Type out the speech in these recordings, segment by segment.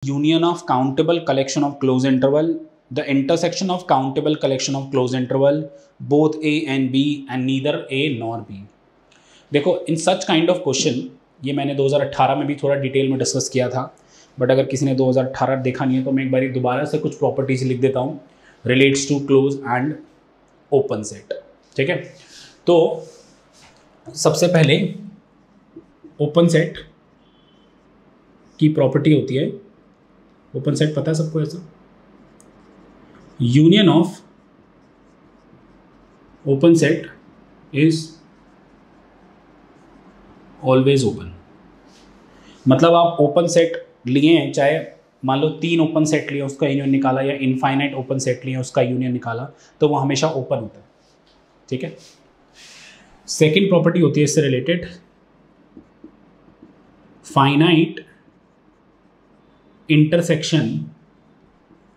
union of countable collection of closed interval, the intersection of countable collection of closed interval, both A and B and neither A nor B. देखो इन सच kind of question, ये मैंने 2018 में भी थोड़ा detail में discuss किया था, but अगर किसी ने 2018 देखा नहीं है तो मैं एक बार दोबारा से कुछ प्रॉपर्टीज लिख देता हूँ relates to close and open set. ठीक है, तो सबसे पहले ओपन सेट की प्रॉपर्टी होती है, ओपन सेट पता है सबको, ऐसा union of open set is always open. मतलब आप ओपन सेट लिए हैं, चाहे मान लो 3 ओपन सेट लिए उसका यूनियन निकाला या इनफाइनाइट ओपन सेट लिए उसका यूनियन निकाला, तो वो हमेशा ओपन होता है। ठीक है, सेकेंड प्रॉपर्टी होती है इससे related, finite intersection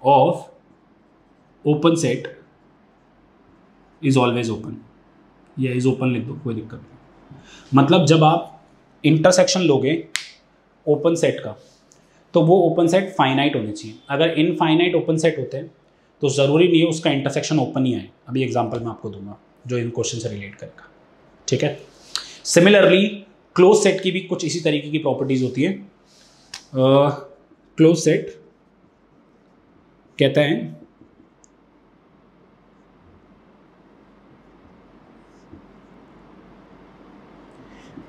of open set is always open, या इज ओपन लिख दो, कोई दिक्कत नहीं। मतलब जब आप इंटरसेक्शन लोगे ओपन सेट का, तो वो ओपन सेट फाइनाइट होने चाहिए। अगर इनफाइनाइट ओपन सेट होते हैं तो ज़रूरी नहीं है उसका इंटरसेक्शन ओपन ही आए। अभी एग्जांपल मैं आपको दूंगा जो इन क्वेश्चन से रिलेट करेगा। ठीक है, सिमिलरली क्लोज सेट की भी कुछ इसी तरीके की प्रॉपर्टीज होती है। क्लोज सेट कहता है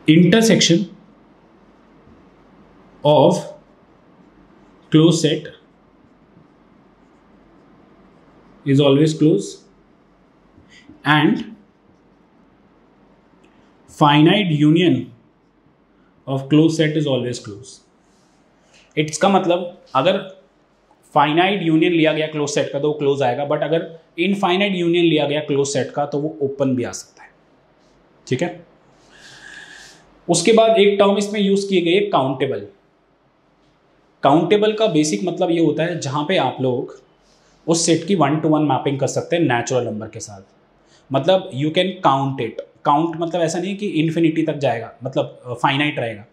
intersection of close set is always close and finite union of closed set is always close। इसका मतलब अगर फाइनाइट यूनियन लिया गया क्लोज सेट का तो वो क्लोज आएगा, बट अगर इनफाइनाइट यूनियन लिया गया क्लोज सेट का तो वो ओपन भी आ सकता है। ठीक है, उसके बाद एक टर्म इसमें यूज किए गए काउंटेबल। काउंटेबल का बेसिक मतलब ये होता है जहां पे आप लोग उस सेट की 1-to-1 मैपिंग कर सकते हैं नेचुरल नंबर के साथ। मतलब you can count it. Count मतलब ऐसा नहीं कि इन्फिनिटी तक जाएगा, मतलब फाइनाइट रहेगा।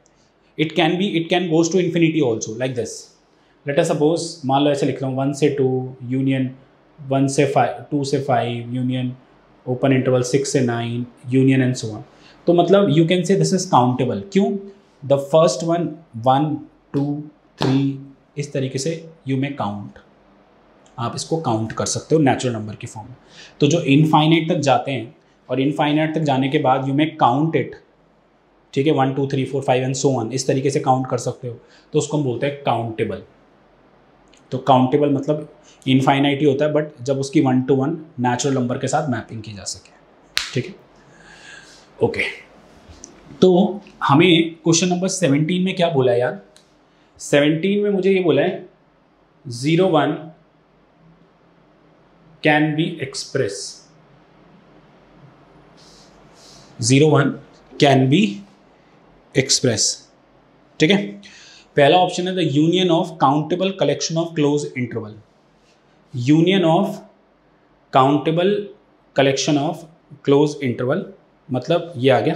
It can goes to infinity also, like this. Let us suppose, मान लो ऐसे लिख रहा हूँ 1 से 2 यूनियन 1 से 5, 2 से 5 यूनियन ओपन इंटरवल 6 से 9 यूनियन एंड सो ऑन। तो मतलब you can say this is countable. क्यों? द फर्स्ट वन 1 2 3 इस तरीके से यू मे काउंट, आप इसको काउंट कर सकते हो नेचुरल नंबर की फॉर्म में। तो जो इनफाइनाइट तक जाते हैं और इनफाइनाइट तक जाने के बाद यू मे काउंट इट। ठीक है, 1 2 3 4 5 एंड सो ऑन, इस तरीके से काउंट कर सकते हो, तो उसको हम बोलते हैं काउंटेबल। तो काउंटेबल मतलब इनफाइनाइट ही होता है, बट जब उसकी 1-to-1 नेचुरल नंबर के साथ मैपिंग की जा सके। ठीक है, ओके। तो हमें क्वेश्चन नंबर 17 में क्या बोला है यार? 17 में मुझे ये बोला है 0-1 can be expressed, 0-1 can be expressed। ठीक है, पहला ऑप्शन है the union of countable collection of close interval. Union of countable collection of close interval मतलब ये आ गया,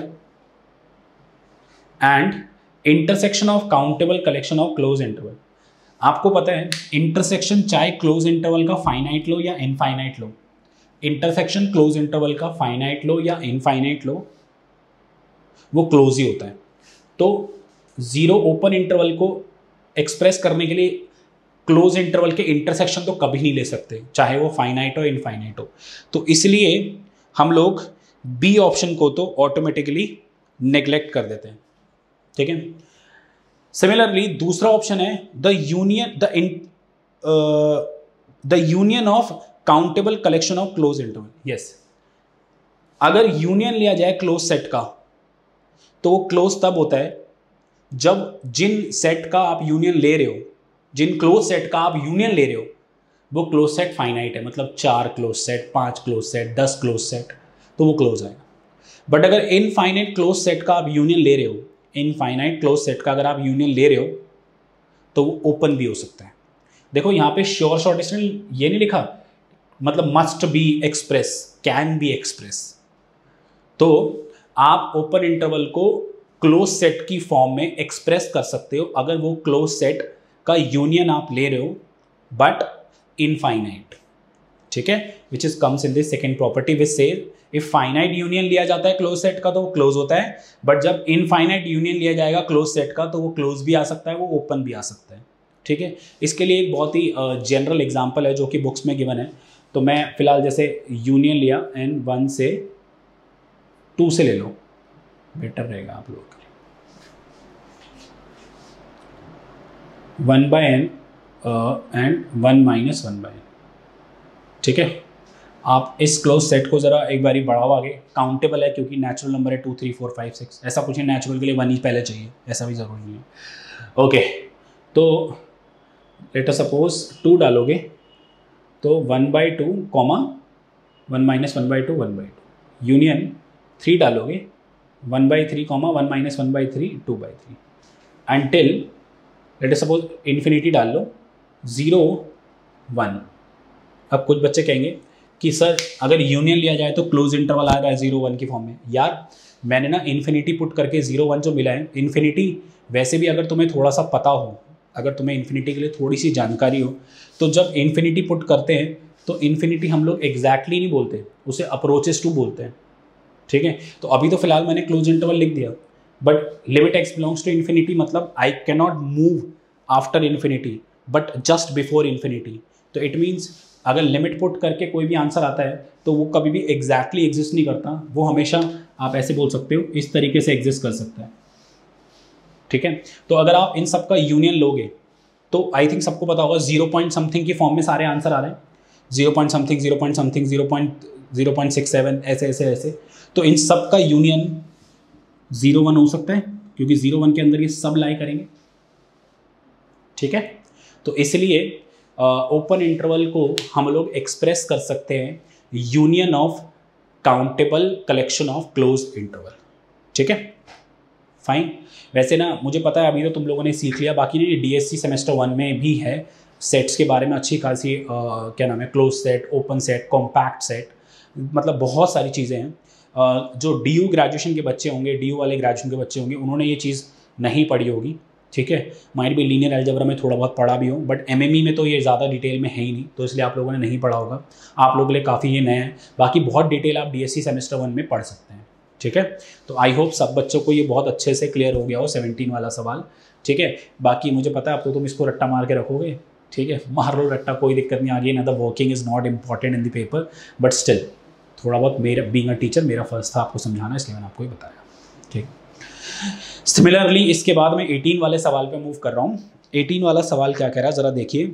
and intersection of countable collection of close interval. आपको पता है इंटरसेक्शन चाहे क्लोज इंटरवल का फाइनाइट लो या इनफाइनाइट लो, इंटरसेक्शन क्लोज इंटरवल का फाइनाइट लो या इनफाइनाइट लो, वो क्लोज ही होता है। तो 0 ओपन इंटरवल को एक्सप्रेस करने के लिए क्लोज इंटरवल के इंटरसेक्शन तो कभी नहीं ले सकते, चाहे वो फाइनाइट हो इनफाइनाइट हो। तो इसलिए हम लोग बी ऑप्शन को तो ऑटोमेटिकली नेग्लेक्ट कर देते हैं। ठीक है, सिमिलरली दूसरा ऑप्शन है the union of countable collection of close interval. Yes, अगर यूनियन लिया जाए क्लोज सेट का तो वो क्लोज तब होता है जब जिन सेट का आप यूनियन ले रहे हो, जिन क्लोज सेट का आप यूनियन ले रहे हो, वो क्लोज सेट फाइनाइट है। मतलब 4 close set, 5 close set, 10 close set, तो वो क्लोज आएगा। बट अगर इनफाइनाइट क्लोज सेट का आप यूनियन ले रहे हो, इनफाइनाइट क्लोज सेट का अगर आप यूनियन ले रहे हो तो वो ओपन भी हो सकता है। देखो यहाँ पे श्योर शॉर्ट इसने ये नहीं लिखा, मतलब must be express, can be express. तो आप ओपन इंटरवल को क्लोज सेट की फॉर्म में एक्सप्रेस कर सकते हो अगर वो क्लोज सेट का यूनियन आप ले रहे हो बट इनफाइनाइट, ठीक है, which is comes in this second property which से इफ फाइनाइट यूनियन लिया जाता है क्लोज सेट का तो वो क्लोज होता है, बट जब इनफाइनाइट यूनियन लिया जाएगा क्लोज सेट का तो वो क्लोज भी आ सकता है, वो ओपन भी आ सकता है, ठीक है। इसके लिए एक बहुत ही जनरल एग्जांपल है जो कि बुक्स में गिवन है, तो मैं फिलहाल जैसे यूनियन लिया एन 1 से 2 से ले लो, बेटर रहेगा आप लोगों के लिए, 1/n एंड 1 - 1/n, ठीक है। आप इस क्लोज सेट को ज़रा एक बारी बढ़ाओ आगे, काउंटेबल है क्योंकि नेचुरल नंबर है 2 3 4 5 6, ऐसा कुछ है नेचुरल के लिए 1 ही पहले चाहिए, ऐसा भी ज़रूरी नहीं है। ओके, तो लेट अस सपोज 2 डालोगे तो 1/2 कॉमा 1 - 1/2 1/2, यूनियन 3 डालोगे 1/3 comma 1 - 1/3 2/3, until late us suppose infinity डाल लो 0 1। अब कुछ बच्चे कहेंगे कि सर अगर यूनियन लिया जाए तो क्लोज इंटरवल आ रहा है 0 1 की फॉर्म में। यार मैंने ना इन्फिनिटी पुट करके 0 1 जो मिला है, इन्फिनिटी वैसे भी अगर तुम्हें थोड़ा सा पता हो, अगर तुम्हें इन्फिनिटी के लिए थोड़ी सी जानकारी हो, तो जब इन्फिनिटी पुट करते हैं तो इन्फिनिटी हम लोग एग्जैक्टली नहीं बोलते, उसे अप्रोचेस टू बोलते हैं, ठीक है। तो अभी तो फिलहाल मैंने क्लोज इंटरवल लिख दिया, but limit x belongs to infinity मतलब I can not move after infinity but just before infinity. तो इट मीन्स अगर लिमिट पुट करके कोई भी आंसर आता है तो वो कभी भी एग्जैक्टली एग्जिस्ट नहीं करता, वो हमेशा आप ऐसे बोल सकते हो इस तरीके से एग्जिस्ट कर सकता है, ठीक है। तो अगर आप इन सब का यूनियन लोगे तो आई थिंक सबको पता होगा 0 पॉइंट समथिंग की फॉर्म में सारे आंसर आ रहे हैं, 0 पॉइंट समथिंग 0 पॉइंट समथिंग 0.67 ऐसे ऐसे ऐसे। तो इन सब का यूनियन 0 1 हो सकता है क्योंकि 0 1 के अंदर ये सब लाई करेंगे, ठीक है। तो इसलिए ओपन इंटरवल को हम लोग एक्सप्रेस कर सकते हैं union of countable collection of close interval, ठीक है, फाइन। वैसे ना मुझे पता है अभी तो तुम लोगों ने सीख लिया, बाकी नहीं DSC सेमेस्टर 1 में भी है सेट्स के बारे में अच्छी खासी क्या नाम है, close set, open set, compact set, मतलब बहुत सारी चीज़ें हैं। जो DU ग्रेजुएशन के बच्चे होंगे, DU वाले ग्रेजुएशन के बच्चे होंगे, उन्होंने ये चीज़ नहीं पढ़ी होगी, ठीक है। माइट भी लीनियर अलजेब्रा में थोड़ा बहुत पढ़ा भी हो, बट MME में तो ये ज़्यादा डिटेल में है ही नहीं, तो इसलिए आप लोगों ने नहीं पढ़ा होगा, आप लोगों के लिए काफ़ी ये नया है। बाकी बहुत डिटेल आप DSC सेमेस्टर 1 में पढ़ सकते हैं, ठीक है। तो आई होप सब बच्चों को ये बहुत अच्छे से क्लियर हो गया हो 17 वाला सवाल, ठीक है। बाकी मुझे पता है अब तो तुम इसको रट्टा मार के रखोगे, ठीक है, मार लो रट्टा, कोई दिक्कत नहीं। आगे ना the working is not important in the paper, but still थोड़ा बहुत मेरा बीइंग अ टीचर मेरा फर्ज था आपको समझाना, इसलिए मैंने आपको ये बताया, ठीक। सिमिलरली इसके बाद मैं 18 वाले सवाल पे मूव कर रहा हूँ। 18 वाला सवाल क्या कह रहा है ज़रा देखिए,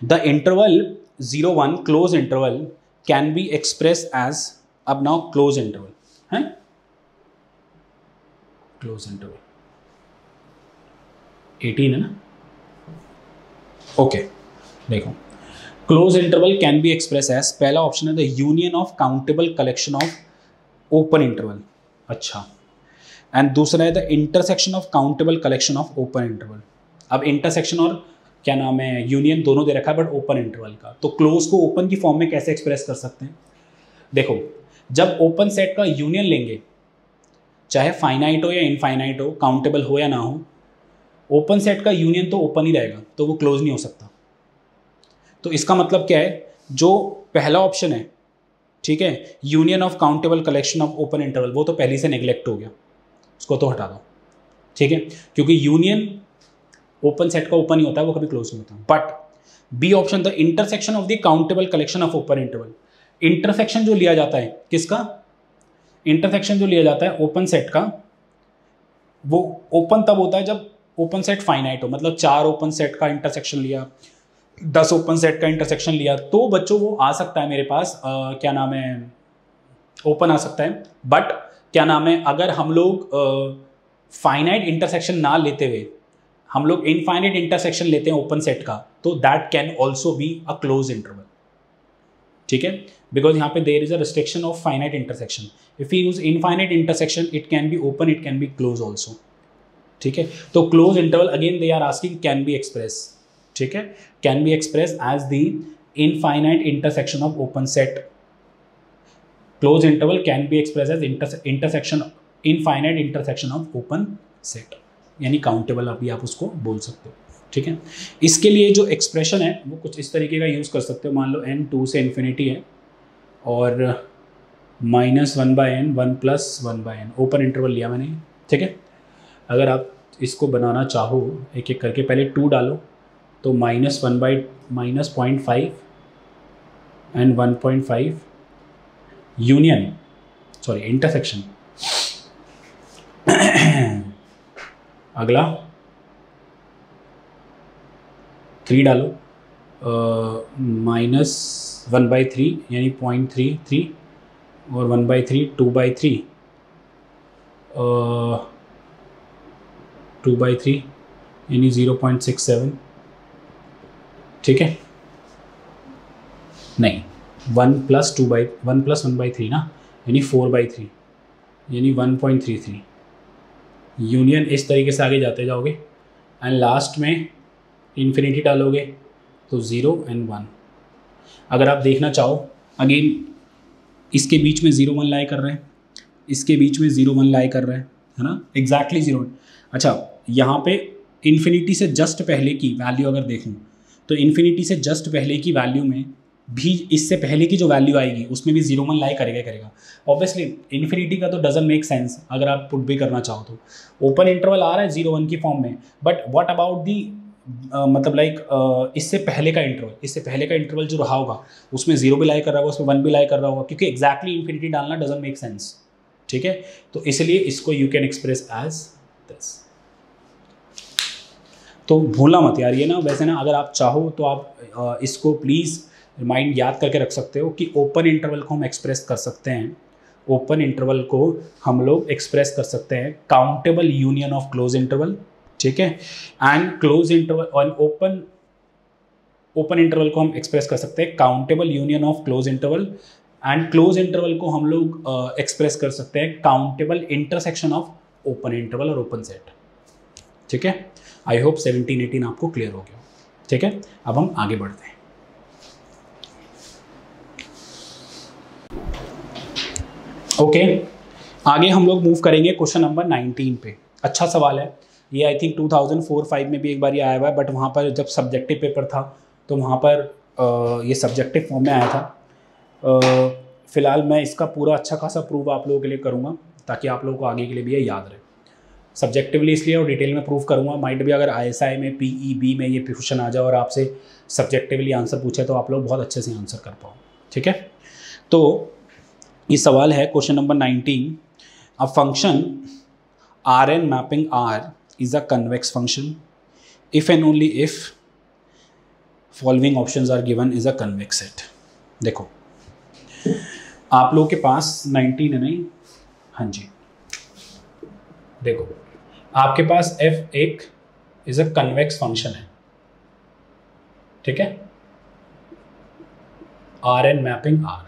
the interval 0 1 close interval can be express as, अब नाउ क्लोज इंटरवल है, क्लोज इंटरवल 18 है ना, ओके। देखो close interval can be express as, पहला ऑप्शन है the union of countable collection of open interval, अच्छा, एंड दूसरा है the intersection of countable collection of open interval. अब इंटरसेक्शन और क्या नाम है यूनियन दोनों दे रखा है, बट ओपन इंटरवल का, तो क्लोज को ओपन की फॉर्म में कैसे एक्सप्रेस कर सकते हैं। देखो जब ओपन सेट का यूनियन लेंगे, चाहे फाइनाइट हो या इनफाइनाइट हो, काउंटेबल हो या ना हो, ओपन सेट का यूनियन तो ओपन ही रहेगा, तो वो क्लोज नहीं हो सकता। तो इसका मतलब क्या है, जो पहला ऑप्शन है, ठीक है, union of countable collection of open interval, वो तो पहले से नेग्लेक्ट हो गया, उसको तो हटा दो, ठीक है, क्योंकि यूनियन ओपन सेट का ओपन ही होता है, वो कभी क्लोज नहीं होता। But B option the intersection of the countable collection of open interval, intersection जो लिया जाता है किसका, इंटरसेक्शन जो लिया जाता है ओपन सेट का, वो ओपन तब होता है जब ओपन सेट फाइनाइट हो, मतलब 4 ओपन सेट का इंटरसेक्शन लिया, 10 ओपन सेट का इंटरसेक्शन लिया, तो बच्चों वो आ सकता है मेरे पास क्या नाम है, ओपन आ सकता है। बट क्या नाम है, अगर हम लोग फाइनाइट इंटरसेक्शन ना लेते हुए हम लोग इनफाइनाइट इंटरसेक्शन लेते हैं ओपन सेट का, तो that can also be a close interval, ठीक है, बिकॉज यहाँ पे there is a restriction of finite intersection. If you use infinite intersection it can be open, it can be close also, ठीक है। तो close interval again they are asking can be express, ठीक है, can be express as the infinite intersection of open set. Close interval can be express as intersection, infinite intersection of open set, यानी countable अभी आप उसको बोल सकते हो, ठीक है। इसके लिए जो एक्सप्रेशन है वो कुछ इस तरीके का यूज़ कर सकते हो। मान लो n 2 से इन्फिनिटी है और -1/n 1+1/n ओपन इंटरवल लिया मैंने, ठीक है। अगर आप इसको बनाना चाहो एक एक करके, पहले 2 डालो तो -0.5 एंड 1.5 यूनियन सॉरी इंटरसेक्शन। अगला 3 डालो -1/3 यानी 0.33 और 1/3 2/3 2/3 यानी 0.67, ठीक है। नहीं 1+1/3 ना, यानी 4/3 यानी 1.33 यूनियन। इस तरीके से आगे जाते जाओगे एंड लास्ट में इन्फिनिटी डालोगे तो 0 एंड 1। अगर आप देखना चाहो अगेन इसके बीच में 0 1 लाई कर रहे हैं, इसके बीच में 0 1 लाई कर रहे हैं, है ना, एग्जैक्टली 0। अच्छा यहाँ पे इन्फिनिटी से जस्ट पहले की वैल्यू अगर देखूँ तो इन्फिनिटी से जस्ट पहले की वैल्यू में भी इससे पहले की जो वैल्यू आएगी उसमें भी 0 1 लाई करेगा। ऑब्वियसली इन्फिनिटी का तो डजंट मेक सेंस अगर आप पुट भी करना चाहो तो। ओपन इंटरवल आ रहा है 0 1 की फॉर्म में, बट व्हाट अबाउट दी मतलब लाइक इससे पहले का इंटरवल जो रहा होगा उसमें 0 भी लाई कर रहा होगा, उसमें 1 भी लाई कर रहा होगा, क्योंकि एग्जैक्टली इन्फिनिटी डालना डजंट मेक सेंस, ठीक है। तो इसलिए इसको you can express as this. तो भूलना मत यार ये ना, वैसे ना अगर आप चाहो तो आप इसको प्लीज़ रिमाइंड याद करके रख सकते हो कि ओपन इंटरवल को हम एक्सप्रेस कर सकते हैं, ओपन इंटरवल को हम लोग एक्सप्रेस कर सकते हैं countable union of close interval, ठीक है। एंड क्लोज इंटरवल और ओपन इंटरवल को हम एक्सप्रेस कर सकते हैं countable union of close interval, and close interval को हम लोग एक्सप्रेस कर सकते हैं countable intersection of open interval और ओपन सेट, ठीक है। आई होप 17-18 आपको क्लियर हो गया, ठीक है। अब हम आगे बढ़ते हैं। ओके आगे हम लोग मूव करेंगे क्वेश्चन नंबर 19 पे। अच्छा सवाल है ये, आई थिंक 2004-5 में भी एक बार ये आया हुआ है, बट वहाँ पर जब सब्जेक्टिव पेपर था तो वहाँ पर ये सब्जेक्टिव फॉर्म में आया था। फिलहाल मैं इसका पूरा अच्छा खासा प्रूव आप लोगों के लिए करूँगा ताकि आप लोगों को आगे के लिए भी ये याद रहे। सब्जेक्टिवली इसलिए और डिटेल में प्रूव करूँगा, माइट भी अगर ISI में PEB में ये क्वेश्चन आ जाए और आपसे सब्जेक्टिवली आंसर पूछे तो आप लोग बहुत अच्छे से आंसर कर पाओ, ठीक है। तो ये सवाल है question number 19। A function Rn mapping R is a convex function if and only if following options are given is a convex set. देखो आप लोगों के पास 19 है नहीं, हाँ जी, देखो आपके पास f एक इज अ कन्वेक्स फंक्शन है, ठीक है, Rn मैपिंग R,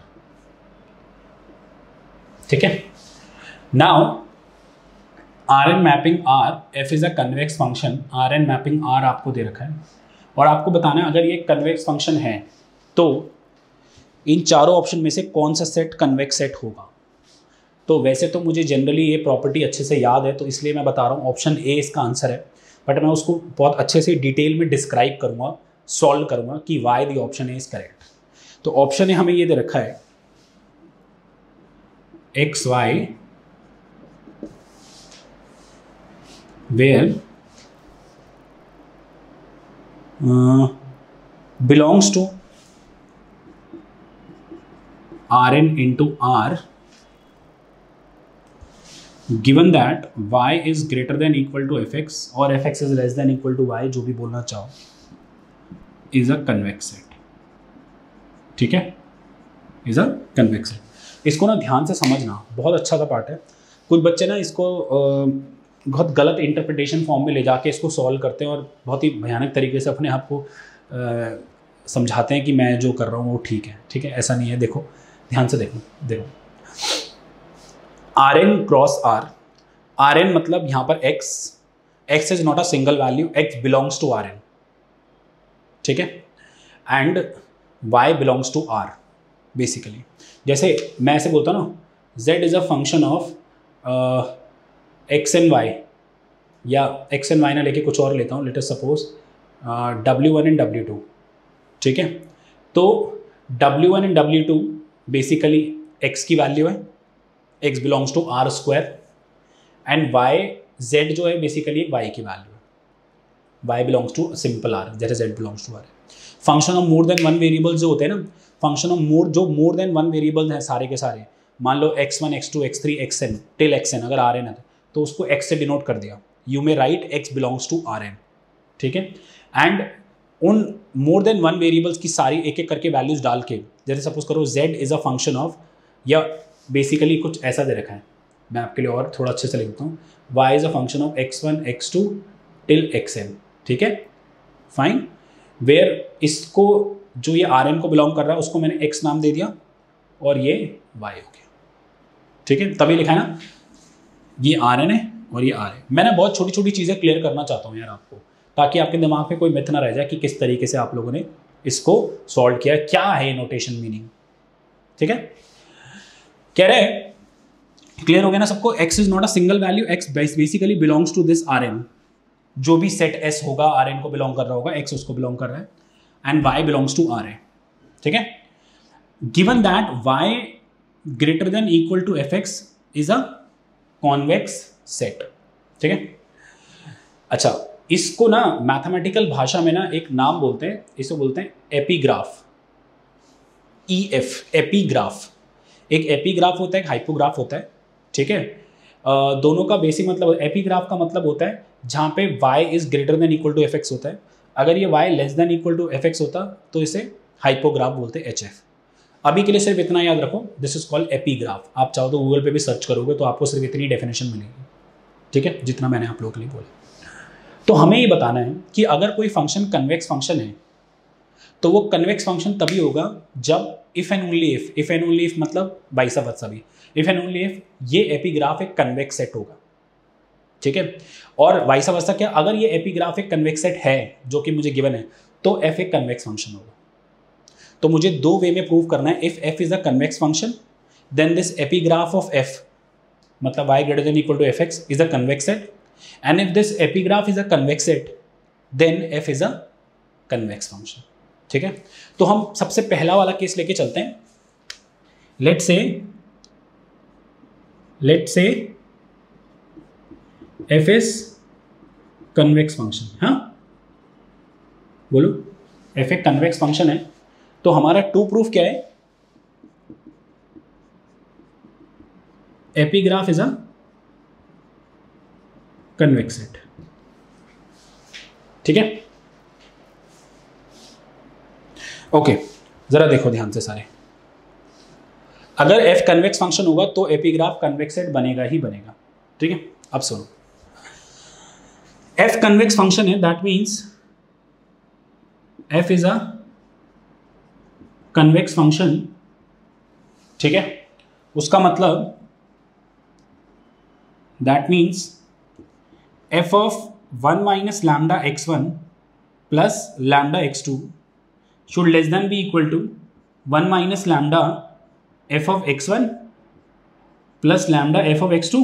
ठीक है। Now Rn mapping R, f is a convex function, Rn mapping R आपको दे रखा है और आपको बताना है अगर ये कन्वेक्स फंक्शन है तो इन चारों ऑप्शन में से कौन सा सेट कन्वेक्स सेट होगा। तो वैसे तो मुझे जनरली ये प्रॉपर्टी अच्छे से याद है तो इसलिए मैं बता रहा हूँ ऑप्शन ए इसका आंसर है, बट मैं उसको बहुत अच्छे से डिटेल में डिस्क्राइब करूँगा, सॉल्व करूँगा कि why the option A is correct. तो ऑप्शन ए हमें ये दे रखा है XY where belongs to Rn into R given that y is greater than equal to fx और fx is less than equal to y, जो भी बोलना चाहो, is a convex set, ठीक है, is a convex set। इसको ना ध्यान से समझना, बहुत अच्छा सा पार्ट है। कुछ बच्चे ना इसको बहुत गलत इंटरप्रिटेशन फॉर्म में ले जाके इसको सॉल्व करते हैं और बहुत ही भयानक तरीके से अपने आप को समझाते हैं कि मैं जो कर रहा हूँ वो ठीक है, ठीक है, ऐसा नहीं है। देखो ध्यान से देखो Rn क्रॉस R, Rn मतलब यहाँ पर x is not a single value, x belongs to Rn, ठीक है, and y belongs to R basically. जैसे मैं ऐसे बोलता हूँ ना z is a function of x and y, या x एंड y ना लेके कुछ और लेता हूँ, late us suppose W1 and W2, ठीक है। तो W1 and W2 basically x की वैल्यू है, x belongs to R square, and y z जो है बेसिकली एक y की वैल्यू है, y belongs to simple r, जैसे z belongs to r। Function of more than one variables जो होते हैं ना, function of more than one variables हैं सारे के सारे, मान लो x1 x2 x3 xn till xn, अगर rn है तो उसको x से डिनोट कर दिया, you may write x belongs to rn, ठीक है। एंड उन मोर देन वन वेरिएबल्स की सारी एक एक करके वैल्यूज डाल के, जैसे सपोज करो z is a function of, या बेसिकली कुछ ऐसा दे रखा है, मैं आपके लिए और थोड़ा अच्छे से लिखता हूँ, y is a function of x1 x2 till xn, ठीक है, फाइन। वेयर इसको जो ये rn को बिलोंग कर रहा है उसको मैंने x नाम दे दिया और ये y हो गया, ठीक है, तभी लिखा है ना, ये rn है और ये r है। मैंने बहुत छोटी छोटी चीज़ें क्लियर करना चाहता हूँ यार आपको, ताकि आपके दिमाग में कोई मिथ ना रह जाए कि किस तरीके से आप लोगों ने इसको सॉल्व किया, क्या है नोटेशन मीनिंग, ठीक है। कह रहे क्लियर हो गया ना सबको, x is not a single value, x basically belongs to this rn, जो भी सेट S होगा rn को बिलोंग कर रहा होगा, x उसको बिलोंग कर रहा है, and y belongs to r है, ठीक है। Given that y greater than equal to fx is a convex set, ठीक है। अच्छा, इसको ना मैथमेटिकल भाषा में ना एक नाम बोलते हैं, इसको बोलते हैं एपीग्राफ, EF, एपीग्राफ। एक एपीग्राफ होता है, एक हाइपोग्राफ होता है, ठीक है। दोनों का बेसिक मतलब, एपीग्राफ का मतलब होता है जहाँ पे y is greater than equal to fx होता है, अगर ये y less than equal to fx होता तो इसे हाइपोग्राफ बोलते हैं, HF। अभी के लिए सिर्फ इतना याद रखो, दिस इज कॉल्ड एपीग्राफ। आप चाहो तो गूगल पे भी सर्च करोगे तो आपको सिर्फ इतनी डेफिनेशन मिलेगी, ठीक है, जितना मैंने आप लोगों के लिए बोला। तो हमें ये बताना है कि अगर कोई फंक्शन कन्वेक्स फंक्शन है तो वो कन्वेक्स फंक्शन तभी होगा जब इफ एंड ओनली इफ मतलब वाइस वर्सा भी, इफ एंड ओनली इफ ये एपीग्राफ एक कन्वेक्स सेट होगा, ठीक है। और वाइस वर्सा क्या, अगर ये एपीग्राफ एक कन्वेक्स सेट है जो कि मुझे गिवन है, तो f एक कन्वेक्स फंक्शन होगा। तो मुझे दो वे में प्रूव करना है, if f is a convex function then this epigraph of f मतलब y greater than equal to fx is a convex set, and if this epigraph is a convex set then f is a convex function, ठीक है। तो हम सबसे पहला वाला case लेके चलते हैं। Let's say f is convex function, हाँ बोलो, f एक कन्वेक्स फंक्शन है, तो हमारा टू प्रूफ क्या है, epigraph is a convex set, ठीक है। ओके, जरा देखो ध्यान से सारे, अगर f कन्वेक्स फंक्शन होगा तो एपीग्राफ कन्वेक्स सेट बनेगा ही बनेगा, ठीक है। अब सुनो, f कन्वेक्स फंक्शन है, that means f is a convex function, ठीक है। उसका मतलब that means f of 1 minus lambda x1 plus lambda x2 should less than be equal to 1 minus lambda f of x1 plus lambda f of x2।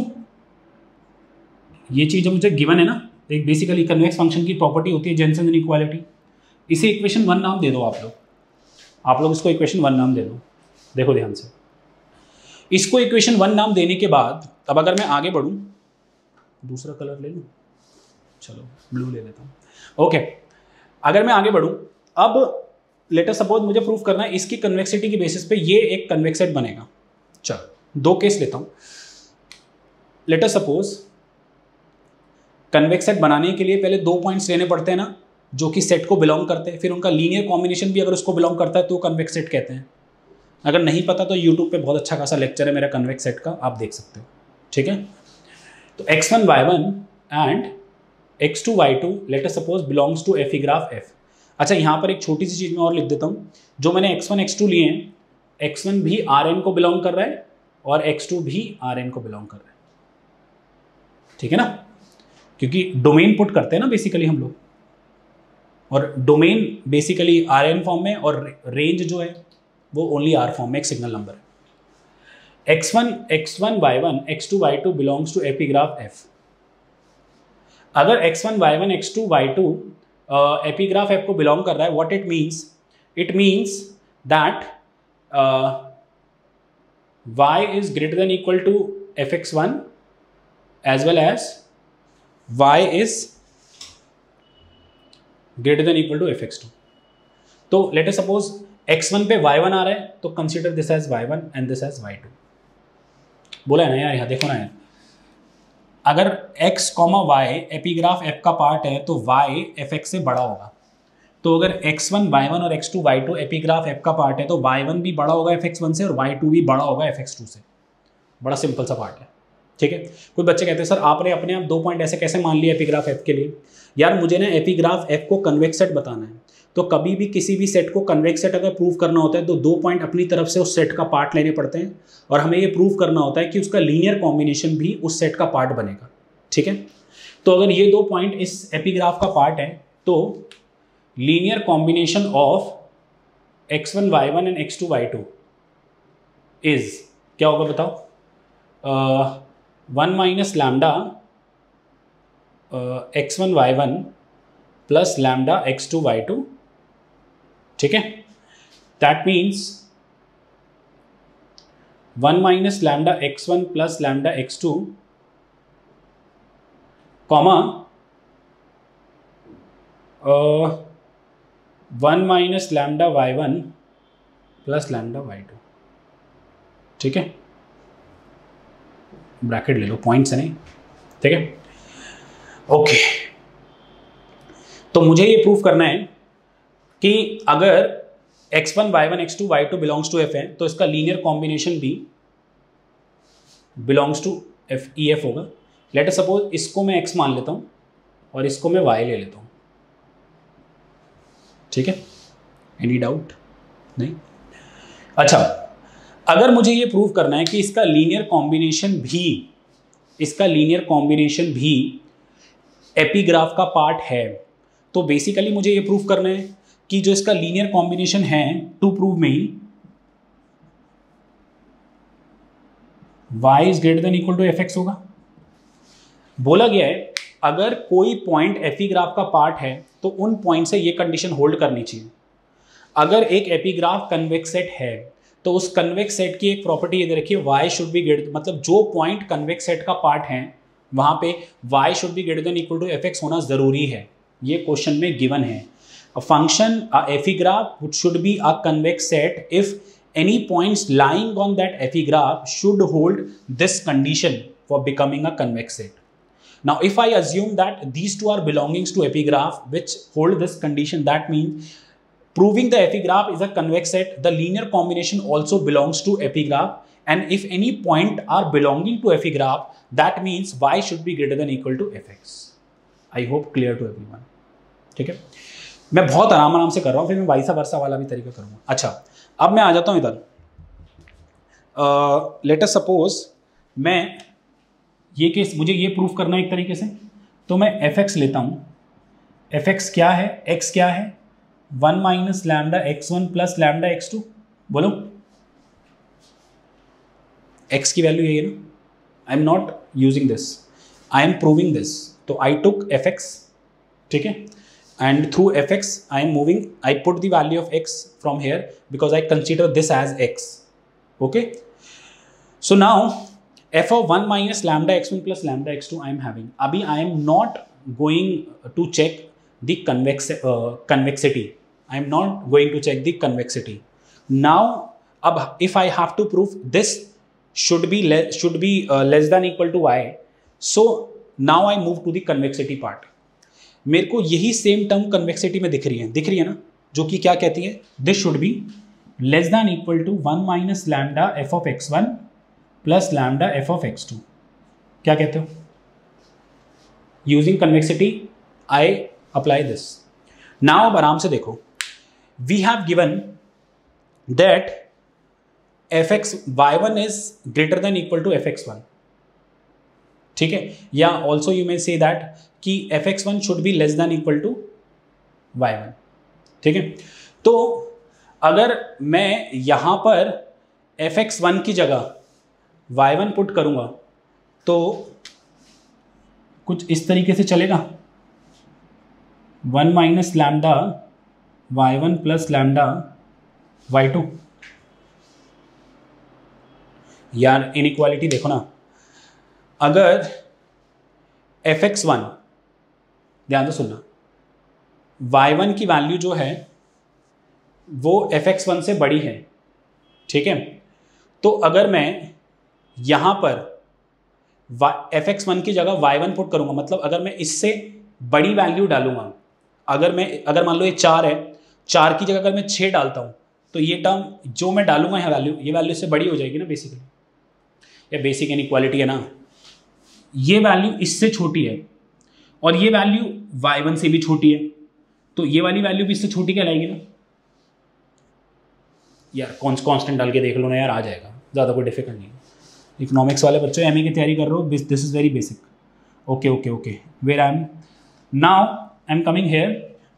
ये चीज़ मुझे given है ना, एक basically convex function की प्रॉपर्टी होती है Jensen inequality. इसे equation 1 नाम दे दो आप लोग इसको इक्वेशन 1 नाम दे दो। देखो ध्यान से, इसको इक्वेशन 1 नाम देने के बाद अब अगर मैं आगे बढ़ूँ, दूसरा कलर ले लूँ, चलो ब्लू ले लेता हूँ। ओके, अगर मैं आगे बढ़ूँ, अब लेटर सपोज मुझे प्रूफ करना है इसकी कन्वेक्सिटी की बेसिस पे ये एक कन्वेक्स सेट बनेगा। चलो दो केस लेता हूँ। लेटर सपोज कन्वेक्स सेट बनाने के लिए पहले दो पॉइंट्स लेने पड़ते हैं ना, जो कि सेट को बिलोंग करते हैं, फिर उनका लीनियर कॉम्बिनेशन भी अगर उसको बिलोंग करता है तो कन्वेक्स सेट कहते हैं। अगर नहीं पता तो यूट्यूब पे बहुत अच्छा खासा लेक्चर है मेरा कन्वेक्स सेट का, आप देख सकते हो, ठीक है। तो x1 y1 and x2 y2 later suppose belongs to epigraph f। अच्छा, यहाँ पर एक छोटी सी चीज़ मैं और लिख देता हूँ, जो मैंने x1 x2 लिए हैं, x1 भी Rn को बिलोंग कर रहा है और x2 भी Rn को बिलोंग कर रहा है, ठीक है ना, क्योंकि डोमेन पुट करते हैं ना बेसिकली हम लोग, और डोमेन बेसिकली Rn फॉर्म में और रेंज जो है वो ओनली R फॉर्म में एक सिग्नल नंबर है। x1 y1 x2 y2 belongs to epigraph f। अगर x1 y1 x2 y2 epigraph F को बिलोंग कर रहा है, what it means that y is greater than equal to fx1 as well as y is greater than equal to fx2. तो late us suppose x1 पे y1 आ रहा है, तो consider this as y1 and this as y2. बोला है ना यार, यहाँ देखो ना यार, अगर x, y एपीग्राफ f का पार्ट है तो y fx से बड़ा होगा. तो अगर x1 y1 और x2 y2 एपीग्राफ f का पार्ट है तो y1 भी बड़ा होगा fx1 से और y2 भी बड़ा होगा fx2 से. बड़ा सिंपल सा पार्ट है, ठीक है. कुछ बच्चे कहते हैं सर आपने अपने आप 2 पॉइंट ऐसे कैसे मान लिए एपीग्राफ f के लिए. यार मुझे ना एपीग्राफ f को कन्वेक्स सेट बताना है, तो कभी भी किसी भी सेट को कन्वेक्स सेट अगर प्रूव करना होता है तो 2 पॉइंट अपनी तरफ से उस सेट का पार्ट लेने पड़ते हैं और हमें ये प्रूव करना होता है कि उसका लीनियर कॉम्बिनेशन भी उस सेट का पार्ट बनेगा, ठीक है. तो अगर ये 2 पॉइंट इस एपीग्राफ का पार्ट है तो linear combination of x1 y1 and x2 y2 is क्या होगा बताओ. 1 minus lambda x1 y1 plus lambda x2 y2, ठीक है. That means 1 minus lambda x1 plus lambda x2 comma 1 minus lambda y1 plus lambda y2, ठीक है. Bracket ले लो, points है नहीं, ठीक है. ओके, तो मुझे ये प्रूफ करना है कि अगर x1 y1 x2 y2 belongs to f है तो इसका लीनियर कॉम्बिनेशन भी बिलोंग्स टू f EF होगा. लेट अस सपोज इसको मैं x मान लेता हूं और इसको मैं y ले लेता हूं, ठीक है. एनी डाउट नहीं. अच्छा, अगर मुझे ये प्रूव करना है कि इसका लीनियर कॉम्बिनेशन भी एपीग्राफ का पार्ट है, तो बेसिकली मुझे ये प्रूव करना है कि जो इसका लीनियर कॉम्बिनेशन है टू प्रूव में ही y is greater than equal to fx होगा. बोला गया है अगर कोई पॉइंट एपीग्राफ का पार्ट है तो उन पॉइंट से ये कंडीशन होल्ड करनी चाहिए. अगर एक एपीग्राफ कन्वेक्स सेट है तो उस कन्वेक्स सेट की एक प्रॉपर्टी ये दे रखी है, y शुड बी ग्रेटर, मतलब जो पॉइंट कन्वेक्स सेट का पार्ट है वहां पे y should be greater than equal to fx होना जरूरी है. ये क्वेश्चन में गिवन है. A function a epigraph should be a convex set if any points lying on that epigraph should hold this condition for becoming a convex set. Now if I assume that these two are belongings to epigraph which hold this condition, that means proving the epigraph is a convex set, the linear combination also belongs to epigraph, and if any point are belonging to epigraph, that means y should be greater than equal to fx. I hope clear to everyone. ठीक है, मैं बहुत आराम से कर रहा हूँ, फिर मैं वाइसा वर्सा वाला भी तरीका करूँगा. अच्छा, अब मैं आ जाता हूँ इधर. लेट अस सपोज मैं ये केस, मुझे ये प्रूफ करना है एक तरीके से, तो मैं fx लेता हूँ. fx क्या है, x क्या है, 1 minus lambda x1 plus lambda x2. बोलो, x की वैल्यू यही है ना. आई am not using this, I am proving this. तो आई टुक fx, ठीक है, and through fx I am moving, I put the value of x from here because I consider this as x. Okay, so now f of 1 minus lambda x1 plus lambda x2 I am having. Abhi I am not going to check the convexity. I am not going to check the convexity. Now if I have to prove this should be less than equal to y, so now I move to the convexity part. मेरे को यही same term convexity में दिख रही है ना, जो कि क्या कहती है, this should be less than equal to 1 minus lambda F of x1 plus lambda F of x2. क्या कहते हो? Using convexity I apply this. Now अब आराम से देखो, we have given that fx y1 is greater than equal to fx1, ठीक है, या ऑल्सो यू मे से दैट कि fx1 should be less than equal to y1, ठीक है. तो अगर मैं यहां पर fx1 की जगह y1 पुट करूंगा तो कुछ इस तरीके से चलेगा. 1 minus lambda y1 plus lambda y2। यार इनइक्वालिटी देखो ना, अगर fx1, ध्यान से सुनना, y1 की वैल्यू जो है वो fx1 से बड़ी है, ठीक है। तो अगर मैं यहां पर fx1 की जगह y1 पुट करूंगा, मतलब अगर मैं इससे बड़ी वैल्यू डालूंगा, अगर मान लो ये 4 है, 4 की जगह अगर मैं 6 डालता हूं, तो ये टर्म जो मैं डालूंगा यहाँ वैल्यू, ये वैल्यू इससे बड़ी हो जाएगी ना बेसिकली। ये बेसिक इनइक्वालिटी है ना, ये वैल्यू इससे छोटी है और ये वैल्यू y1 से भी छोटी है, तो ये वाली वैल्यू भी इससे छोटी कहलाएगी ना। यार कांस्टेंट डाल के देख लो ना यार, आ जाएगा, ज़्यादा कोई डिफिकल्ट नहीं है। इकोनॉमिक्स वाले बच्चों एमए की तैयारी कर रहे हो, this is very basic. Okay where I am now, I am coming here.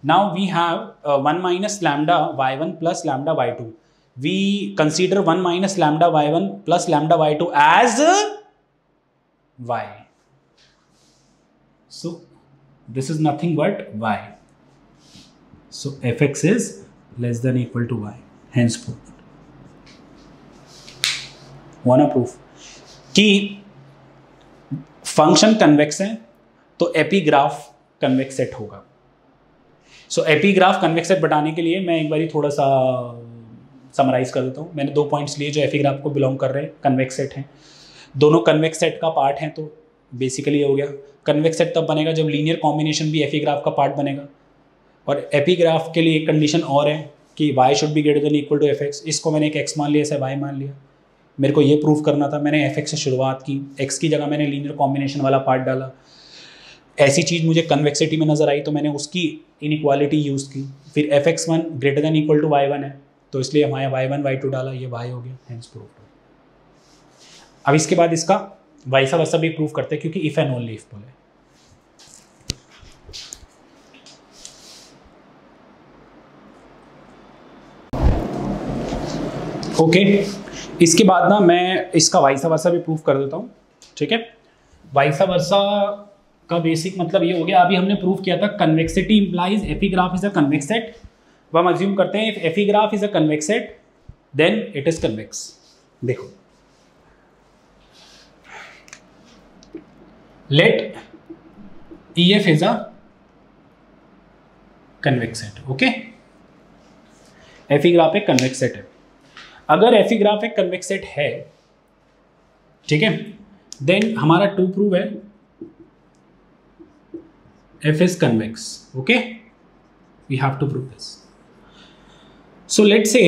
Now we have 1 minus lambda y1 plus lambda y2। We consider 1 minus lambda y1 plus lambda y2 as y। So this is nothing but y. So fx is less than equal to y. Hence proved. Wanna proof कि function convex है तो epigraph convex set होगा। सो epigraph convex set बताने के लिए मैं एक बारी थोड़ा सा समराइज कर देता हूँ। मैंने 2 पॉइंट्स लिए जो एपीग्राफ को बिलोंग कर रहे हैं, कन्वेक्स सेट हैं, दोनों कन्वेक्स सेट का पार्ट हैं, तो बेसिकली ये हो गया। कन्वेक्स सेट तब बनेगा जब लीनियर कॉम्बिनेशन भी एपीग्राफ का पार्ट बनेगा। और एपीग्राफ के लिए एक कंडीशन और है कि y should be greater than equal to fx। इसको मैंने एक x मान लिया, इसे y मान लिया। मेरे को ये प्रूव करना था, मैंने fx से शुरुआत की, x की जगह मैंने लीनियर कॉम्बिनेशन वाला पार्ट डाला। ऐसी चीज़ मुझे कन्वेक्सिटी में नज़र आई तो मैंने उसकी इनइक्वालिटी यूज़ की। फिर fx1 greater than equal to y1 है, तो इसलिए हमारे y1 y2 डाला, ये y हो गया, हेंस प्रूव। अब इसके बाद इसका वाइसा वैसा भी प्रूव करते हैं, क्योंकि इफ एंड ओनली इफ बोले। ओके इसके बाद ना मैं इसका वाइसा वर्सा भी प्रूव कर देता हूँ, ठीक है। वाइसा वर्सा का बेसिक मतलब ये हो गया, अभी हमने प्रूव किया था convexity implies epigraph is a convex set. वो हम अज्यूम करते हैं if epigraph is a convex set then it is convex. देखो let EF is a convex set, okay. Epigraph एक कन्वेक्स सेट है। अगर एफीग्राफ एक कन्वेक्स सेट है, ठीक है, देन हमारा टू प्रूव है F is convex, okay, we have to prove this. So let's say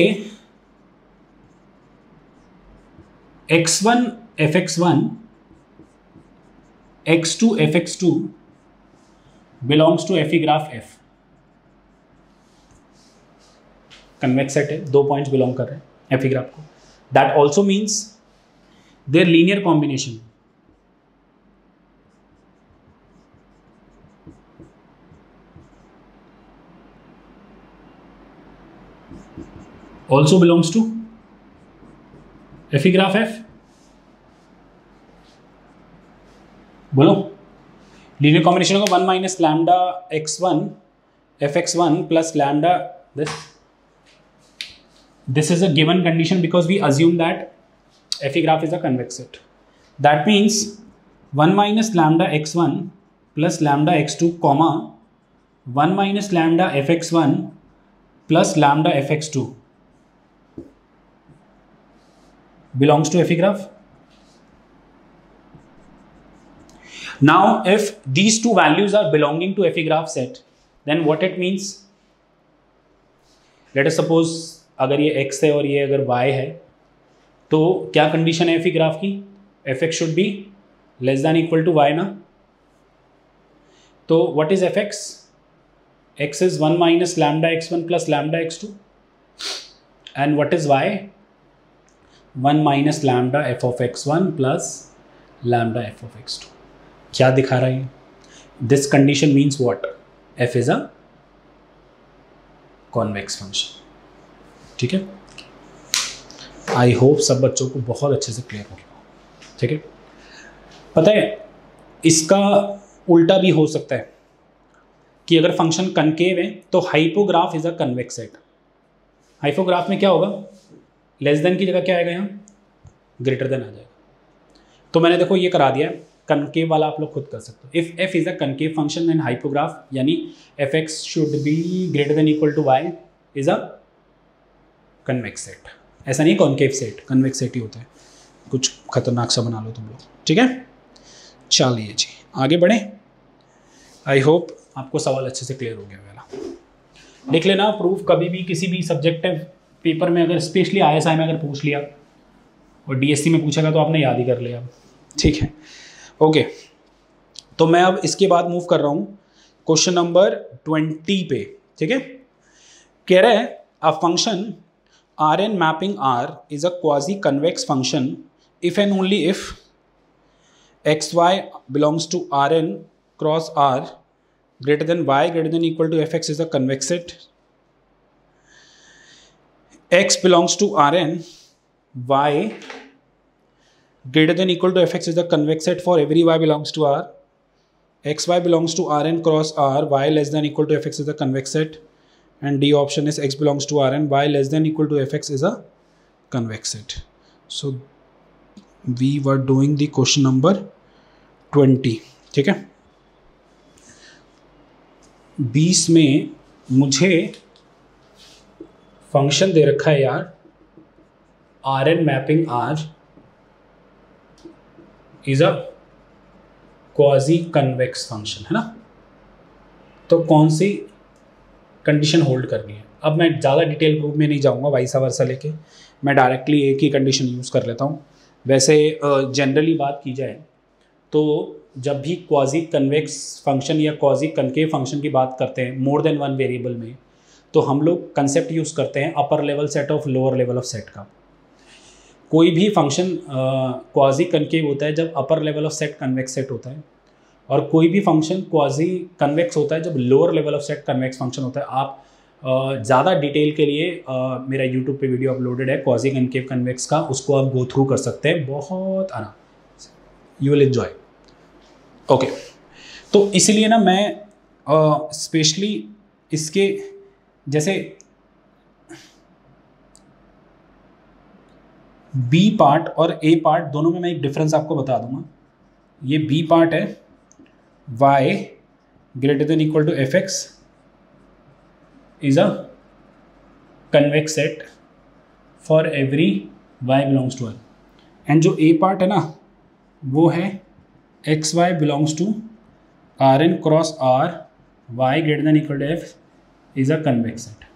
x1 fx1 x2 fx2 belongs to epigraph F। Convex set है, 2 पॉइंट्स बिलोंग कर रहे हैं एफीग्राफ को। That also means there linear combination also belongs to epigraph F। बोलो, linear combination होगा 1 minus lambda x1 fx1 plus lambda this is a given condition because we assume that epigraph is a convex set. That means 1 minus lambda x1 plus lambda x2 comma 1 minus lambda fx1 plus lambda fx2 belongs to एफीग्राफ। Now if these two values are belonging to एफीग्राफ set, then what it means, let us suppose अगर ये x है और ये अगर y है, तो क्या condition है एफीग्राफ की, fx should be less than equal to y ना। तो what is fx? x is 1 minus lambda x1 plus lambda x2 and what is y? 1 minus lambda f of x1 plus lambda f of x2। क्या दिखा रहा है? This condition means what, f is a convex function, ठीक है। I hope सब बच्चों को बहुत अच्छे से क्लियर हो गया, ठीक है। पता है इसका उल्टा भी हो सकता है कि अगर फंक्शन कनकेव है तो हाइपोग्राफ इज अ कन्वेक्स सेट। हाइपोग्राफ में क्या होगा, लेस देन की जगह क्या आएगा, यहाँ ग्रेटर देन आ जाएगा। तो मैंने देखो ये करा दिया है, कनकेव वाला आप लोग खुद कर सकते हो। If f is a concave function and hypograph, यानी f x should be greater than equal to y is a convex set. ऐसा नहीं कॉन्केव सेट, कन्वेक्स सेट ही होता है। कुछ खतरनाक सा बना लो तुम लोग, ठीक है। चलिए जी आगे बढ़े। आई होप आपको सवाल अच्छे से क्लियर हो गया होगा। लिख लेना प्रूफ कभी भी किसी भी सब्जेक्टिव पेपर में, अगर स्पेशली ISI में अगर पूछ लिया और DSC में पूछेगा तो आपने याद ही कर लिया, ठीक है। ओके, तो मैं अब इसके बाद मूव कर रहा हूँ क्वेश्चन नंबर 20 पे, ठीक है। कह रहा है a function Rn mapping R is a quasi-convex function if and only if xy belongs to Rn cross R greater than y greater than equal to fx is a convex set. X belongs to Rn, y greater than equal to fx is a convex set for every y belongs to R. xy belongs to Rn cross R, y less than equal to fx is a convex set. And D option is x belongs to Rn, y less than equal to fx is a convex set. So we were doing the question number 20, ठीक है। 20 में मुझे function दे रखा है यार, Rn mapping R is a quasi convex function, है ना। तो कौन सी कंडीशन होल्ड करनी है। अब मैं ज़्यादा डिटेल प्रूफ में नहीं जाऊँगा, वाइसा वर्सा लेके मैं डायरेक्टली एक ही कंडीशन यूज़ कर लेता हूँ। वैसे जनरली बात की जाए तो जब भी क्वाजी कन्वेक्स फंक्शन या क्वाजी कनकेव फंक्शन की बात करते हैं मोर देन वन वेरिएबल में, तो हम लोग कंसेप्ट यूज़ करते हैं upper level set of lower level of set का। कोई भी फंक्शन क्वाजी कनकेव होता है जब upper level of set convex set होता है, और कोई भी फंक्शन क्वाजी कन्वेक्स होता है जब lower level of set convex function होता है। आप ज़्यादा डिटेल के लिए मेरा यूट्यूब पे वीडियो अपलोडेड है क्वाजी कनकेव कन्वेक्स का, उसको आप गो थ्रू कर सकते हैं बहुत आराम से, यू विल एंजॉय। ओके, तो इसलिए ना मैं स्पेशली इसके जैसे बी पार्ट और ए पार्ट दोनों में मैं एक डिफरेंस आपको बता दूंगा। ये बी पार्ट है y greater than equal to fx is a convex set for every y belongs to R, and जो a पार्ट है ना वो है xy belongs to Rn cross R, y greater than equal to f is a convex set।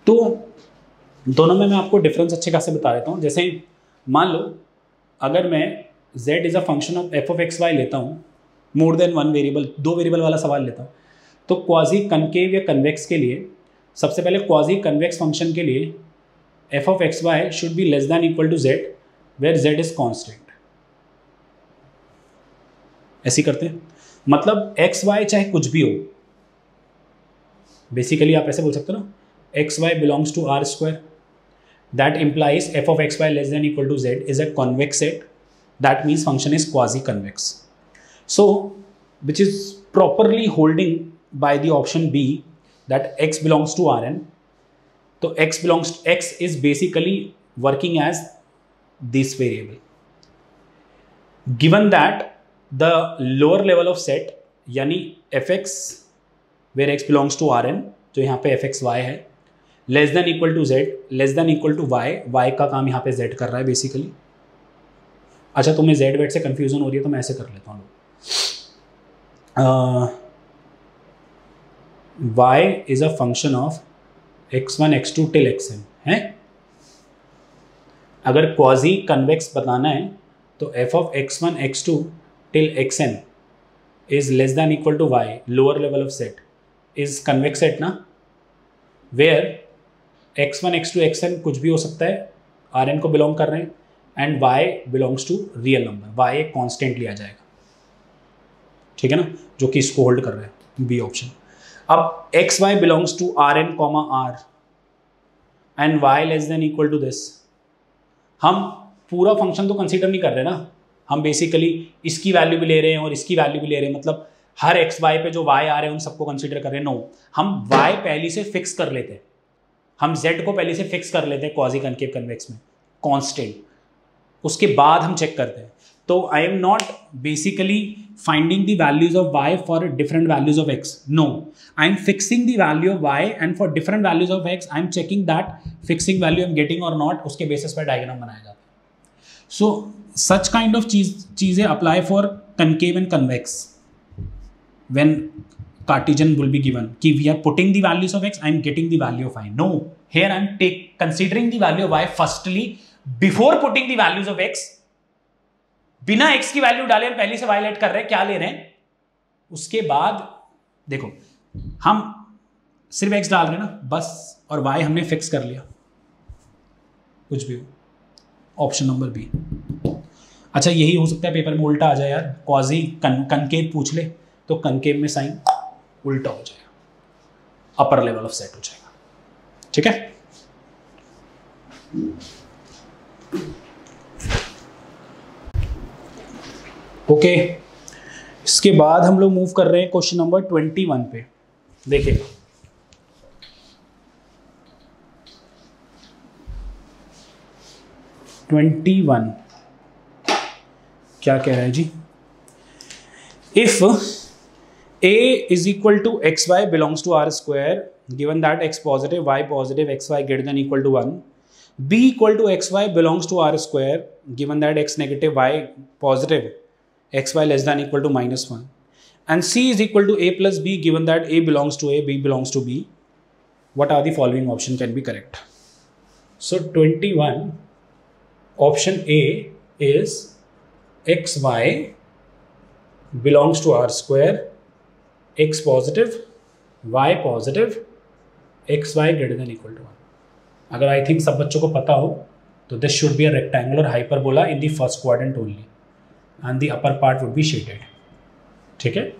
तो दोनों में मैं आपको डिफरेंस अच्छे खासे बता देता हूँ। जैसे मान लो अगर मैं z is a function of f of xy लेता हूँ, मोर देन वन वेरिएबल, दो वेरिएबल वाला सवाल लेता हूँ, तो क्वाजी कनकेव या कन्वेक्स के लिए सबसे पहले क्वाजी कन्वेक्स फंक्शन के लिए f of X Y should be less than equal to z where z is constant. ऐसे करते हैं, मतलब एक्स वाई चाहे कुछ भी हो, बेसिकली आप ऐसे बोल सकते हो ना, X Y belongs to R square, that implies f of x y less than equal to z is a convex set, that means function is quasi convex, so which is properly holding by the option B that x belongs to Rn. So x is basically working as this variable, given that the lower level of set यानी fx where x belongs to Rn, जो यहाँ पे fxy है, less than equal to z, less than equal to y का काम यहाँ पे z कर रहा है बेसिकली। अच्छा, तुम्हें z वेट से कंफ्यूजन हो रही है तो मैं ऐसे कर लेता हूँ। y is a function of x1 x2 till xn है। अगर क्वाजी कन्वेक्स बताना है तो f of x1 x2 till xn is less than equal to y, lower level of set is convex set ना, वेयर x1 x2 xn कुछ भी हो सकता है, Rn को बिलोंग कर रहे हैं, and y belongs to real number, y एक कांस्टेंट लिया जाएगा, ठीक है ना, जो कि इसको होल्ड कर रहा है बी ऑप्शन। अब xy belongs to Rn r and y less than equal to this, हम पूरा फंक्शन तो कंसीडर नहीं कर रहे ना, हम बेसिकली इसकी वैल्यू भी ले रहे हैं और इसकी वैल्यू भी ले रहे हैं, मतलब हर एक्स वाई पे जो वाई आ रहे हैं उन सबको कंसीडर कर रहे हैं, नो, हम वाई पहले से फिक्स कर लेते हैं, हम जेड को पहले से फिक्स कर लेते हैं क्वाजी कनकेव कन्वेक्स में कांस्टेंट, उसके बाद हम चेक करते हैं। तो I am not basically finding the values of y for different values of x, no, I am fixing the value of y and for different values of x I am checking that fixing value I am getting और not, उसके basis पर diagram बनाया जाता है। So such kind of चीजें apply for concave and convex when Cartesian will be given कि we are putting the values of x, I am getting the value of y. No, here I am considering the value of y firstly before putting the values of x. बिना x की value डाले हम पहले से y late कर रहे हैं, क्या ले रहे हैं, उसके बाद देखो हम सिर्फ x डाल रहे हैं ना बस, और y हमने फिक्स कर लिया, कुछ भी हो। Option number B. अच्छा यही हो सकता है पेपर में उल्टा आ जाए यार, क्वाजी कनकेव पूछ ले तो कनकेव में साइन उल्टा हो जाएगा, अपर लेवल ऑफ सेट हो जाएगा, ठीक है। ओके, इसके बाद हम लोग मूव कर रहे हैं क्वेश्चन नंबर 21 पे। देखिए 21 क्या कह रहा है जी, if A is equal to xy belongs to R square, given that x positive, y positive, xy greater than equal to 1. B equal to xy belongs to R square, given that x negative, y positive, xy less than equal to -1. And C is equal to A plus B, given that A belongs to A, B belongs to B. What are the following option can be correct? So 21, option A is xy belongs to R square, x positive, y positive, x y greater than equal to 1। अगर I think सब बच्चों को पता हो तो this should be a rectangular hyperbola in the first quadrant only and the upper part would be shaded, ठीक है।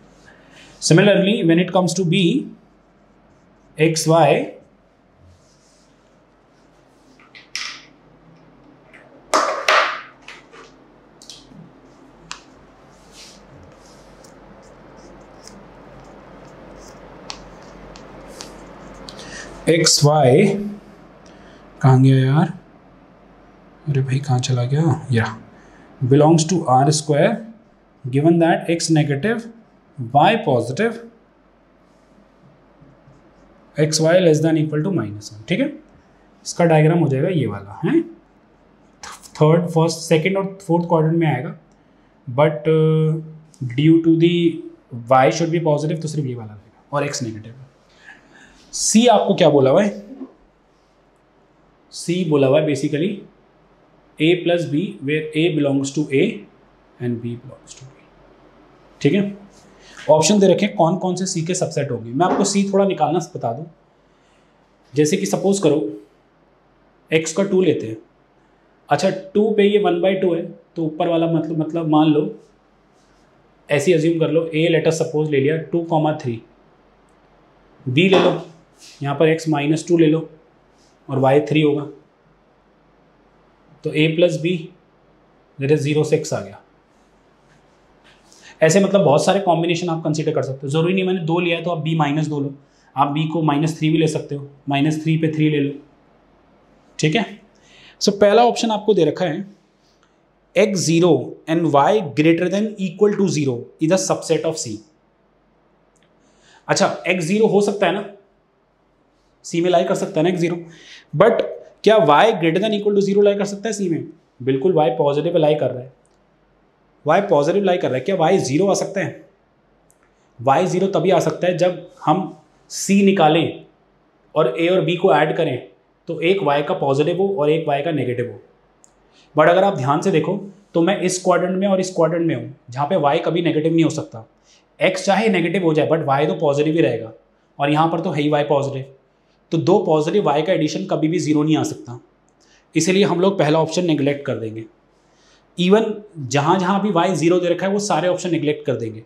Similarly when it comes to be, x y x y कहाँ गया यार, अरे भाई कहाँ चला गया, या belongs to R square, given that x negative, y positive, x y less than equal to -1, ठीक है। इसका डायग्राम हो जाएगा ये वाला है, थर्ड फर्स्ट सेकंड और फोर्थ क्वाड्रेंट में आएगा, but due to the y should be positive तो सिर्फ ये वाला रहेगा और एक्स नेगेटिव। सी आपको क्या बोला हुआ है, सी बोला हुआ है basically a plus b where a belongs to a and b belongs to b, ठीक है। ऑप्शन दे रखे कौन कौन से c के सबसेट होंगे, मैं आपको c थोड़ा निकालना बता दूं। जैसे कि सपोज करो x का 2 लेते हैं, अच्छा 2 पे ये 1/2 है तो ऊपर वाला मतलब मान लो ऐसे अज्यूम कर लो, a लेटर सपोज ले लिया 2,3, b ले लो यहाँ पर x -2 ले लो और y 3 होगा, तो a plus b that is 0 से x आ गया। ऐसे मतलब बहुत सारे कॉम्बिनेशन आप कंसीडर कर सकते हो, जरूरी नहीं मैंने 2 लिया है तो आप b -2 लो, आप b को -3 भी ले सकते हो, -3 पे 3 ले लो, ठीक है। सो पहला ऑप्शन आपको दे रखा है x0 and y greater than equal to 0 is a subset of c। अच्छा x0 हो सकता है ना, c में लाई कर सकता है ना x0, बट क्या y greater than equal to 0 lie कर सकता है c में? बिल्कुल, y पॉजिटिव लाई कर रहा है, y पॉजिटिव लाई कर रहा है, क्या y 0 आ सकता है? y 0 तभी आ सकता है जब हम c निकालें और a और b को ऐड करें तो एक y का पॉजिटिव हो और एक y का नेगेटिव हो। बट अगर आप ध्यान से देखो तो मैं इस क्वाड्रेंट में और इस क्वाड्रेंट में हूँ जहाँ पे y कभी नेगेटिव नहीं हो सकता, x चाहे नेगेटिव हो जाए बट y तो पॉजिटिव ही रहेगा, और यहाँ पर तो है ही y पॉजिटिव, तो दो पॉजिटिव y का एडिशन कभी भी 0 नहीं आ सकता, इसलिए हम लोग पहला ऑप्शन नेग्लेक्ट कर देंगे। इवन जहाँ जहाँ भी y 0 दे रखा है वो सारे ऑप्शन नेग्लेक्ट कर देंगे,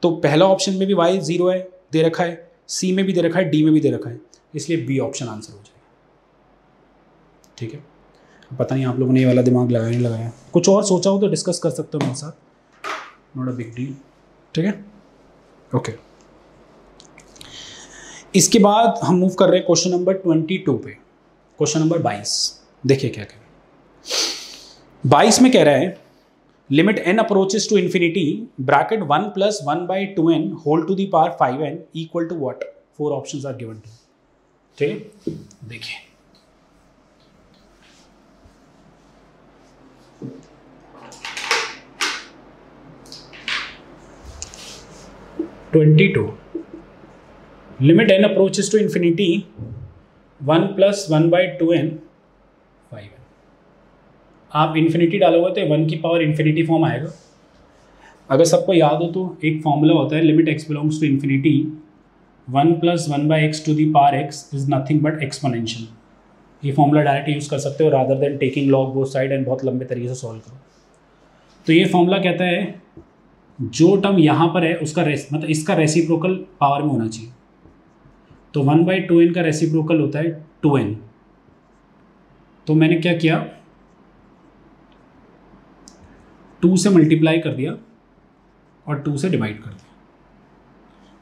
तो पहला ऑप्शन में भी y 0 है दे रखा है, c में भी दे रखा है, d में भी दे रखा है, इसलिए बी ऑप्शन आंसर हो जाएगा, ठीक है। पता नहीं आप लोगों ने ये वाला दिमाग लगाया नहीं लगाया, कुछ और सोचा हो तो डिस्कस कर सकते हो मेरे साथ, नॉट अ बिग डील, ठीक है। ओके इसके बाद हम मूव कर रहे हैं क्वेश्चन नंबर 22 पे। क्वेश्चन नंबर 22 देखिए क्या कह रहे हैं। 22 में कह रहा है limit n approaches to infinity bracket 1 + 1/2n whole to the power 5n equal to what. 4 options are given to. ठीक है देखिए limit n approaches to infinity 1 + 1/2n 5n। आप इन्फिनिटी डालोगे तो 1 की पावर इन्फिनिटी फॉर्म आएगा। अगर सबको याद हो तो एक फॉर्मूला होता है limit x belongs to infinity 1 + 1/x to the power x is nothing but exponential. ये फॉर्मूला डायरेक्ट यूज़ कर सकते हो rather than taking log both side and बहुत लंबे तरीके से सॉल्व करो। तो ये फॉर्मूला कहता है जो टर्म यहाँ पर है उसका मतलब इसका रेसिप्रोकल पावर में होना चाहिए। तो 1/2n का रेसिप्रोकल होता है 2n। तो मैंने क्या किया 2 से मल्टीप्लाई कर दिया और 2 से डिवाइड कर दिया।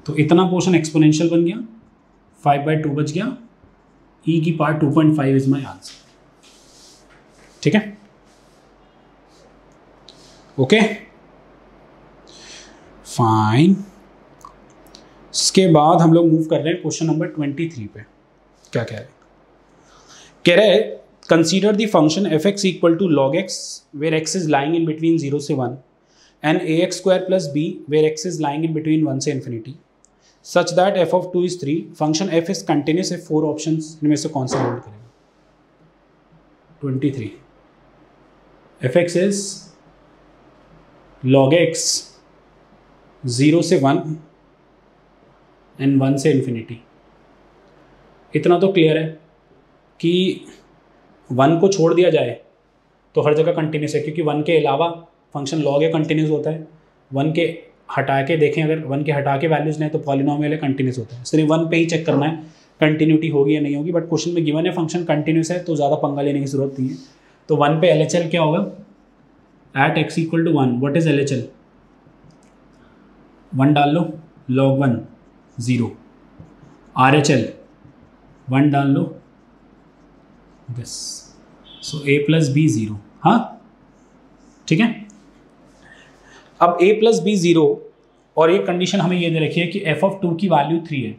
तो इतना पोर्शन एक्सपोनेंशियल बन गया 5/2 बच गया। e की पावर 2.5 इज माई आंसर। ठीक है ओके फाइन। इसके बाद हम लोग मूव कर रहे हैं क्वेश्चन नंबर 23 पे। क्या कह रहे हैं consider the function f(x) = log x where x is lying in between 0 से 1 and ax² + b where x is lying in between 1 से infinity such that f of 2 is 3। Function f is continuous if 4 options इनमें से कौन सा hold करेगा। 23 f(x) is log x 0 से 1 and 1 से infinity. इतना तो क्लियर है कि 1 को छोड़ दिया जाए तो हर जगह कंटिन्यूस है क्योंकि 1 के अलावा फंक्शन लॉग या कंटिन्यूस होता है। 1 के हटा के देखें अगर 1 के हटा के वैल्यूज नहीं तो पॉलिनोमियल है कंटिन्यूस होता है। सिर्फ 1 पे ही चेक करना है कंटिन्यूटी होगी या नहीं होगी। बट क्वेश्चन में गिवन है फंक्शन कंटिन्यूस है तो ज़्यादा पंगा लेने की जरूरत नहीं है। तो 1 पे LHL क्या होगा at x = 1। What is LHL 1 डाल लो log 1 0। RHL 1 डाल लो दिस। So a + b 0। हाँ ठीक है। अब a + b 0 और एक कंडीशन हमें ये दे रखी है कि f of 2 की वैल्यू 3 है।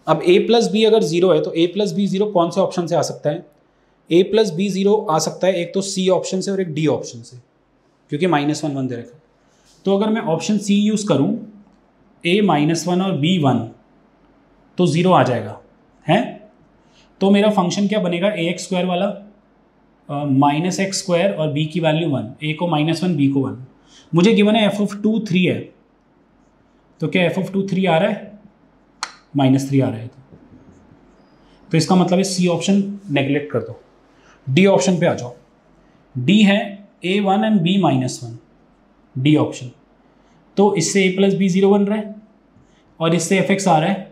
अब a + b अगर 0 है तो a + b 0 कौन से ऑप्शन से आ सकता है। a + b 0 आ सकता है एक तो c ऑप्शन से और एक d ऑप्शन से क्योंकि -1 1 दे रखा है। तो अगर मैं ऑप्शन c यूज़ करूँ a -1 और b 1 तो 0 आ जाएगा है। तो मेरा फंक्शन क्या बनेगा ax² वाला -x² और b की वैल्यू 1। a को -1 b को 1। मुझे गिवन है f of 2 3 है तो क्या f of 2 3 आ रहा है -3 आ रहा है। तो इसका मतलब है c ऑप्शन नेगलेक्ट कर दो। d ऑप्शन पे आ जाओ। d है a1 and b -1 d option. तो इससे a + b 0 बन रहा है और इससे f(x) आ रहा है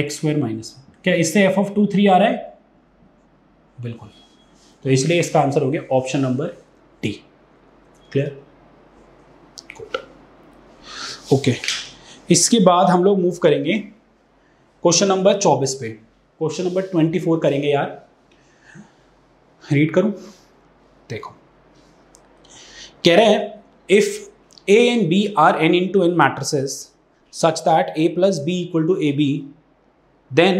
x² - 1। क्या इससे f of 2 3 आ रहा है बिल्कुल। तो इसलिए इसका आंसर हो गया option number D. Clear okay. इसके बाद हम लोग मूव करेंगे क्वेश्चन नंबर 24 पे। क्वेश्चन नंबर 24 करेंगे यार। रीड करूं देखो कह रहे हैं if a and b are n into n matrices such that a plus b equal to ab then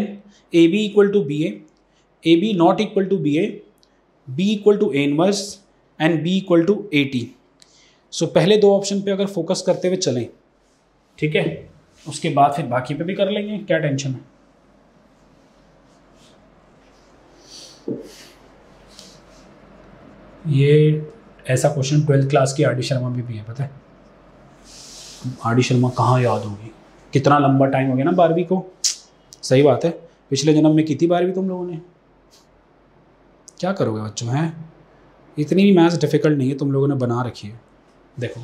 ab equal to ba, ab not equal to ba, b equal to a inverse and b equal to at। सो पहले दो option पे अगर focus करते हुए चलें ठीक है उसके बाद फिर बाकी पे भी कर लेंगे क्या टेंशन है। ये ऐसा क्वेश्चन 12th क्लास की RD शर्मा में भी है पता है। RD शर्मा कहाँ याद होगी कितना लंबा टाइम हो गया ना 12वीं को। सही बात है पिछले जन्म में की थी 12वीं तुम लोगों ने। क्या करोगे बच्चों हैं इतनी भी मैथ्स डिफ़िकल्ट नहीं है तुम लोगों ने बना रखी है। देखो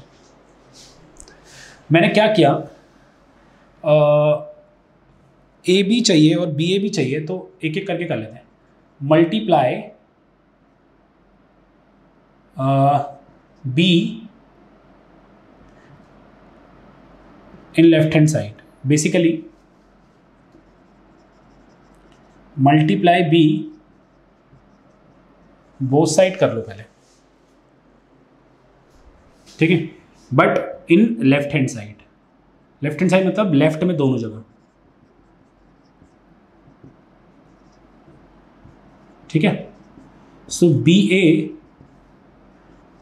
मैंने क्या किया ए बी चाहिए और बी ए भी चाहिए तो एक एक करके कर लेते हैं। Multiply b in left hand side, basically multiply b both side कर लो पहले, ठीक है, but in left hand side. Left hand side मतलब लेफ्ट में दोनों जगह, ठीक है। So b a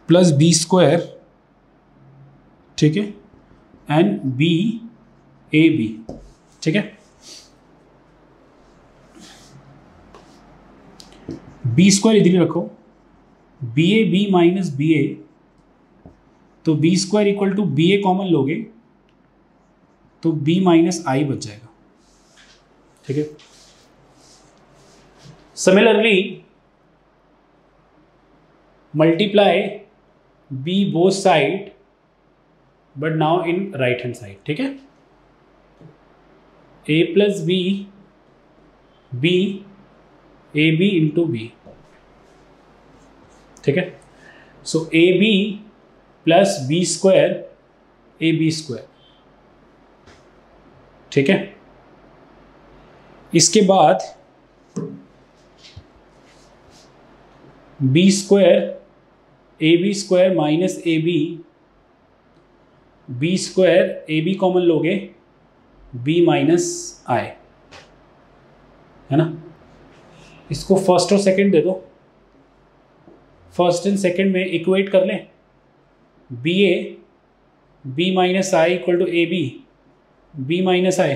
plus b square, ठीक है, एंड बी ए बी, ठीक है। बी स्क्वायर इधर ही रखो, b a b minus b a, तो b square equal to b a common लोगे तो बी माइनस आई बच जाएगा, ठीक है। Similarly multiply b both side but now in right hand side, ठीक है। A plus b b a b into b, ठीक है। So a b plus b square a b square, ठीक है। इसके बाद b square a b square minus a b square a b common लोगे b minus I, है ना। इसको फर्स्ट और सेकंड दे दो, फर्स्ट एंड सेकंड में इक्वेट कर लें, b a b minus I equal to a b minus I,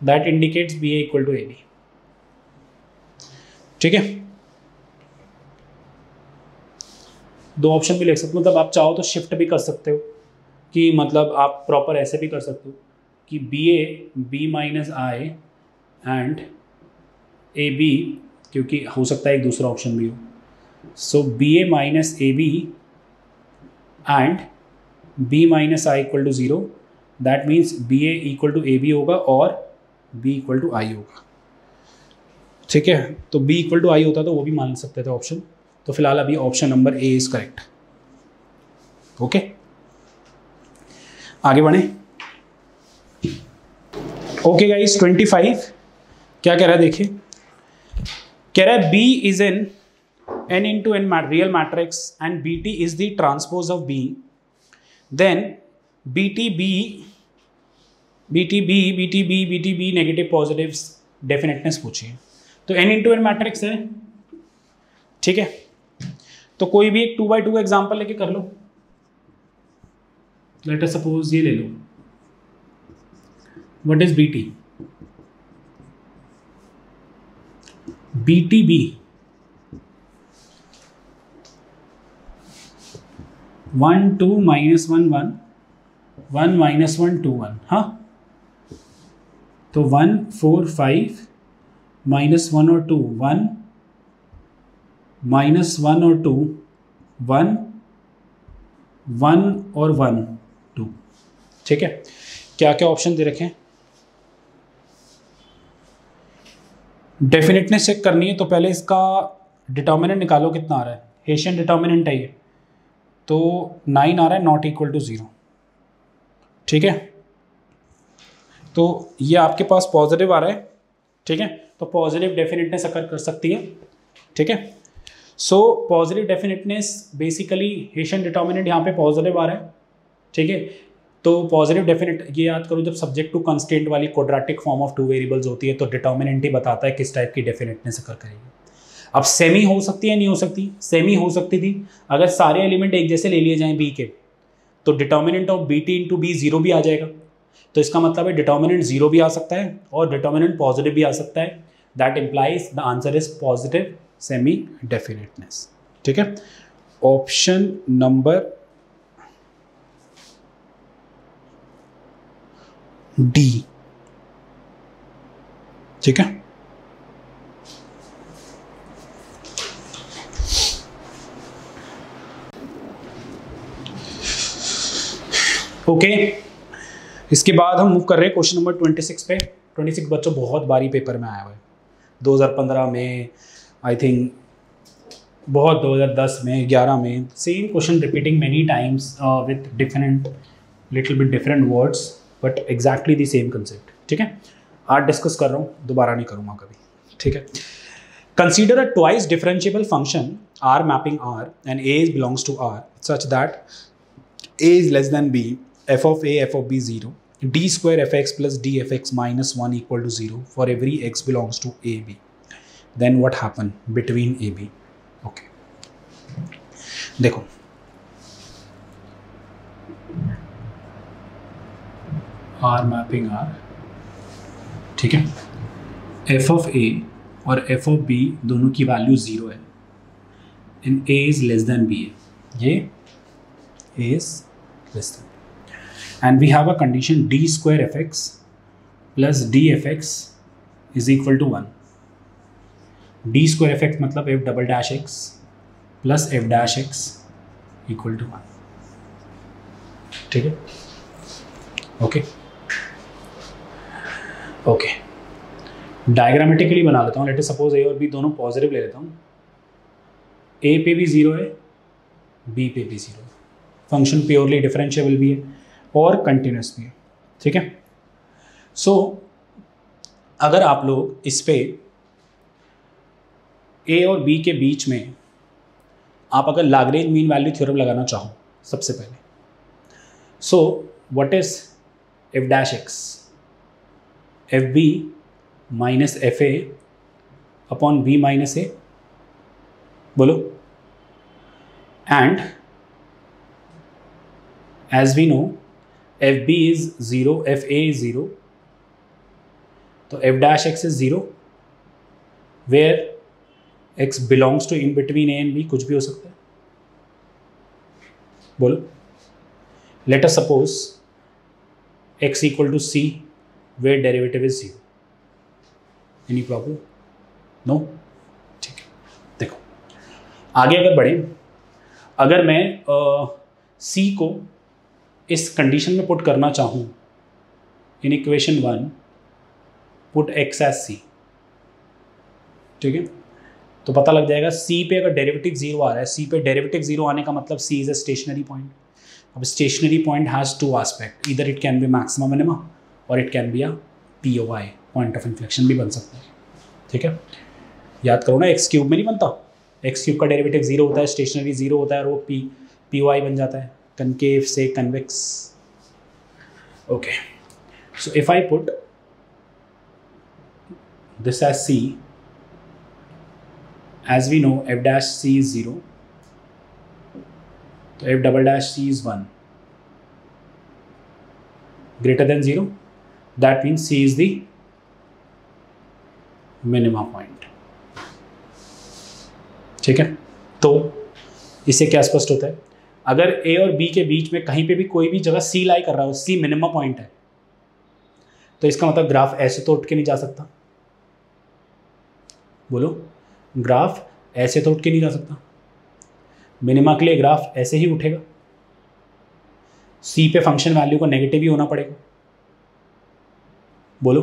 that indicates b a equal to a b, ठीक है। दो ऑप्शन भी लिख सकते हो, मतलब आप चाहो तो शिफ्ट भी कर सकते हो कि मतलब आप प्रॉपर ऐसे भी कर सकते हो कि b a b minus I and a b, क्योंकि हो सकता है एक दूसरा ऑप्शन भी हो। So b a minus a b and b minus I equal to 0, that means b a equal to a b होगा और बी इक्वल टू आई होगा, ठीक है। तो बी इक्वल टू आई होता तो वो भी मान सकते थे ऑप्शन, तो फिलहाल अभी option number A is correct, okay. आगे बढ़े, ओके गाइस। 25 क्या कह रहा है देखिए, कह रहा है B is in n into n real matrix and BT is the transpose of B, then BTB negative positives definiteness पूछिए। तो n into n मैट्रिक्स है, ठीक है। तो कोई भी एक 2x2 का एग्जाम्पल लेके कर लो। लेट अस सपोज ये ले लो, व्हाट इज BT, BTB 1 2 -1 1 1 -1 2 1, हाँ। तो 1 4 5 -1 और 2 1 -1 और 2 1 1 और 1 2, ठीक है। क्या क्या ऑप्शन दे रखे हैं, डेफिनेटनेस चेक करनी है तो पहले इसका डिटर्मिनेंट निकालो, कितना आ रहा है। हेशियन डिटर्मिनेंट है ये, तो 9 आ रहा है, नॉट इक्वल टू 0, ठीक है। तो ये आपके पास पॉजिटिव आ रहा है, ठीक है। तो पॉजिटिव डेफिनेटनेस अकर कर सकती है, ठीक है। So positive definiteness basically Hessian determinant यहाँ पे पॉजिटिव आ रहा है, ठीक है। तो पॉजिटिव डेफिनेट ये याद करो, जब सब्जेक्ट टू कंस्ट्रेंट वाली क्वाड्रेटिक फॉर्म ऑफ 2 वेरिएबल्स होती है तो डिटर्मिनेंट ही बताता है किस टाइप की डेफिनेटनेस अकर करेगी। अब सेमी हो सकती है, नहीं हो सकती, सेमी हो सकती थी अगर सारे एलिमेंट एक जैसे ले लिए जाएं बी के, तो determinant of BT into b 0 भी आ जाएगा। तो इसका मतलब है डिटर्मिनेंट 0 भी आ सकता है और डिटर्मिनेंट पॉजिटिव भी आ सकता है, that implies the answer is positive semi definiteness, ठीक है। ऑप्शन नंबर D, ठीक है। ओके, इसके बाद हम मूव कर रहे हैं क्वेश्चन नंबर 26 पे। 26 बच्चों बहुत बारी पेपर में आया हुआ है, 2015 में आई थिंक, बहुत 2010 में, 11 में, same question repeating many times with different little bit different words but exactly the same concept, ठीक है। आज डिस्कस कर रहा हूँ, दोबारा नहीं करूँगा कभी, ठीक है। Consider a twice differentiable function R mapping R and A belongs to R such that A is less than B, f of A, f of B 0, d square fx plus dfx minus 1 equal to 0 for every x belongs to AB. Then what happen between AB? Okay. देखो R mapping R, ठीक है। f of A और f of B दोनों की value 0 है and A is less than B है, ये A is less than, and we have a condition d square fx plus dfx is equal to 1. d square fx मतलब f double dash x plus f dash x equal to 1, ठीक है। Okay okay, diagrammatically बना लेता हूँ। Let suppose ए और B दोनों positive ले लेता हूँ, ए पे भी 0 है, बी पे भी 0 है, फंक्शन प्योरली डिफरेंशिएबल भी है और कंटिन्यूस भी है, ठीक है। सो अगर आप लोग इस पे ए और बी के बीच में आप अगर लैग्रेंज मीन वैल्यू थ्योरम लगाना चाहो सबसे पहले, so what is f dash x, f b minus f a upon b minus a, बोलो। And as we know fb is 0, fa is 0, तो f dash x is 0 where x belongs to in between a and b, कुछ भी हो सकता है, बोलो। let us suppose x equal to c where derivative is 0. any problem? no? ठीक है। देखो आगे अगर बढ़े, अगर मैं c को इस कंडीशन में पुट करना चाहूँ in equation 1, put x as c, ठीक है, तो पता लग जाएगा c पे अगर डेरिवेटिव 0 आ रहा है, c पे डेरिवेटिव 0 आने का मतलब c is a stationary point. अब stationary point has two aspect, इधर it can be maximum minima और it can be a POI, point of inflection भी बन सकता है, ठीक है। याद करो ना, एक्स क्यूब में नहीं बनता, एक्स क्यूब का डेरिवेटिव 0 होता है, स्टेशनरी 0 होता है और वो POI बन जाता है, concave से convex. Okay, so if I put this as c, as we know f dash c is 0, so f double dash c is 1 greater than 0, that means c is the minima point, ठीक है। तो इससे क्या स्पष्ट होता है, अगर ए और बी के बीच में कहीं पे भी कोई भी जगह सी लाई कर रहा हो, सी मिनिमम पॉइंट है, तो इसका मतलब ग्राफ ऐसे तो उठ के नहीं जा सकता, बोलो। ग्राफ ऐसे तो उठ के नहीं जा सकता, मिनिमा के लिए ग्राफ ऐसे ही उठेगा, सी पे फंक्शन वैल्यू को नेगेटिव ही होना पड़ेगा, बोलो।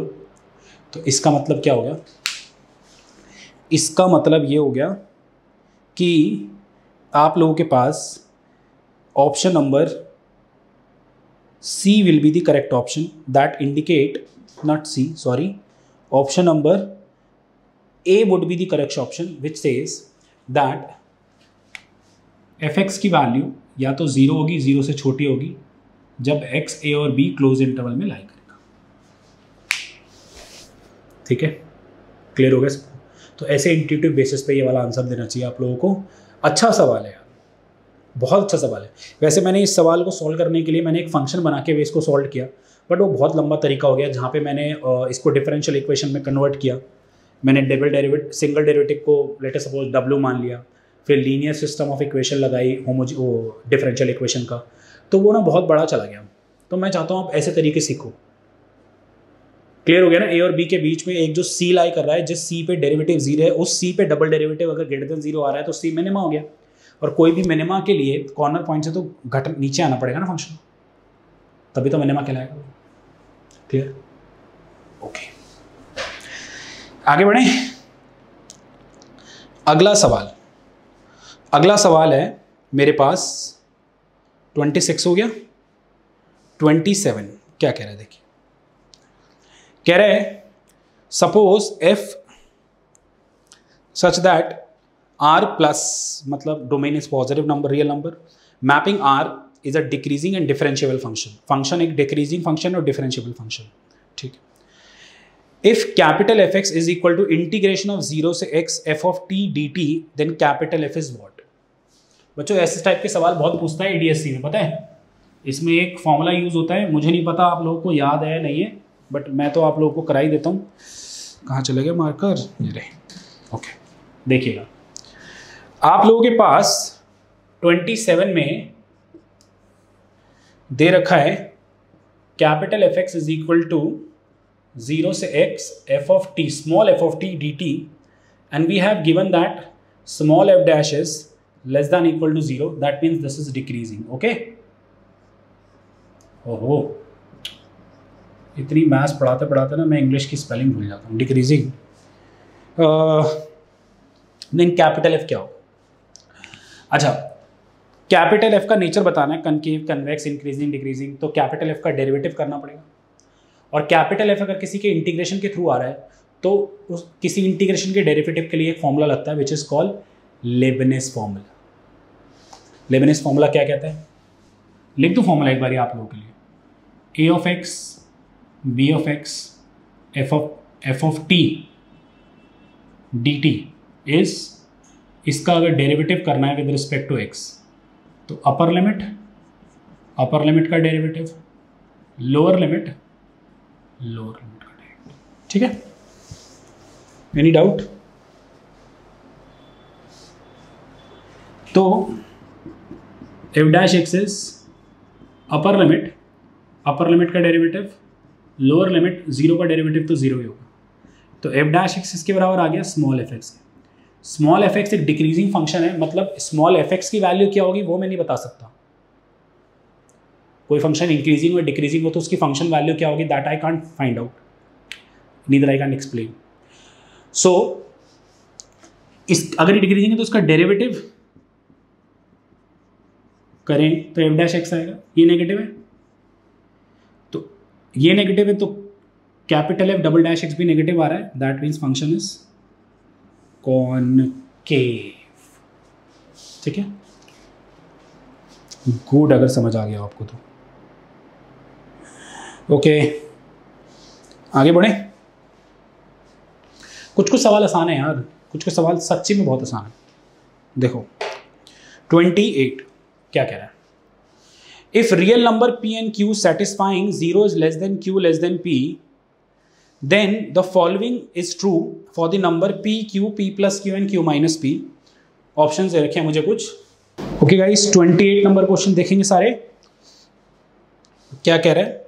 तो इसका मतलब क्या हो गया, इसका मतलब ये हो गया कि आप लोगों के पास option number C will be the correct option that indicate, not C, sorry, option number A would be the correct option which says that fx की वैल्यू या तो 0 होगी, 0 से छोटी होगी, जब x a और b क्लोज इंटरवल में लाई करेगा, ठीक है। क्लियर हो गया सबको? तो ऐसे इंट्यूटिव बेसिस पे ये वाला आंसर देना चाहिए आप लोगों को। अच्छा सवाल है यार, बहुत अच्छा सवाल है। वैसे मैंने इस सवाल को सॉल्व करने के लिए मैंने एक फंक्शन बना के इसको सॉल्व किया, बट वो बहुत लंबा तरीका हो गया, जहाँ पे मैंने इसको डिफरेंशियल इक्वेशन में कन्वर्ट किया। मैंने सिंगल डेरिवेटिव को लेट सपोज W मान लिया, फिर लीनियर सिस्टम ऑफ इक्वेशन लगाई वो डिफरेंशियल इक्वेशन का, तो वो ना बहुत बड़ा चला गया। तो मैं चाहता हूँ आप ऐसे तरीके सीखो। क्लियर हो गया ना? ए और बी के बीच में एक जो सी लाई कर रहा है, जिस सी पे डेरिवेटिव 0 है, उस सी पे डबल डेरिवेटिव अगर ग्रेटर देन 0 आ रहा है तो सी मिनिमा हो गया। और कोई भी मिनिमा के लिए कॉर्नर पॉइंट से तो घट नीचे आना पड़ेगा ना फंक्शन, तभी तो मिनिमा कहलाएगा। क्लियर? ओके, आगे बढ़े। अगला सवाल है मेरे पास 26 हो गया, 27 क्या कह रहा है देखिए, कह रहा है suppose f such that R plus, मतलब domain is positive number real number, mapping R is a decreasing and differentiable function, function एक डिक्रीजिंग फंक्शन और डिफरेंशिएबल फंक्शन, ठीक है। If capital F x is equal to integration of 0 से x f of t d t, then capital F is what. बच्चों ऐसे type के सवाल बहुत पूछता है ADSC में, पता है इसमें एक फॉर्मूला यूज होता है, मुझे नहीं पता आप लोगों को याद है नहीं है, बट मैं तो आप लोगों को करा ही देता हूँ। कहाँ चले गए मार्कर, ये रहे, ओके देखिएगा, आप लोगों के पास 27 में दे रखा है capital F x is equal to 0 से x f of t, small f of t dt, and we have given that small f dash is less than equal to 0, that means this is decreasing, okay? ओहो, इतनी maths पढ़ाते पढ़ाते ना मैं English की spelling भूल जाता हूँ। डिक्रीजिंग, देन कैपिटल एफ क्या हो? अच्छा, कैपिटल एफ का नेचर बताना है, कनकेव, कन्वेक्स, इंक्रीजिंग, डिक्रीजिंग, तो कैपिटल एफ का डेरिवेटिव करना पड़ेगा। और कैपिटल एफ अगर किसी के इंटीग्रेशन के थ्रू आ रहा है तो उस किसी इंटीग्रेशन के डेरिवेटिव के लिए एक फॉर्मूला लगता है which is called Lebanese formula. Lebanese formula क्या कहता है, लिख दो फॉर्मूला एक बार आप लोगों के लिए, a of x b of x f of t d t is, इसका अगर डेरिवेटिव करना है विद रिस्पेक्ट टू एक्स तो अपर लिमिट का डेरिवेटिव, लोअर लिमिट का डेरिवेटिव, ठीक है। Any doubt? तो f dash x is upper limit का डेरिवेटिव, लोअर लिमिट, जीरो का डेरिवेटिव तो जीरो ही होगा, तो एफ डैश एक्स इसके बराबर आ गया small f x. Small f x एक डिक्रीजिंग फंक्शन है, मतलब स्मॉल एफ एक्स की वैल्यू क्या होगी वो मैं नहीं बता सकता। कोई फंक्शन इंक्रीजिंग और डिक्रीजिंग हो तो उसकी फंक्शन वैल्यू क्या होगी, that I can't find out, neither I can explain. So इस अगर ये डिक्रीजिंग है तो उसका डेरिवेटिव करें तो एफ डैश एक्स आएगा, ये नेगेटिव है तो ये नेगेटिव है तो capital F double dash x भी नेगेटिव आ रहा है, that means function is concave, ठीक है। गुड, अगर समझ आ गया आपको तो ओके, आगे बढ़े। कुछ सवाल आसान है यार, कुछ सवाल सच्ची में बहुत आसान है। देखो 28 क्या कह रहा है, if real number p and q satisfying 0 is less than q less than p, then the following is true for the number p q p plus q and q minus p। Option दे रखे हैं मुझे कुछ। Okay guys, 28 number question देखेंगे सारे। क्या कह रहा है,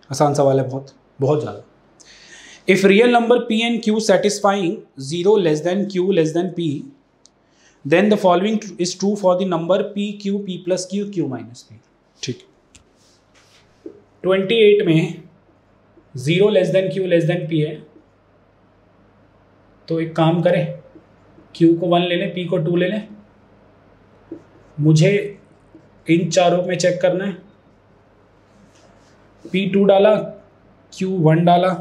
आसान सवाल है, बहुत ज़्यादा। If real number p and q satisfying 0 less than q less than p, then the following is true for the number p q p plus q q minus p, ठीक। 28 में 0 less than q less than p है, तो एक काम करें, q को 1 ले लें, p को 2 ले लें। मुझे इन चारों में चेक करना है, p 2 डाला, q 1 डाला,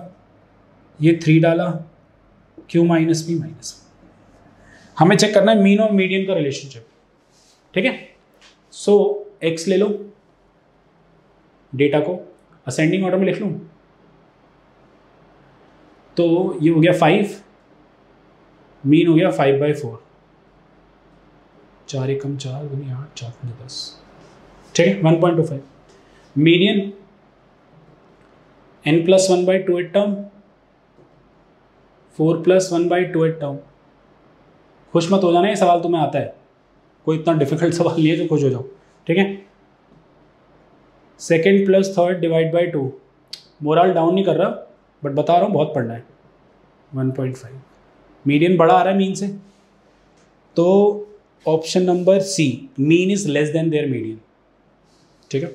ये 3 डाला, q माइनस p माइनस। हमें चेक करना है मीन और मीडियन का रिलेशनशिप, ठीक है। सो x ले लो, डेटा को असेंडिंग ऑर्डर में लिख लूँ, तो ये हो गया 5, मीन हो गया 5/4, 4 एकम 4 गुनी 8 4 गुनी 10, ठीक है, 1.25। Median n+1/2 term, 4+1/2 term. खुश मत हो जाना, ये सवाल तुम्हें आता है, कोई इतना डिफिकल्ट सवाल नहीं है जो खुश हो जाओ, ठीक है। Second plus third divide by 2, moral down नहीं कर रहा बट बता रहा हूँ बहुत पढ़ना है। 1.5, मीडियन बड़ा आ रहा है मीन से, तो option number C, mean is less than their median, ठीक है।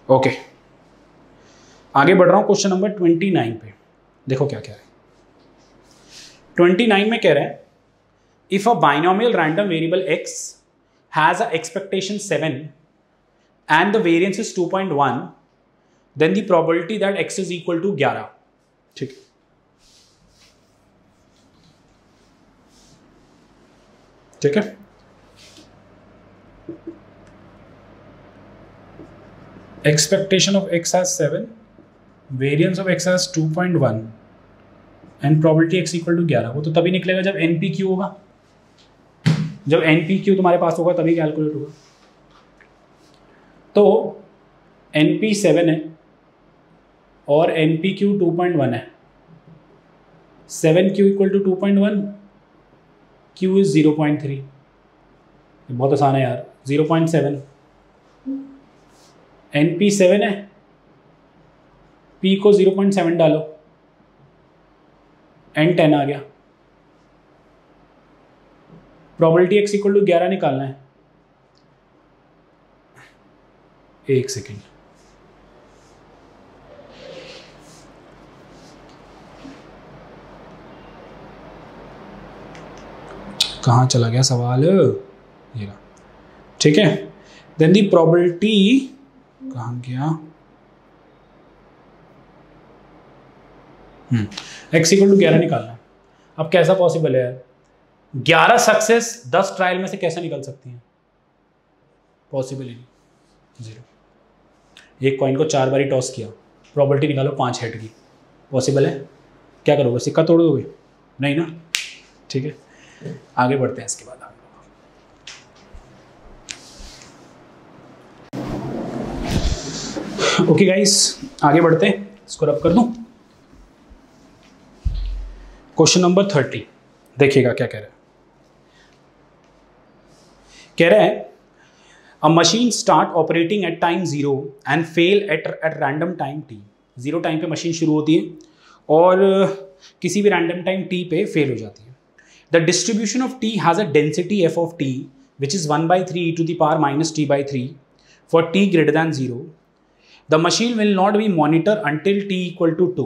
ओके, आगे बढ़ रहा हूँ क्वेश्चन नंबर 29 पे। देखो क्या कह रहे हैं, 29 में कह रहे हैं, if a binomial random variable x has a expectation 7 and the variance is 2.1, then the probability that x is equal to 11. ठीक है, ठीक है. Expectation of x has 7, variance of x has 2.1 and probability x equal to 11. वो तो तभी निकलेगा जब NPQ होगा. जब NPQ तुम्हारे पास होगा तभी कैलकुलेट होगा. तो NP 7 है और NPQ 2.1 है. 7Q equal to 2.1, Q is 0.3. बहुत आसान है यार. 0.7 NP 7 है, P को 0.7 डालो, N 10 आ गया. प्रोबेबिलिटी x इक्वल टू 11 निकालना है. एक सेकेंड, कहाँ चला गया सवाल, ये रहा. ठीक है, देन दी प्रोबेबिलिटी कहाँ गया, x इक्वल टू 11 निकालना है. अब कैसा पॉसिबल है यार, 11 सक्सेस 10 ट्रायल में से कैसे निकल सकती हैं? पॉसिबल ही नहीं. 0. एक कॉइन को 4 बारी टॉस किया, प्रोबेबिलिटी निकालो 5 हेड की. पॉसिबल है? क्या करोगे, सिक्का तोड़ दोगे? नहीं ना. ठीक है, आगे बढ़ते हैं इसके बाद. ओके गाइस, आगे बढ़ते हैं. इसको रब कर दूं. क्वेश्चन नंबर 30 देखिएगा क्या कह रहा है. कह रहा है अ machine start operating eight time 0 and fail at random time t. 0 time पे मशीन शुरू होती है और किसी भी रैंडम टाइम t पे फेल हो जाती है. The distribution of t has a density f of t which is 1/3 e to the power minus t/3 for t greater than 0. The machine will not be monitored until t equal to 2.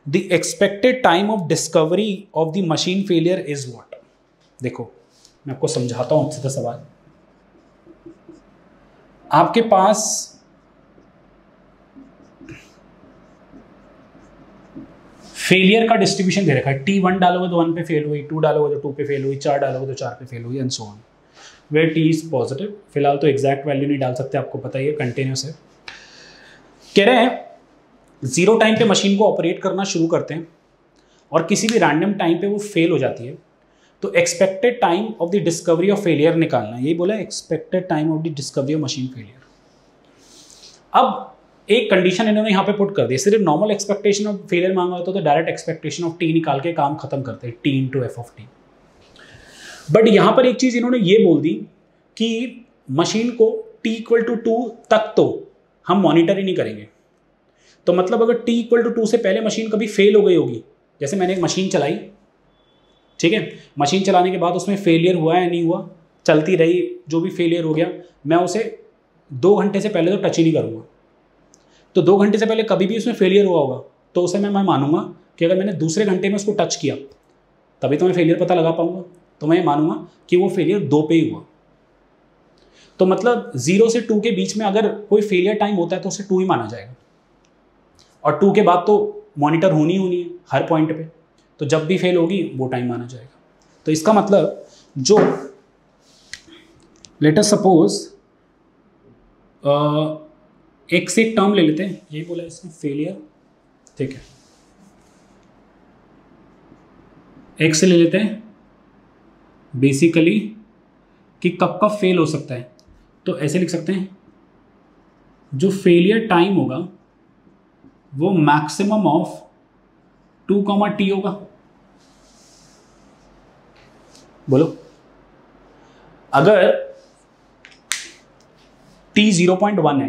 The expected time of discovery of the machine failure is what? देखो मैं आपको समझाता हूँ सीधा सवाल. आपके पास failure का distribution दे रखा है. T1 डालोगे तो 1 पे फेल हुई, 2 डालोगे तो 2 पे फेल हुई, 4 डालोगे तो 4 पे फेल हुई, and so on. Where t is positive. फिलहाल तो एग्जैक्ट वैल्यू नहीं डाल सकते, आपको पता ही है, कंटिन्यूस है. कह रहे हैं 0 टाइम पे मशीन को ऑपरेट करना शुरू करते हैं और किसी भी रैंडम टाइम पे वो फेल हो जाती है, तो expected time of the discovery of failure निकालना. यही बोला, expected time of the discovery of machine failure. अब एक कंडीशन इन्होंने यहाँ पे पुट कर दी. सिर्फ नॉर्मल एक्सपेक्टेशन ऑफ फेलियर मांगा होता तो डायरेक्ट एक्सपेक्टेशन ऑफ टी निकाल के काम खत्म करते हैं, t into F of T. But यहाँ पर एक चीज़ इन्होंने ये बोल दी कि मशीन को t इक्वल टू 2 तक तो हम मॉनिटर ही नहीं करेंगे. तो मतलब अगर t इक्वल टू 2 से पहले मशीन कभी फेल हो गई होगी, जैसे मैंने एक मशीन चलाई, ठीक है, मशीन चलाने के बाद उसमें फेलियर हुआ या नहीं हुआ, चलती रही, जो भी फेलियर हो गया, मैं उसे 2 घंटे से पहले तो टच ही नहीं करूँगा. तो 2 घंटे से पहले कभी भी उसमें फेलियर हुआ होगा तो उसे मैं मानूंगा कि अगर मैंने दूसरे घंटे में उसको टच किया तभी तो मैं फेलियर पता लगा पाऊंगा. तो मैं मानूंगा कि वो फेलियर 2 पे ही हुआ. तो मतलब 0 से 2 के बीच में अगर कोई फेलियर टाइम होता है तो उसे 2 ही माना जाएगा. और 2 के बाद तो मॉनिटर होनी है हर पॉइंट पे, तो जब भी फेल होगी वो टाइम माना जाएगा. तो इसका मतलब जो लेट अस सपोज एक से एक टर्म ले लेते हैं, यही बोला इसने फेलियर, ठीक है, एक से ले लेते हैं बेसिकली कि कब कब फेल हो सकता है. तो ऐसे लिख सकते हैं जो फेलियर टाइम होगा वो मैक्सिमम ऑफ 2, t होगा. बोलो, अगर t 0.1 है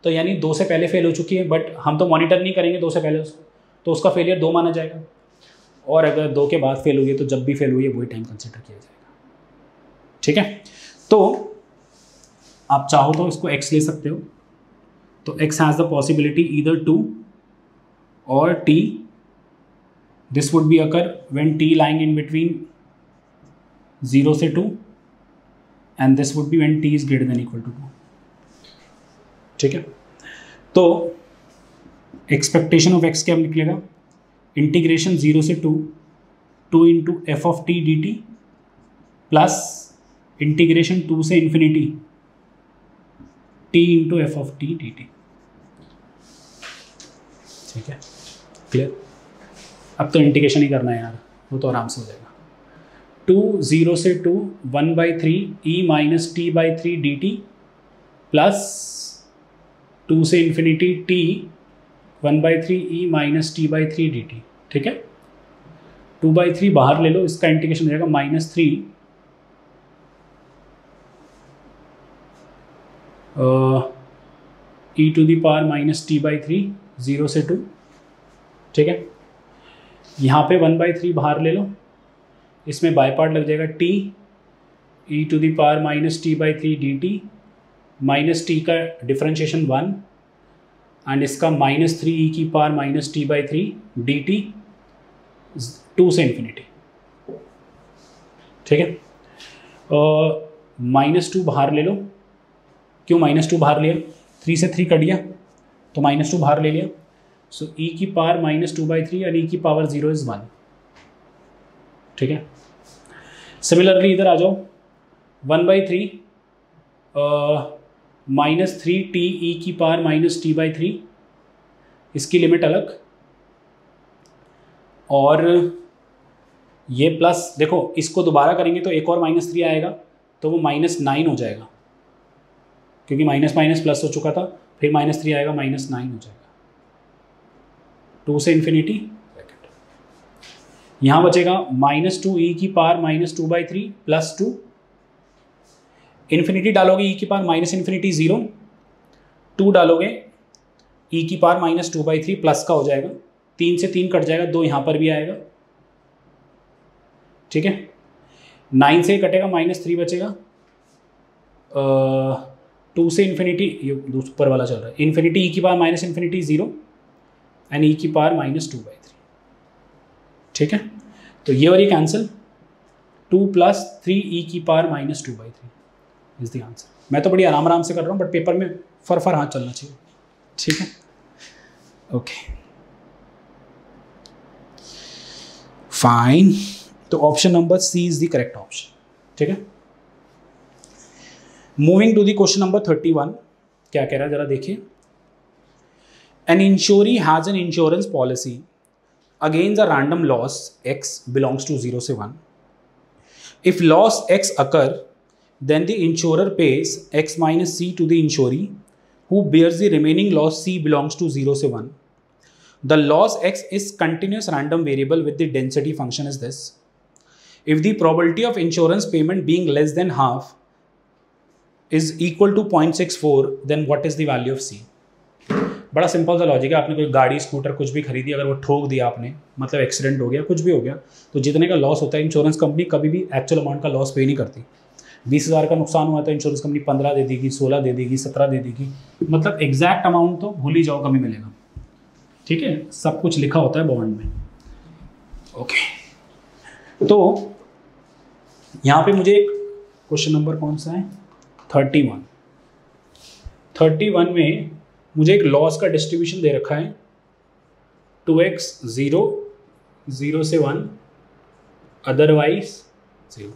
तो यानी 2 से पहले फेल हो चुकी है, बट हम तो मॉनिटर नहीं करेंगे 2 से पहले उसको, तो उसका फेलियर 2 माना जाएगा. और अगर 2 के बाद फेल हुई है तो जब भी फेल हुई है वही टाइम कंसिडर किया जाएगा. ठीक है, तो आप चाहो तो इसको x ले सकते हो. तो x has the possibility either 2 और t. This would be occur when t lying in between 0 से 2 and this would be when t is greater than equal to 2। ठीक है, तो एक्सपेक्टेशन ऑफ x क्या निकलेगा, इंटीग्रेशन 0 से 2 into F of t d T plus integration 2 से infinity t into F of t d T. ठीक है, clear. अब तो इंटीग्रेशन ही करना है यार, वो तो आराम से हो जाएगा। 2 0 से 2 1/3 e minus t by 3 d T plus 2 से infinity t 1/3 e minus t by 3 d T. ठीक है, 2/3 बाहर ले लो, इसका इंटीग्रेशन हो जाएगा -3 e to the power minus t by 3 0 से 2। ठीक है, यहाँ पे 1/3 बाहर ले लो, इसमें बाय पार्ट लग जाएगा t e to the power minus t by 3 d t minus t का डिफ्रेंशिएशन 1 एंड इसका -3 e की power minus t by 3 d t 2 से इन्फिनिटी। ठीक है, -2 बाहर ले लो, क्यों -2 बाहर लिया, 3 से 3 कट गया तो -2 बाहर ले लिया, सो e की पावर -2/3 और e की पावर 0 इज 1। ठीक है, सिमिलरली इधर आ जाओ, 1/3 -3t e की पावर -t/3, इसकी लिमिट अलग, और ये प्लस, देखो इसको दोबारा करेंगे तो एक और -3 आएगा तो वो -9 हो जाएगा, क्योंकि माइनस माइनस प्लस हो चुका था, फिर -3 आएगा -9 हो जाएगा, 2 से इन्फिनिटी। यहाँ बचेगा -2 e की पावर -2/3 प्लस 2, इन्फिनिटी डालोगे e की पावर -∞ 0, 2 डालोगे e की पावर -2/3 प्लस का हो जाएगा, 3 से 3 कट जाएगा, 2 यहाँ पर भी आएगा। ठीक है, 9 से कटेगा -3 बचेगा, 2 से इन्फिनिटी, ये ऊपर वाला चल रहा है, इन्फिनिटी e की पावर -∞ 0 एंड e की पावर -2/3। ठीक है, तो ये वाली कैंसिल, 2 प्लस 3 e की पावर -2/3 इज द आंसर। मैं तो बड़ी आराम से कर रहा हूँ, बट पेपर में फर हाथ चलना चाहिए। ठीक है, ओके फाइन, तो option number C is the correct option. ठीक है, moving to the question number 31, क्या कह रहा है जरा देखिए। An insuree has an insurance policy against a random loss x belongs to 0 से 1. If loss x occur, then the insurer pays x minus c to the insuree, who bears the remaining loss c belongs to 0 से 1. The loss x is continuous random variable with the density function is this. If the probability of insurance payment being less than half is equal to 0.64, then what is the value of c? बड़ा simple सा logic है, आपने कोई गाड़ी scooter कुछ भी खरीदी, अगर वो ठोक दिया आपने, मतलब एक्सीडेंट हो गया, कुछ भी हो गया, तो जितने का लॉस होता है इंश्योरेंस कंपनी कभी भी एक्चुअल अमाउंट का लॉस पे नहीं करती। 20,000 का नुकसान हुआ तो इंश्योरेंस कंपनी 15 दे देगी, 16 दे देगी, 17 दे देगी, मतलब एग्जैक्ट अमाउंट तो भूल ही जाओ, कभी मिलेगा। ठीक है, सब कुछ लिखा होता है बॉन्ड में। ओके, तो यहाँ पे मुझे एक क्वेश्चन नंबर कौन सा है, 31 में मुझे एक लॉस का डिस्ट्रीब्यूशन दे रखा है, 2x 0 0 से 1 अदरवाइज 0।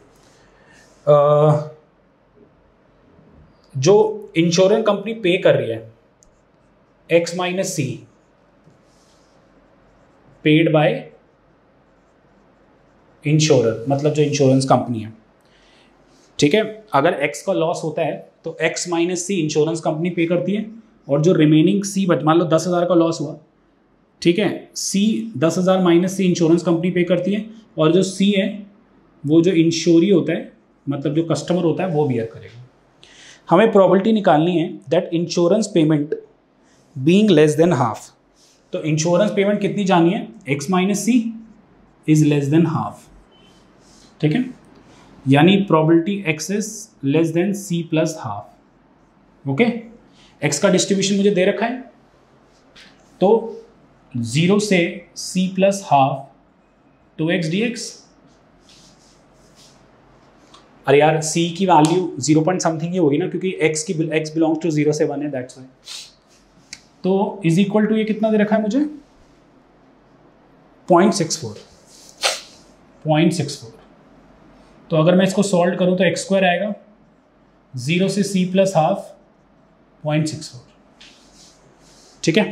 जो इंश्योरेंस कंपनी पे कर रही है x minus c paid by insurer, मतलब जो इंश्योरेंस कंपनी है। ठीक है, अगर x का लॉस होता है तो x माइनस सी इंश्योरेंस कंपनी पे करती है, और जो रिमेनिंग सी मान लो 10,000 का लॉस हुआ, ठीक है, सी 10,000 माइनस सी इंश्योरेंस कंपनी पे करती है, और जो सी है वो जो इंश्योरी होता है, मतलब जो कस्टमर होता है, वो बियर करेगा। हमें प्रोबेबिलिटी निकालनी है that insurance payment being less than half. तो इंश्योरेंस पेमेंट कितनी जानी है, x minus c is less than half. ठीक है, यानी probability x is less than c plus half. Okay, x का डिस्ट्रीब्यूशन मुझे दे रखा है, तो 0 से c plus half 2x dx, अरे यार c की वैल्यू 0 पॉइंट समथिंग ही होगी ना, क्योंकि x बिलोंग्स टू 0 से 1 है, दैट्स वाई। तो इज इक्वल टू ये कितना दे रखा है मुझे 0.64। तो अगर मैं इसको सॉल्व करूं तो x स्क्वायर आएगा 0 से c प्लस हाफ 0.64, ठीक है।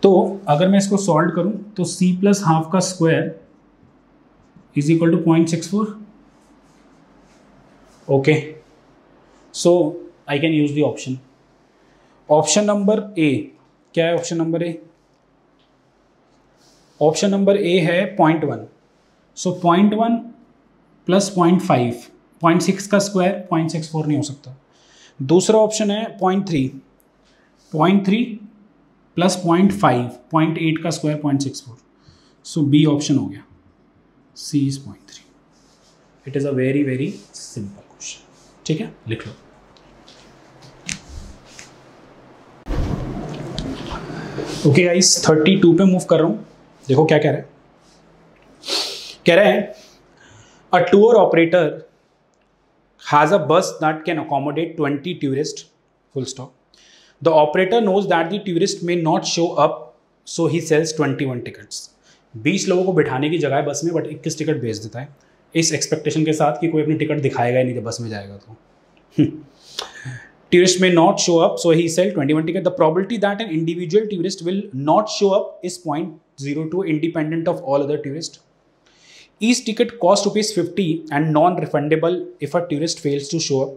तो अगर मैं इसको सॉल्व करूं तो c प्लस हाफ का square is equal to 0.64। Okay, so I can use the option. Option number A क्या है? Option number A, option number A है 0.1। सो 0.1 प्लस 0.5, 0.6 का स्क्वायर 0.64 नहीं हो सकता। दूसरा ऑप्शन है 0.3 प्लस 0.5, 0.8 का स्क्वायर 0.64। सो बी ऑप्शन हो गया, C is 0.3। It is a very very simple question, ठीक है, लिख लो। ओके गाइस, 32 पे मूव कर रहा हूँ। देखो क्या कह रहा है, कह रहा है a tour operator has a bus that can accommodate 20 tourist, full stop. The operator knows that the tourist may not show up, so he sells 21 tickets. 20 लोगों को बिठाने की जगह बस में, बट 21 टिकट बेच देता है, इस एक्सपेक्टेशन के साथ कि कोई अपनी टिकट दिखाएगा ही नहीं जब बस में जाएगा तो। Tourist may not show up, so he sell 21 tickets. The probability that an individual tourist will not show up is 0.02, independent of all other tourists. Each ticket costs ₹50 and non-refundable if a tourist fails to show up.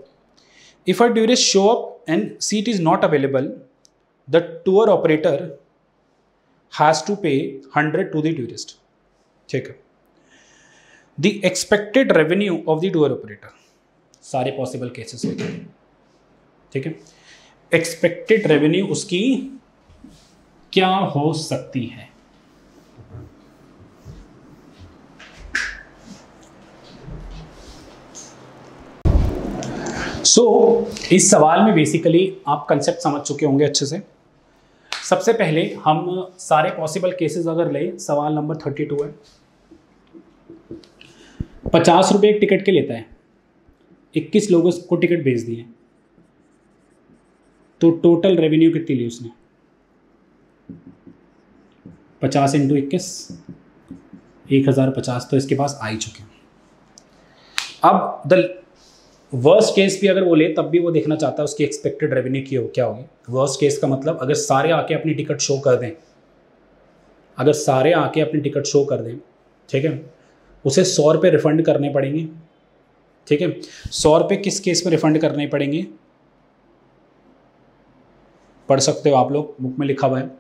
If a tourist show up and seat is not available, the tour operator has to pay 100 to the tourist. ठीक है। The expected revenue of the tour operator, सारे possible cases होते हैं, ठीक है। Expected revenue उसकी क्या हो सकती है? इस सवाल में बेसिकली आप कंसेप्ट समझ चुके होंगे अच्छे से। सबसे पहले हम सारे पॉसिबल केसेस अगर ले, सवाल नंबर 32 है, 50 रुपये एक टिकट के लेता है, 21 लोगों को टिकट भेज दिए, तो टोटल रेवेन्यू कितनी ली उसने? 50 इंटू 21, 1050 तो इसके पास आ ही चुके हैं। अब द वर्स्ट केस भी अगर वो ले तब भी वो देखना चाहता है उसकी एक्सपेक्टेड रेवेन्यू की क्या होगी। वर्स्ट केस का मतलब अगर सारे आके अपनी टिकट शो कर दें, अगर सारे आके अपनी टिकट शो कर दें, ठीक है, उसे 100 रुपये रिफंड करने पड़ेंगे, ठीक है। 100 रुपये किस केस में रिफंड करने पड़ेंगे? पढ़ सकते हो आप लोग, बुक में लिखा हुआ है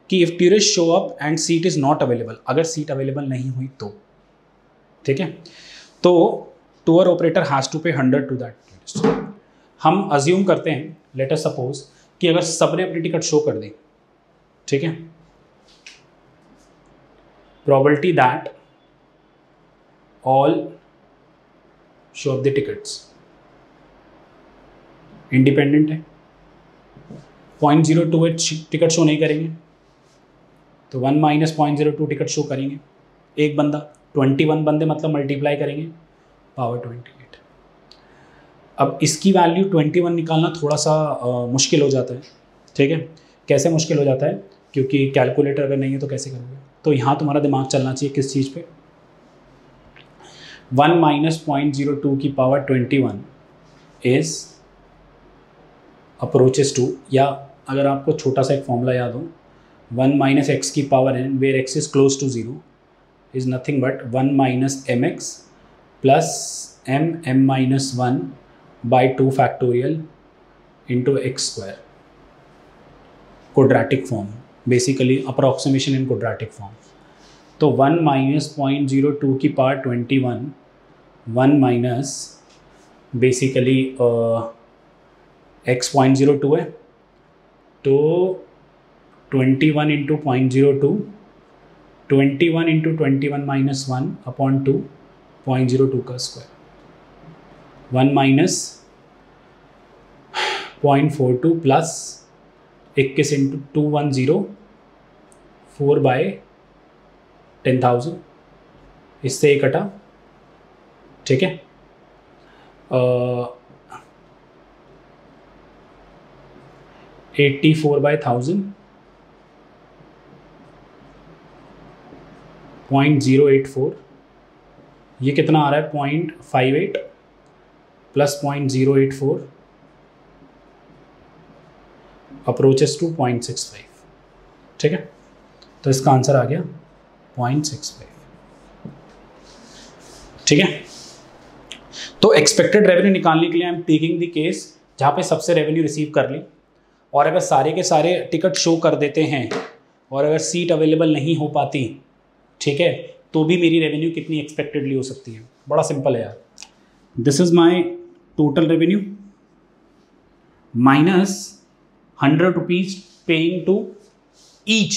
कि if tourist show up and seat is not available, अगर सीट अवेलेबल नहीं हुई तो, ठीक है, तो टूर ऑपरेटर हैज टू पे 100 टू दैट टूरिस्ट। हम अज्यूम करते हैं, लेट अस सपोज कि अगर सबने अपनी टिकट शो कर दी, ठीक है, probability that all show up the tickets independent है। 0.02 टिकट शो नहीं करेंगे तो 1 माइनस 0.02 टिकट शो करेंगे एक बंदा, 21 बंदे मतलब मल्टीप्लाई करेंगे पावर 28। अब इसकी वैल्यू 21 निकालना थोड़ा सा मुश्किल हो जाता है, ठीक है। कैसे मुश्किल हो जाता है? क्योंकि कैलकुलेटर अगर नहीं है तो कैसे करोगे? तो यहाँ तुम्हारा दिमाग चलना चाहिए किस चीज़ पे? 1 माइनस 0.02 की पावर 21 इज अप्रोचेस टू, या अगर आपको छोटा सा एक फॉर्मूला याद हो, 1 माइनस एक्स की power n where x is close to 0 is nothing but 1 minus m x plus m minus 1 by 2 factorial into x square, quadratic form, basically approximation in quadratic form. तो 1 minus 0.02 की power 21, 1 minus basically x 0.02 है, तो 21 into 0.02, 21 into 21 minus 1 upon 2, 0.02 का square, 1 minus 0.42 plus 21 into 210, 4 by 10,000, इससे एक कटा ठीक है। 84/1000 0.084, ये कितना आ रहा है 0.58 प्लस 0.084 अप्रोचेस टू 0.65, ठीक है। तो इसका आंसर आ गया 0.65, ठीक है। तो एक्सपेक्टेड रेवेन्यू निकालने के लिए I am taking the case जहाँ पे सबसे रेवेन्यू रिसीव कर ली, और अगर सारे के सारे टिकट शो कर देते हैं और अगर सीट अवेलेबल नहीं हो पाती, ठीक है, तो भी मेरी रेवेन्यू कितनी एक्सपेक्टेडली हो सकती है। बड़ा सिंपल है यार। This is my total revenue minus 100 rupees paying to each,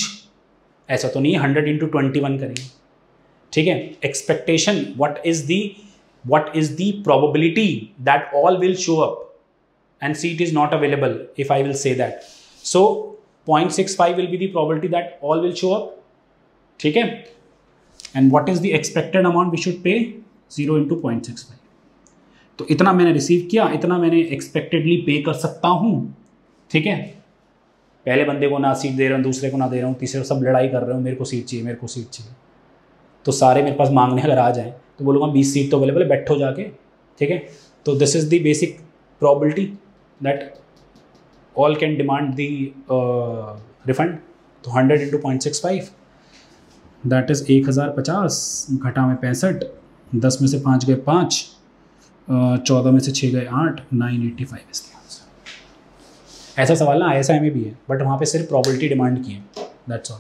ऐसा तो नहीं है 100 × 21 करेंगे, ठीक है। Expectation what is the probability that all will show up and seat is not available, if I will say that. So 0.65 will be the probability that all will show up, ठीक है। and what is the expected amount we should pay? 0 × 0.65। तो इतना मैंने receive किया, इतना मैंने expectedly पे कर सकता हूँ, ठीक है। पहले बंदे को ना सीट दे रहा हूँ, दूसरे को ना दे रहा हूँ, तीसरे सब लड़ाई कर रहे हो, मेरे को सीट चाहिए, मेरे को सीट चाहिए। तो सारे मेरे पास मांगने अगर आ जाए तो बोलूँगा 20 सीट तो अवेलेबल है, बैठो जाके, ठीक है। तो this is the basic probability that all can demand the refund. तो 100 × 0.65 that is 1050 घटा में 65, 10 में से 5 गए 5, 14 में से 6 गए 8, 985 इसके आंसर। ऐसा सवाल ना ISI में भी है, बट वहाँ पे सिर्फ probability डिमांड की है, दैट्स ऑल।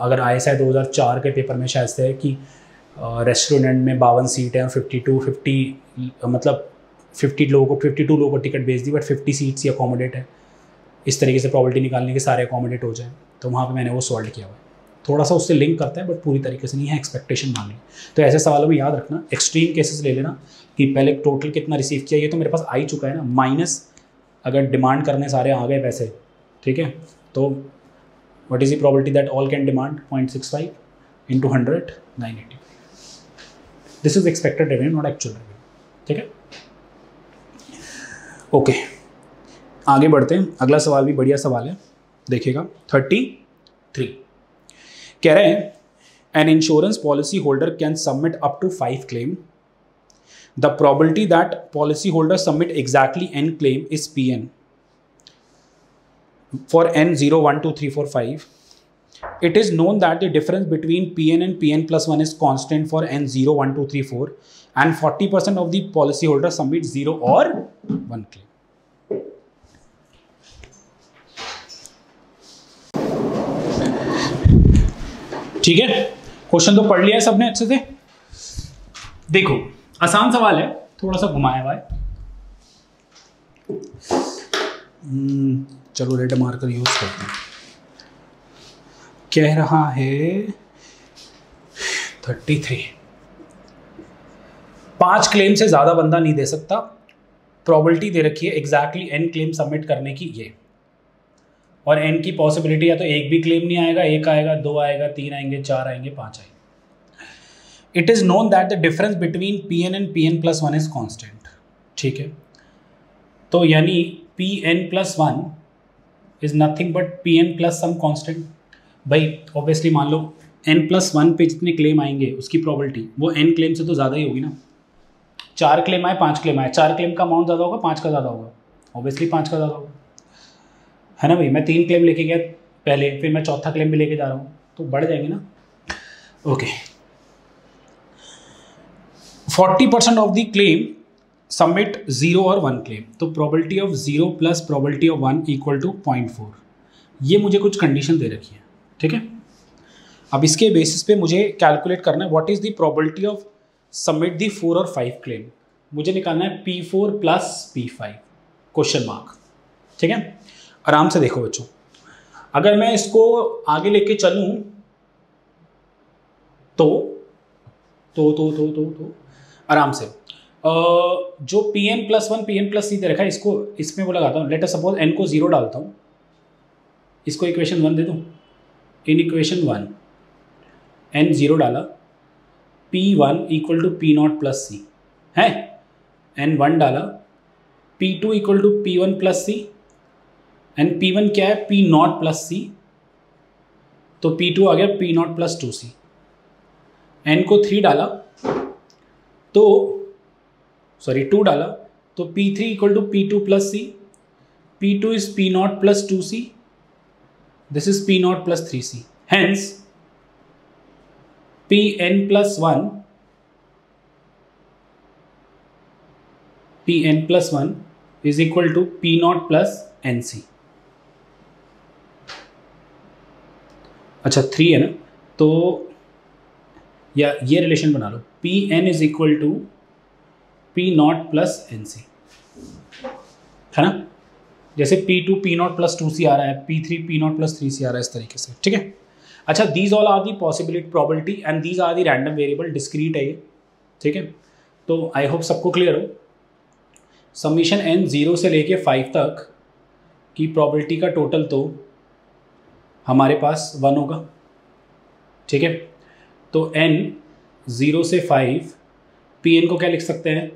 अगर ISI 2004 के पेपर में शायद से है कि रेस्टोरेंट में 52 सीट है और 50 मतलब 52 लोगों को टिकट भेज दी, बट 50 सीट्स ही अकोमोडेट है, इस तरीके से प्रॉबिलिटी निकालने के सारे अकोमोडेट हो जाए। तो वहाँ पे मैंने वो सॉल्व किया हुआ है, थोड़ा सा उससे लिंक करता है बट पूरी तरीके से नहीं है, एक्सपेक्टेशन मांगनी। तो ऐसे सवालों में याद रखना, एक्सट्रीम केसेस ले लेना कि पहले टोटल कितना रिसीव किया, ये तो मेरे पास आ ही चुका है ना, माइनस अगर डिमांड करने सारे आ गए पैसे, ठीक है। तो what is the probability that all can demand 0.65 × 100, 985। This is expected revenue, not actual revenue, ठीक है। ओके आगे बढ़ते हैं। अगला सवाल भी बढ़िया सवाल है, देखिएगा 33। कह रहे हैं an insurance policy holder can submit up to 5 claim, the probability that policy holder submit exactly n claim is Pn for n 0 1 2 3 4 5। It is known that the difference between Pn and Pn+1 is constant for n 0 1 2 3 4 and 40% of the policyholder submit 0 or 1 claim. ठीक है, question तो पढ़ लिया है सबने अच्छे से। देखो आसान सवाल है, थोड़ा सा घुमाया हुआ है। चलो रेड मार्कर यूज करते हैं। कह रहा है 33, 5 क्लेम से ज़्यादा बंदा नहीं दे सकता, प्रोबेबिलिटी दे रखी है एग्जैक्टली n क्लेम सबमिट करने की ये, और n की पॉसिबिलिटी या तो एक भी क्लेम नहीं आएगा, एक आएगा, 2 आएगा, 3 आएंगे, 4 आएंगे, 5 आएंगे। It is known that the difference between Pn and Pn+1 is constant, ठीक है। तो यानी Pn+1 is nothing but Pn plus some constant. भाई ऑब्वियसली मान लो n+1 पे जितने क्लेम आएंगे उसकी प्रोबेबिलिटी वो n क्लेम से तो ज़्यादा ही होगी ना। 4 क्लेम आए, 5 क्लेम आए, 4 क्लेम का अमाउंट ज़्यादा होगा, 5 का ज़्यादा होगा, ऑब्वियसली 5 का ज़्यादा होगा, है ना भाई। मैं 3 क्लेम लेके गया पहले, फिर मैं चौथा क्लेम भी लेके जा रहा हूँ, तो बढ़ जाएंगे ना। Okay 40% of the claim submit 0 और 1 क्लेम, तो probability of 0 plus probability of 1 equal to 0.4। ये मुझे कुछ कंडीशन दे रखी है, ठीक है। अब इसके बेसिस पे मुझे कैलकुलेट करना है what is the probability of submit दी 4 और 5 क्लेम। मुझे निकालना है P4 plus P5 question mark, ठीक है। आराम से देखो बच्चों, अगर मैं इसको आगे लेके चलूं तो आराम से जो Pn+1 Pn+C दे रखा है, इसको इसमें वो लगाता हूँ। लेट अस सपोज n को 0 डालता हूँ, इसको इक्वेशन 1 दे दूँ। इन इक्वेशन 1 n 0 डाला, P1 equal to P0 plus सी है, N1 डाला, P2 equal to P1 plus c, and P1 क्या है, P0 प्लस सी, तो P2 आ गया P0 प्लस 2C। N को 3 डाला तो सॉरी 2 डाला तो P3 equal to P2 plus c, P2 is P0 plus 2C, this is P0 plus 3C, hence Pn plus 1 is equal to P0 plus NC। अच्छा 3 है ना, तो या ये रिलेशन बना लो, Pn is equal to P0 plus NC, है ना, जैसे P2 P0 प्लस 2C आ रहा है, P3 P0 प्लस 3C आ रहा है, इस तरीके से, ठीक है। अच्छा, these all are the possibility probability and these are the random variable, discrete है ये, ठीक है। तो आई होप सबको क्लियर हो। समीशन n 0 से लेके 5 तक की प्रोबेबिलिटी का टोटल तो हमारे पास 1 होगा, ठीक है। तो n 0 से 5, Pn को क्या लिख सकते हैं,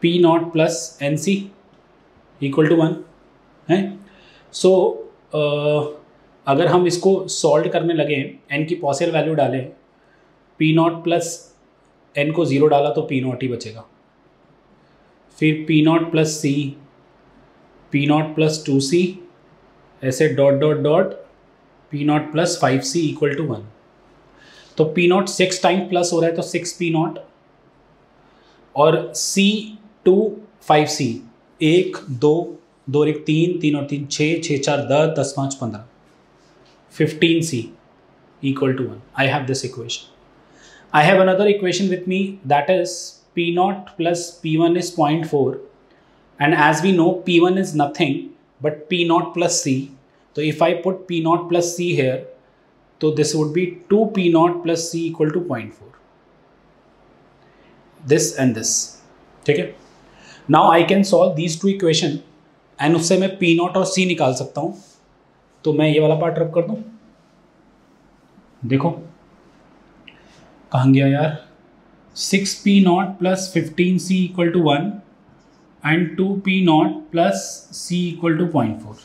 P0 plus NC equal to 1 है। सो अगर हम इसको सॉल्व करने लगे, n की पॉसिबल वैल्यू डालें, P0 प्लस n को 0 डाला तो P0 ही बचेगा, फिर P0 plus C, P0 plus 2C, ऐसे dot dot dot P0 plus 5C equal to 1। तो P0 6 टाइम प्लस हो रहा है तो 6 P0, और C 2 5C, 1 2 2 1 3 3 और 3 6 6 4 10 10 5 15 15C equal to 1. I have this equation. I have another equation with me, that is P0 plus P1 is 0.4, and as we know P1 is nothing but P0 plus C. So if I put P0 plus C here, so this would be 2 P0 plus C equal to 0.4. This and this, ठीक है। Now I can solve these two equation and उससे मैं P0 और C निकाल सकता हूँ। तो मैं ये वाला पार्ट रब कर दूँ, देखो कहाँ गया यार, 6 P0 plus 15C equal to 1 and 2 P0 plus C equal to 0.4।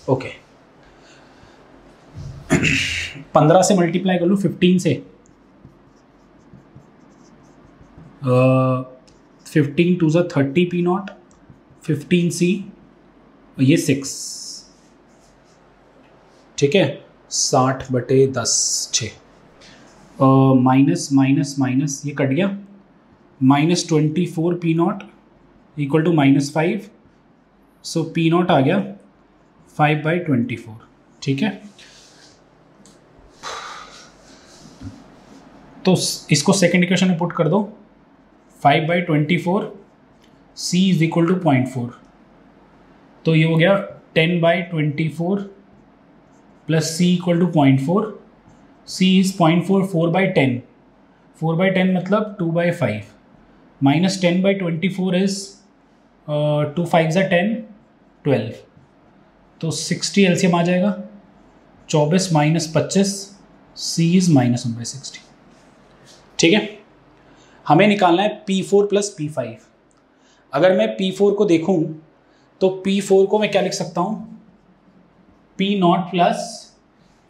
Okay, 15 से मल्टीप्लाई कर लो 15 से, 15 टू ज़ा 30 P0, 15C, ये 6, ठीक है, 60/10 6, माइनस माइनस माइनस ये कट गया, -24 P0 equal to -5, so P0 आ गया 5/24, ठीक है। तो इसको सेकेंड इक्वेशन में पुट कर दो, 5/24 C इज इक्वल टू 0.4, तो ये हो गया 10/24 plus C equal to 0.4, C is 0.4, 4/10, 4/10 मतलब 2/5, माइनस 10/24 इज 2 5 ज़ा 10 12, तो 60 एलसीएम आ जाएगा, 24 माइनस 25, C इज -1/60, ठीक है। हमें निकालना है P4 प्लस P5। अगर मैं P4 को देखूं तो P4 को मैं क्या लिख सकता हूं, P0 plus,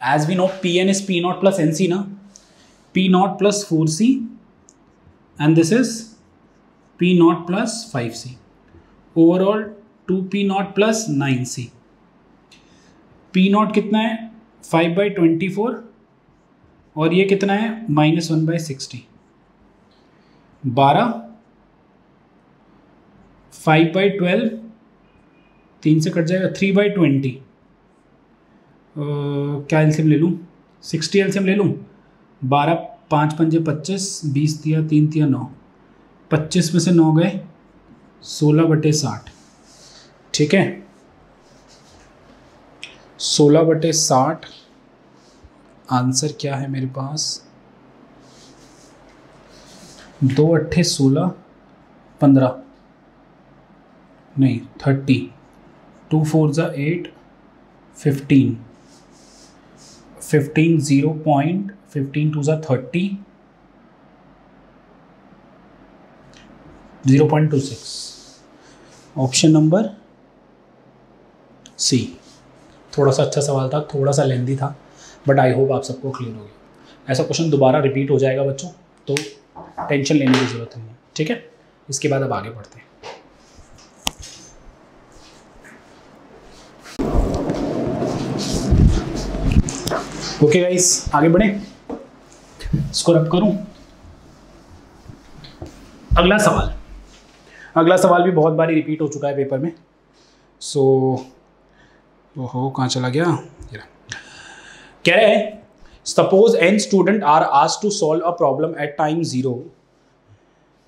as we know Pn is P0 plus NC ना, P0 plus 4C and this is P0 plus 5C, overall 2P0 plus 9C। P0 कितना है 5/24 और ये कितना है -1/60, 12, 5/12, 3 से कट जाएगा, 3/20, क्या एलसीएम ले लूँ, 60 एलसीएम ले लूँ, 12 5 5 25, 20 दिया, 3 दिया 9, 25 में से 9 गए, 16/60, ठीक है, 16/60। आंसर क्या है मेरे पास, 2 8 16 15 नहीं 30, 2 4 ज़ा 8 15, 15 0.15 2 30 0.26 ऑप्शन नंबर सी। थोड़ा सा अच्छा सवाल था, थोड़ा सा लेंदी था, बट आई होप आप सबको क्लियर हो गया। ऐसा क्वेश्चन दोबारा रिपीट हो जाएगा बच्चों, तो टेंशन लेने की ज़रूरत नहीं है, ठीक है। इसके बाद अब आगे बढ़ते हैं। ओके गाइस, आगे बढ़े, इसको रब करूं। अगला सवाल भी बहुत बारी रिपीट हो चुका है पेपर में। सो ओहो, कहाँ चला गया, कह रहे हैं suppose n student are asked to solve a problem at time 0,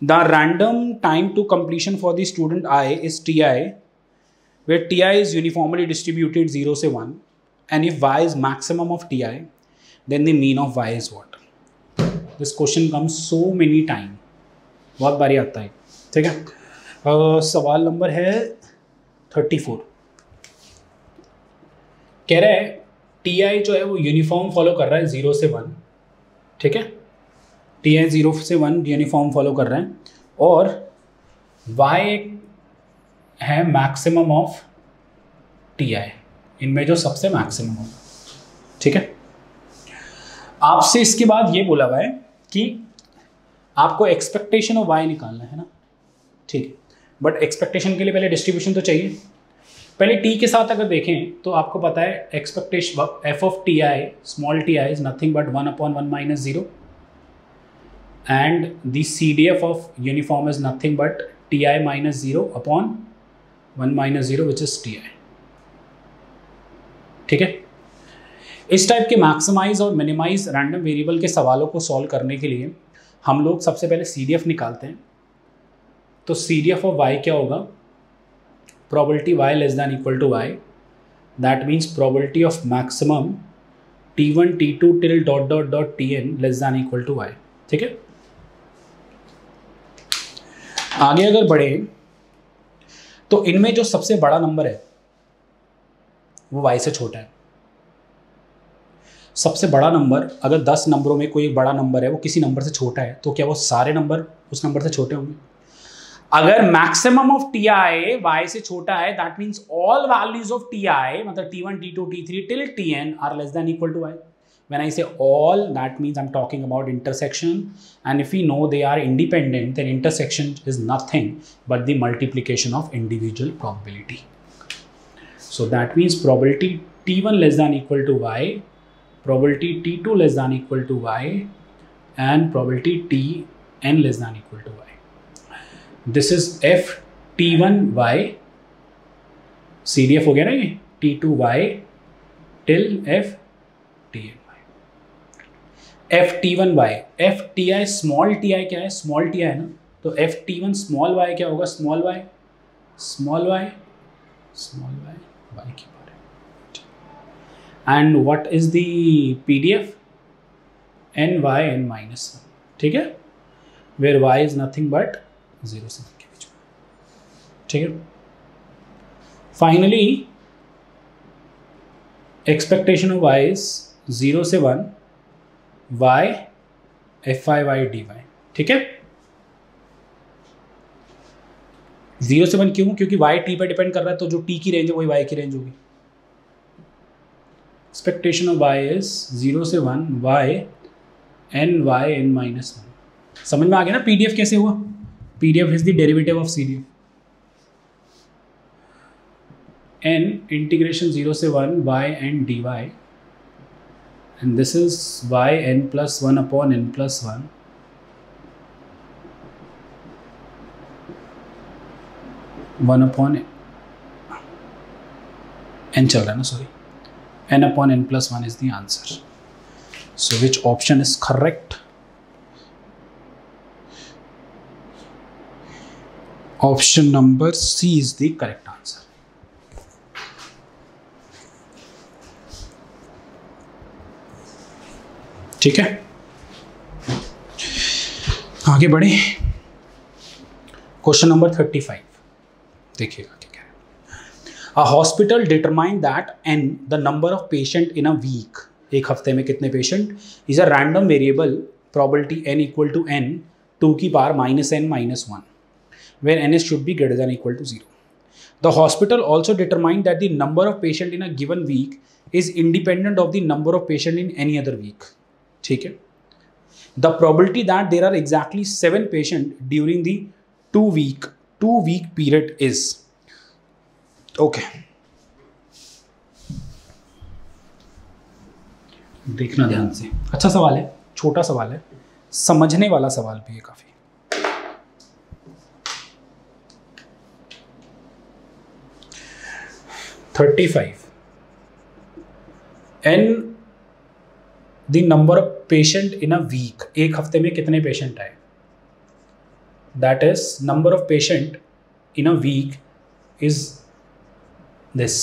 the random time to completion for the student i is ti, where ti is uniformly distributed 0 से 1, and if y is maximum of ti, then the mean of y is what? This question comes so many time, बहुत बारी आता है, ठीक है। सवाल number है 34। कह रहा है टी आई जो है वो यूनिफॉर्म फॉलो कर रहा है 0 से 1, ठीक है। टी आई 0 से 1 यूनिफॉर्म फॉलो कर रहे हैं, और y है मैक्सिमम ऑफ टी आई, इनमें जो सबसे मैक्सिमम होगा, ठीक है। आपसे इसके बाद ये बोला हुआ है कि आपको एक्सपेक्टेशन ऑफ y निकालना है ना, ठीक है। बट एक्सपेक्टेशन के लिए पहले डिस्ट्रीब्यूशन तो चाहिए। पहले t के साथ अगर देखें तो आपको पता है expectation f of T i, small t i is nothing but 1/1 minus 0, and the C D F of uniform is nothing but t i minus 0/1 minus 0 which is t i, ठीक है। इस टाइप के maximise और minimise random variable के सवालों को solve करने के लिए हम लोग सबसे पहले सी डी एफ निकालते हैं। तो C D F of y क्या होगा, probability y less than equal to y, that means probability of maximum t1 t2 till dot dot dot tn less than equal to y, ठीक है। आगे अगर बढ़े तो इनमें जो सबसे बड़ा नंबर है वो y से छोटा है। सबसे बड़ा नंबर, अगर 10 नंबरों में कोई बड़ा नंबर है वो किसी नंबर से छोटा है, तो क्या वो सारे नंबर उस नंबर से छोटे होंगे? अगर maximum of T I Y से छोटा है, that means all values of T I, मतलब t1 t2 t3 till tn are less than equal to y. When I say all, that means I'm talking about intersection, and if we know they are independent, then intersection is nothing but the multiplication of individual probability. So that means probability t1 less than equal to y, probability t2 less than equal to y, and probability tn less than equal to y. This is f t1 y, CDF हो गया ना ये, t2 y till f tn y. f t1 y, f ti small ti क्या है, small ti है ना, तो f t1 small y क्या होगा, small y y की बात है. And what is the PDF? n y n minus 1, ठीक है, where y is nothing but 0 से 1 के बीच में, ठीक है. Finally, expectation of y is 0 से 1 y f I y dy, ठीक है. 0 से 1 क्यों? क्योंकि y t पर डिपेंड कर रहा है, तो जो t की रेंज है वही y की रेंज होगी. एक्सपेक्टेशन ऑफ y इज 0 से 1 y n minus 1. समझ में आ गया ना PDF कैसे हुआ? PDF is the derivative of CDF. n integration 0 से 1 y n dy, and this is y n plus 1 upon n plus 1 1 upon n चल रहा है ना, sorry, n upon n plus 1 is the answer. So which option is correct? Option number C is the correct answer. ठीक है, आगे बढ़े. Question number 35 देखिएगा क्या कह रहे हैं. A hospital determined that n, the number of patient in a week, एक हफ्ते में कितने patient, is a random variable probability n equal to n 2 की power -n-1 where ns should be greater than equal to 0. The hospital also determined that the number of patient in a given week is independent of the number of patient in any other week. ठीक है. The probability that there are exactly 7 patient during the 2 week period is okay. देखना ध्यान से, अच्छा सवाल है, छोटा सवाल है, समझने वाला सवाल भी है काफी. n the number of patient in a week, एक हफ्ते में कितने पेशेंट आए, that is number of patient in a week is this,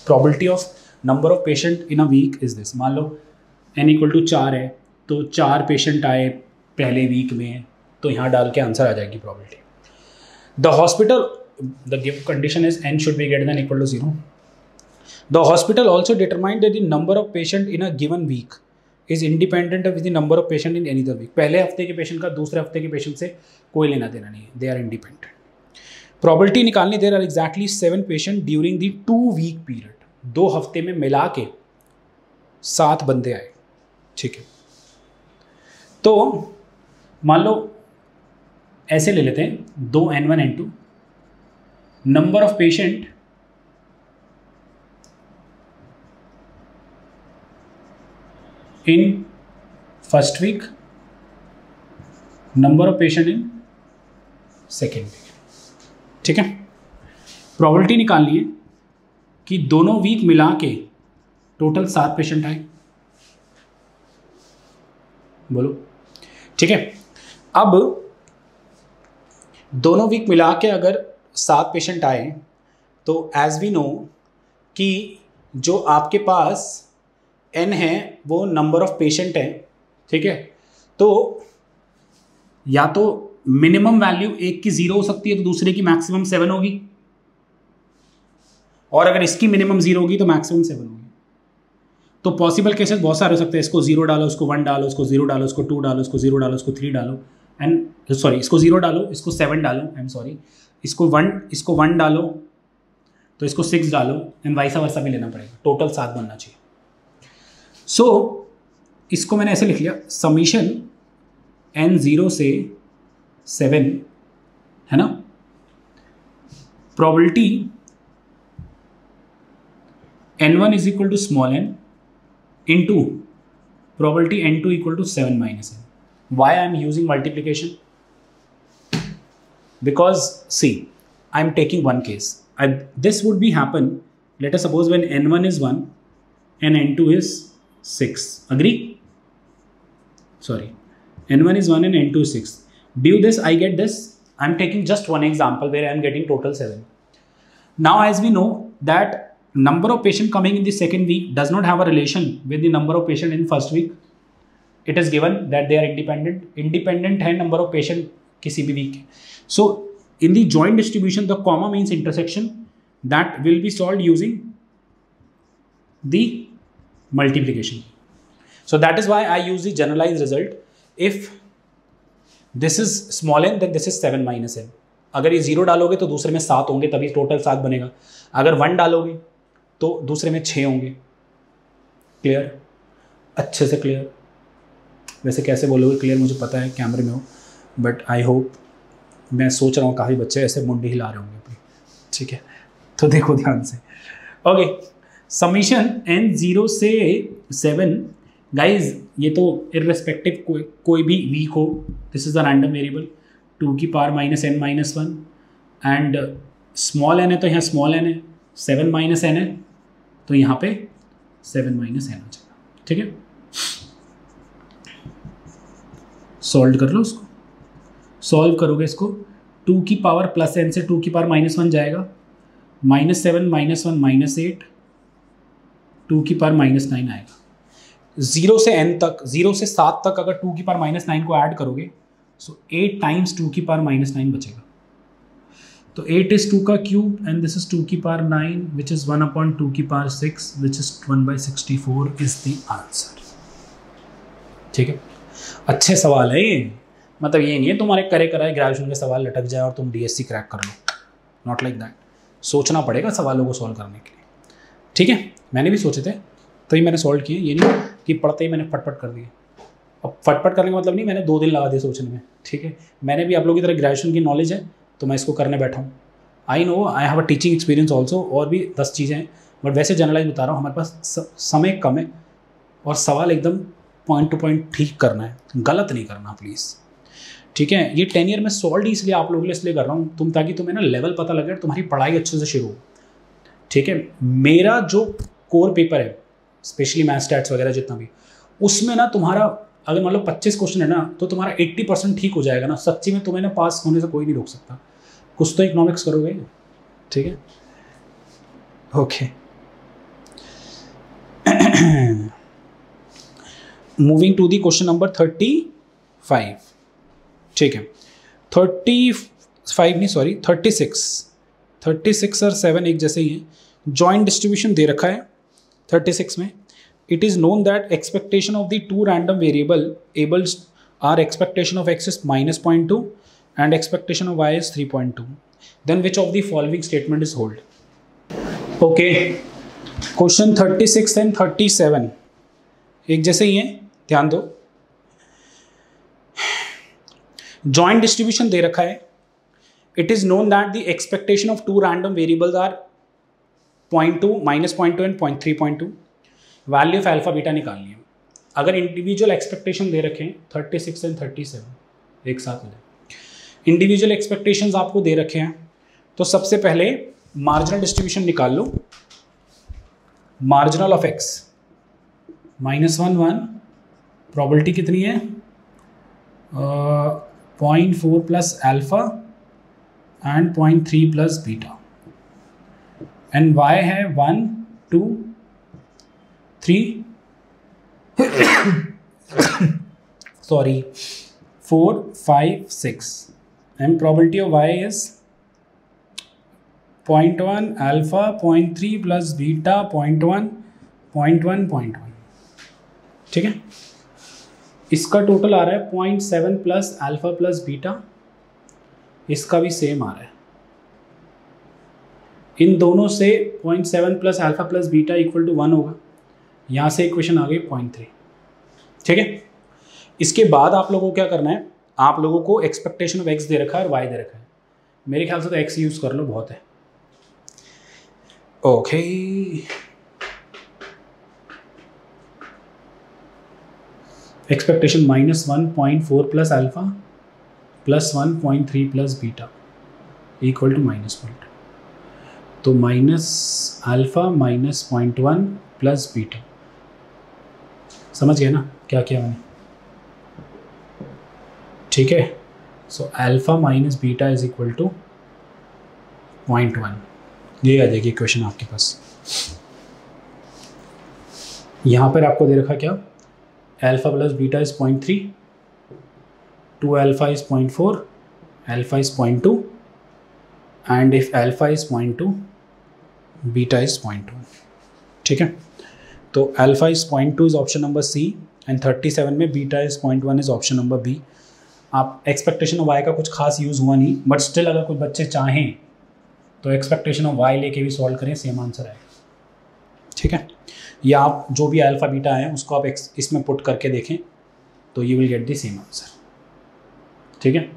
probability of number of patient in a week is this. मान लो n इक्वल टू 4 है, तो 4 patient आए पहले वीक में, तो यहाँ डाल के आंसर आ जाएगी probability. The hospital, the given condition is n should be greater than equal to 0. The hospital also determined that the number of patient in a given week is independent of the number of patient in any other week. पहले हफ्ते के patient का दूसरे हफ्ते के patient से कोई लेना देना नहीं है, they are independent. Probability निकालनी, there are exactly 7 patient during the 2 week period. 2 हफ्ते में मिला के 7 बंदे आए, ठीक है. तो मान लो ऐसे ले लेते हैं, 2 n1 n2 number of patient in first week, number of patient in second week, ठीक है. प्रोबेबिलिटी निकालनी है कि दोनों वीक मिला के टोटल 7 पेशेंट आए, बोलो, ठीक है. अब दोनों वीक मिला के अगर 7 पेशेंट आए, तो एज वी नो कि जो आपके पास n है वो नंबर ऑफ पेशेंट है, ठीक है. तो या तो मिनिमम वैल्यू एक की 0 हो सकती है, तो दूसरे की मैक्सिमम 7 होगी, और अगर इसकी मिनिमम 0 होगी तो मैक्सिमम 7 होगी. तो पॉसिबल केसेस बहुत सारे हो सकते हैं. इसको 0 डालो, उसको 1 डालो, उसको 0 डालो, उसको 2 डालो, इसको 0 डालो, इसको 3 डालो, एंड सॉरी इसको 0 डालो, इसको 7 डालो, आई एम सॉरी, इसको 1 डालो, तो इसको 6 डालो, एंड वाइस वर्सा भी लेना पड़ेगा. टोटल 7 बनना चाहिए. सो इसको मैंने ऐसे लिख लिया, समीशन n0 से 7 है ना, probability n1 is equal to small n into probability n2 equal to 7 minus n. Why I am using multiplication? Because see, I am taking one case. This would be happen, let us suppose when n1 is 1 and n2 is 6. Agree? Sorry, n1 is 1 and n2 is 6. Do this, I get this. I am taking just one example where I am getting total 7. Now as we know that number of patient coming in the second week does not have a relation with the number of patient in first week. It is given that they are independent है number of patient किसी भी week. So in the joint distribution, the comma means intersection, that will be solved using the multiplication. So that is why I use the generalized result. If this is small n, then this is 7 minus n. अगर ये 0 डालोगे तो दूसरे में 7 होंगे, तभी total 7 बनेगा. अगर 1 डालोगे तो दूसरे में 6 होंगे. क्लियर? अच्छे से क्लियर. वैसे कैसे बोलोगे क्लियर मुझे पता है, कैमरे में हो, बट आई होप, मैं सोच रहा हूँ काफ़ी बच्चे ऐसे मुंडी हिला रहे होंगे अपनी, ठीक है. तो देखो ध्यान से. ओके, समीशन n0 से 7 गाइज, ये तो इररेस्पेक्टिव कोई भी वीक हो, this is the random variable 2 की power -n-1, and small n है तो यहाँ स्मॉल n है, 7 माइनस n है तो यहाँ पे 7 माइनस n हो जाएगा, ठीक है. सॉल्व कर लो उसको. सॉल्व करोगे इसको, 2 की पावर प्लस n से 2 की पावर -1 जाएगा, -7 -1 -8, 2 की पावर -9 आएगा. 0 से n तक, 0 से 7 तक अगर 2 की पावर -9 को ऐड करोगे, सो 8 टाइम्स 2 की पावर -9 बचेगा. तो 8 is 2 का क्यूब एंड दिस इज 2 की पावर 9 विच इज 1/2 की power 6 which is 1/64 is the answer. ठीक है, अच्छे सवाल है ये, मतलब ये नहीं है तुम्हारे करे कराए ग्रेजुएशन के सवाल लटक जाए और तुम डीएससी क्रैक कर लो, नॉट लाइक दैट। सोचना पड़ेगा सवालों को सॉल्व करने के लिए। ठीक है, मैंने भी सोचे थे तभी मैंने सॉल्व किए, ये नहीं कि पढ़ते ही मैंने फटफट कर दिए। अब फटफट करने का मतलब नहीं मैंने 2 दिन लगा दिए सोचने में। ठीक है, मैंने भी आप लोगों की तरह ग्रेजुएशन की नॉलेज है तो मैं इसको करने बैठा हूँ। I know I have a teaching experience also, और भी 10 चीज़ें हैं, बट वैसे जनरलाइज बता रहा हूँ, हमारे पास समय कम है और सवाल एकदम पॉइंट टू पॉइंट ठीक करना है, गलत नहीं करना प्लीज़। ठीक है, ये 10 ईयर में सॉल्व इसलिए आप लोगों के लिए इसलिए कर रहा हूँ तुम, ताकि तुम्हें ना लेवल पता लगे और तुम्हारी पढ़ाई अच्छे से शुरू हो। ठीक है, मेरा जो कोर पेपर है स्पेशली मैथ स्टैट्स वगैरह जितना भी, उसमें ना तुम्हारा अगर मान लो 25 क्वेश्चन है ना तो तुम्हारा 80% ठीक हो जाएगा ना। सच्ची में तुम्हें ना पास होने से कोई नहीं रोक सकता। कुछ तो इकोनॉमिक्स करोगे। ठीक है, okay. Moving to the question number 35। ठीक है, 35 नहीं सॉरी 36 और 7 एक जैसे ही हैं। जॉइंट डिस्ट्रीब्यूशन दे रखा है 36 में। It is known that expectation of the two random variables are expectation of x is -0.2 and expectation of y is 3.2. Then which of the following statement is hold? Okay, question 36 and 37 एक जैसे ही हैं, ध्यान दो। Joint distribution दे रखा है। It is known that the expectation of two random variables are 0.2, -0.2 and 0.3.2. Value of alpha beta निकालनी है। अगर इंडिविजुअल एक्सपेक्टेशन दे रखे हैं 36 एंड 37 एक साथ हो जाए, इंडिविजुअल एक्सपेक्टेशंस आपको दे रखे हैं तो सबसे पहले मार्जिनल डिस्ट्रीब्यूशन निकाल लो। मार्जिनल ऑफ एक्स -1 1, प्रोबेबिलिटी कितनी है 0.4 plus alpha and 0.3 plus beta, and Y है 1 2 3 sorry 4 5 6 and probability of y is 0.1 alpha 0.3 plus beta 0.1 0.1 0.1। ठीक है, इसका टोटल आ रहा है 0.7 प्लस अल्फा प्लस बीटा, इसका भी सेम आ रहा है। इन दोनों से 0.7 plus alpha plus beta equal to 1 होगा। यहाँ से इक्वेशन आ गई 0.3। ठीक है, इसके बाद आप लोगों को क्या करना है, आप लोगों को एक्सपेक्टेशन ऑफ एक्स दे रखा है और वाई दे रखा है। मेरे ख्याल से तो एक्स यूज़ कर लो, बहुत है। Okay, expectation -1.4 plus alpha plus 1.3 plus beta equal to -1, तो minus alpha minus 0.1 plus beta. समझ गए ना क्या किया मैंने? ठीक है, so alpha minus beta is equal to 0.1। ये आ जाएगी क्वेश्चन आपके पास। यहाँ पर आपको दे रखा क्या, alpha plus beta is 0.3, 2 alpha is 0.4, alpha is 0.2 and if alpha is 0.2 beta is 0.1। ठीक है, तो alpha is 0.2 is option number C and 37 में beta is 0.1 is option number B. आप एक्सपेक्टेशन ऑफ वाई का कुछ खास यूज़ हुआ नहीं, बट स्टिल अगर कुछ बच्चे चाहें तो एक्सपेक्टेशन ऑफ वाई लेके भी सॉल्व करें, सेम आंसर आएगा। ठीक है, या आप जो भी अल्फा बीटा है उसको आप इसमें पुट करके देखें तो you will get the same answer. ठीक है,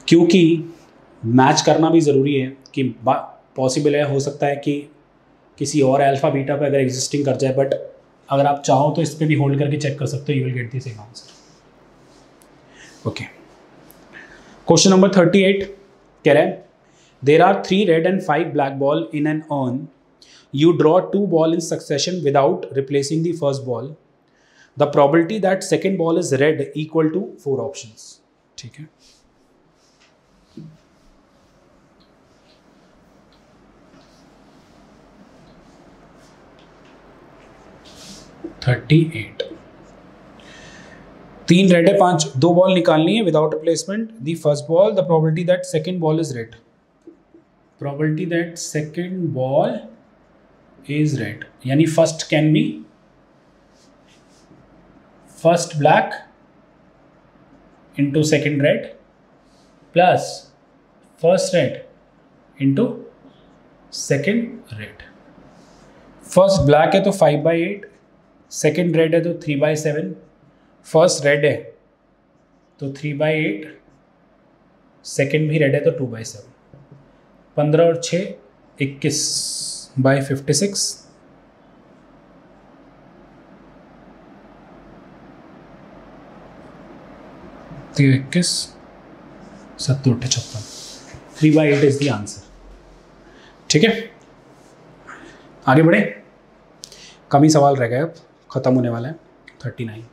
क्योंकि मैच करना भी ज़रूरी है कि पॉसिबल है, हो सकता है कि किसी और अल्फा बीटा पे अगर एग्जिस्टिंग कर जाए, बट अगर आप चाहो तो इस पर भी होल्ड करके चेक कर सकते हो, you will get the same answer. Okay, question number 38 कह रहा है there are 3 red and 5 black ball in an urn, you draw 2 balls in succession without replacing the first ball. The probability that second ball is red equal to 4 options. ठीक है, 3 red है, 5, 2 ball निकालनी है without replacement. The first ball, the probability that second ball is red. Probability that second ball is red, यानी first can be first black into second red plus first red into second red. First black है तो 5/8, second red है तो 3/7, first red है तो 3/8, second भी red है तो 2/7. 15 और 6 21/56. तो 21 7 8 56. 3/8 इज द आंसर. ठीक है, आगे बढ़े. कम ही सवाल रह गए, अब खत्म होने वाला है. 39.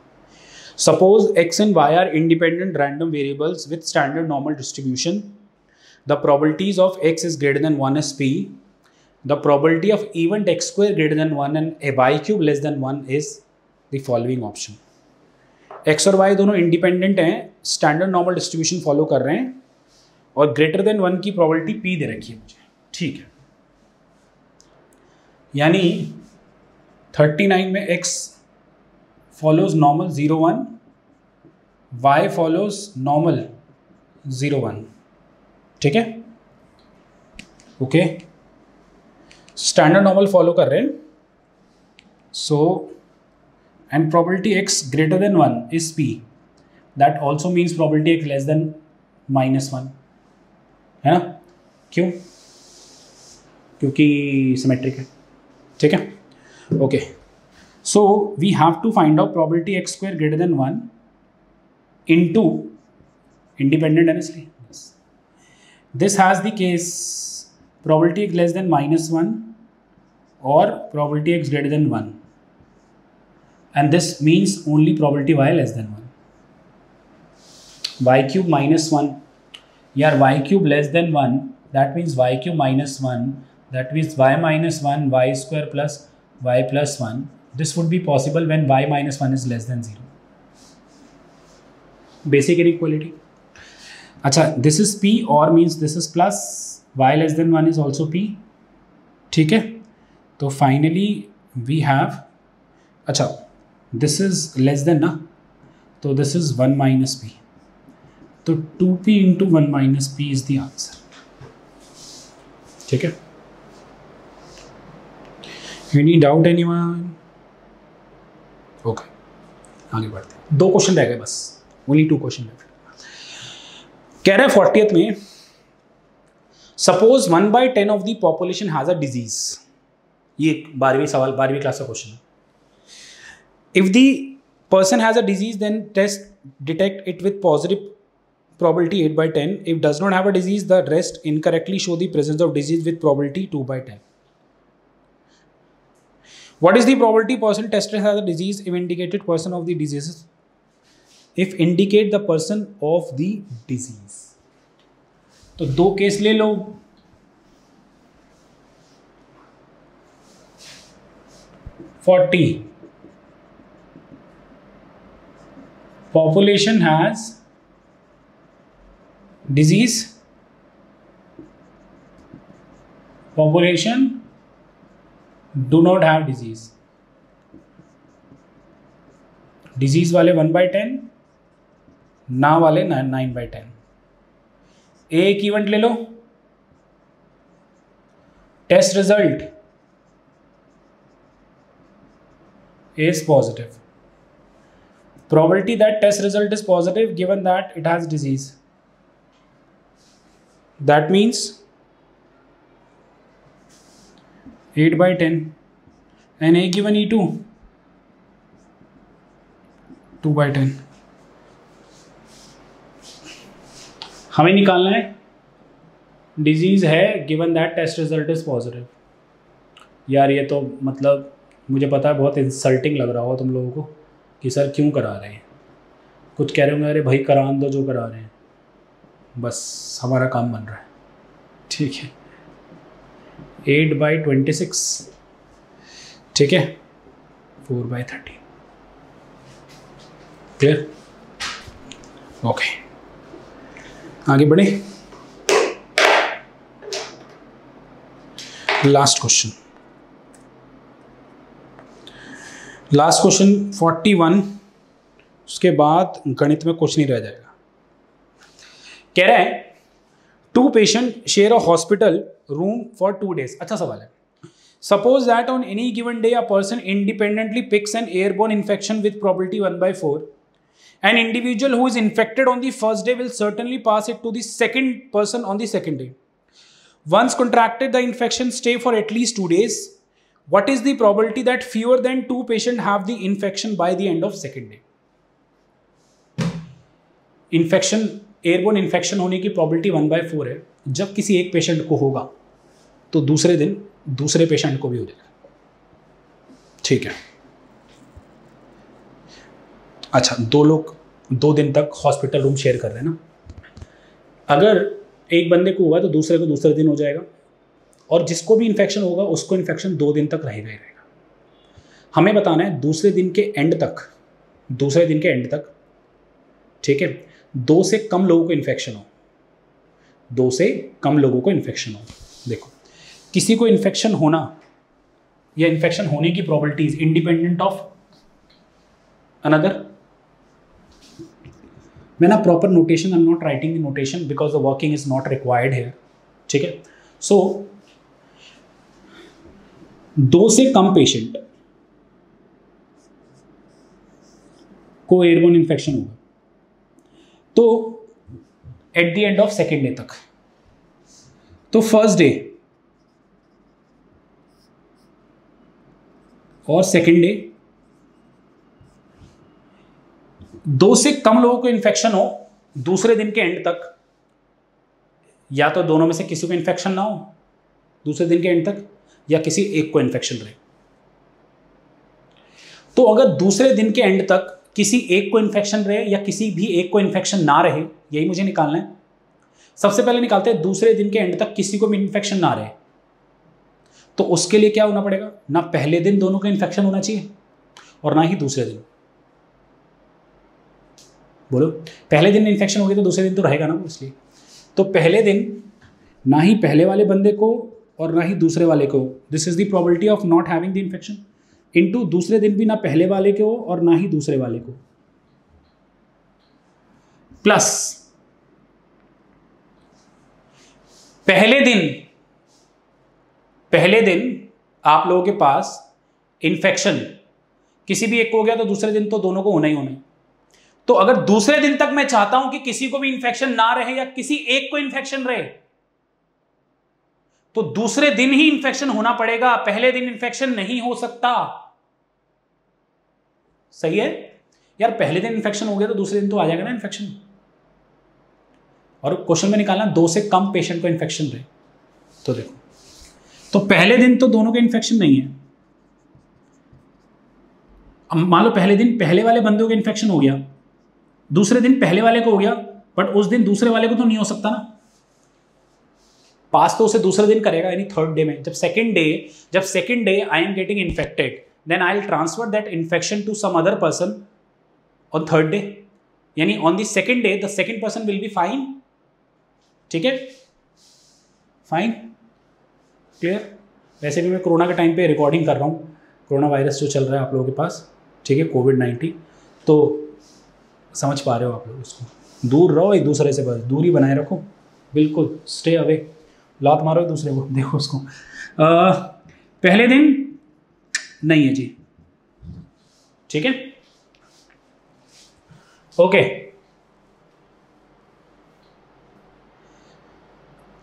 Suppose x and y are independent random variables with standard normal distribution. The probabilities of x is greater than 1 is p. The probability of event x square greater than 1 and a y cube less than 1 is the following option. x और y दोनों independent हैं, standard normal distribution follow कर रहे हैं और greater than 1 की probability p दे रखी है मुझे. ठीक है, यानी 39 में x follows normal 0 1, y follows normal 0 1. ठीक है, ओके, स्टैंडर्ड नॉर्मल फॉलो कर रहे हैं. सो and probability x greater than 1 is p. That also means probability x less than -1 है ना. क्यों? क्योंकि सिमेट्रिक है. ठीक है, okay. So we have to find out probability x square greater than 1 into independent है इसलिए. This has the case probability x less than -1 or probability x greater than 1. And this means only probability y less than 1. Y cube -1, यार y cube less than 1, that means y cube -1, that means y -1 y square plus y plus 1. This would be possible when y -1 is less than 0. Basic inequality. अच्छा, this is p or means this is plus, y less than 1 is also p. ठीक है, तो finally we have, अच्छा this is less then ना, तो this is 1 minus p, तो 2p into 1 minus p is the answer. ठीक है, any doubt anyone? Okay, आगे बढ़ते हैं. 2 क्वेश्चन रह गए बस, ओनली 2 क्वेश्चन रह गए. कह रहे हैं 40th में, suppose 1/10 of the population has a disease. ये 12वीं सवाल, 12वीं क्लास का क्वेश्चन है. If the person has a disease, then test detect it with positive probability 8/10. If does not have a disease, the rest incorrectly show the presence of disease with probability 2/10. What is the probability person tested has a disease if indicated person of the diseases? If indicate the person of the disease. तो 2 case ले लो. Population has disease, population do not have disease. Disease वाले 1/10, ना वाले 9/10. एक event ले लो. Test result is positive. Probability that test result is positive given that it has disease. That means 8/10 and A given E2 2/10. हमें निकालना है disease है given that test result is positive. यार ये तो मतलब मुझे पता है बहुत इंसल्टिंग लग रहा होगा तुम लोगों को कि सर क्यों करा रहे हैं. कुछ कह रहे होंगे अरे भाई करान दो जो करा रहे हैं, बस हमारा काम बन रहा है. ठीक है, 8/26. ठीक है, 4/30. क्लियर? ओके, आगे बढ़े। लास्ट क्वेश्चन 41, उसके बाद गणित में कुछ नहीं रह जाएगा। कह रहा है 2 patient share a hospital room for 2 days। अच्छा सवाल है। Suppose that on any given day a person independently picks an airborne infection with probability 1/4। An individual who is infected on the first day will certainly pass it to the second person on the second day. Once contracted, the infection stay for at least 2 days. What is the probability that fewer than 2 patients have the infection by the end of second day? Infection, airborne infection होने की probability 1/4 है। जब किसी एक patient को होगा तो दूसरे दिन दूसरे पेशेंट को भी हो जाएगा। ठीक है, अच्छा, 2 लोग 2 दिन तक हॉस्पिटल रूम शेयर कर रहे हैं ना। अगर एक बंदे को हुआ तो दूसरे को दूसरे दिन हो जाएगा, और जिसको भी इन्फेक्शन होगा उसको इन्फेक्शन 2 दिन तक रहेगा ही रहेगा। हमें बताना है दूसरे दिन के एंड तक, ठीक है, 2 से कम लोगों को इन्फेक्शन हो, 2 से कम लोगों को इन्फेक्शन हो। देखो, किसी को इन्फेक्शन होना या इन्फेक्शन होने की प्रोबेबिलिटीज इंडिपेंडेंट ऑफ अनदर। मैं ना proper notation, I am not writing the notation because the working is not required here. ठीक है, सो 2 से कम पेशेंट को एयरबोर्न इन्फेक्शन होगा तो at the end of second day तक, तो फर्स्ट डे और सेकेंड डे 2 से कम लोगों को इन्फेक्शन हो दूसरे दिन के एंड तक, या तो दोनों में से किसी को इन्फेक्शन ना हो दूसरे दिन के एंड तक, या किसी एक को इन्फेक्शन रहे। तो अगर दूसरे दिन के एंड तक किसी एक को इन्फेक्शन रहे या किसी भी एक को इन्फेक्शन ना रहे, यही मुझे निकालना है। सबसे पहले निकालते हैं दूसरे दिन के एंड तक किसी को भी इन्फेक्शन ना रहे, तो उसके लिए क्या होना पड़ेगा, ना पहले दिन दोनों को इन्फेक्शन होना चाहिए और ना ही दूसरे दिन। बोलो, पहले दिन इन्फेक्शन हो गया तो दूसरे दिन तो रहेगा ना, इसलिए तो पहले दिन ना ही पहले वाले बंदे को और ना ही दूसरे वाले को, this is the probability of not having the infection, into दूसरे दिन भी ना पहले वाले को और ना ही दूसरे वाले को, प्लस पहले दिन आप लोगों के पास इन्फेक्शन किसी भी एक को हो गया तो दूसरे दिन तो दोनों को होना ही होना है। तो अगर दूसरे दिन तक मैं चाहता हूं कि किसी को भी इन्फेक्शन ना रहे या किसी एक को इन्फेक्शन रहे, तो दूसरे दिन ही इन्फेक्शन होना पड़ेगा, पहले दिन इन्फेक्शन नहीं हो सकता। सही है यार, पहले दिन इन्फेक्शन हो गया तो दूसरे दिन तो आ जाएगा ना इन्फेक्शन। और क्वेश्चन में निकालना 2 से कम पेशेंट को इन्फेक्शन रहे, तो देखो, तो पहले दिन तो दोनों के इन्फेक्शन नहीं है। अब मान लो पहले दिन पहले वाले बंदे को इन्फेक्शन हो गया, दूसरे दिन पहले वाले को हो गया, बट उस दिन दूसरे वाले को तो नहीं हो सकता ना। पास तो उसे दूसरे दिन करेगा, यानी थर्ड डे में। जब second day I am getting infected, then I will transfer that infection to some other person on third day, यानी on the second day the second person will be fine. ठीक है, fine, clear. वैसे भी मैं corona के time पे recording कर रहा हूँ, कोरोना वायरस जो चल रहा है आप लोगों के पास, ठीक है, कोविड-19, तो समझ पा रहे हो आप लोग उसको। दूर रहो एक दूसरे से, बस दूरी बनाए रखो, बिल्कुल स्टे अवे, लात मारो एक दूसरे को। देखो उसको पहले दिन नहीं है जी, ठीक है, ओके।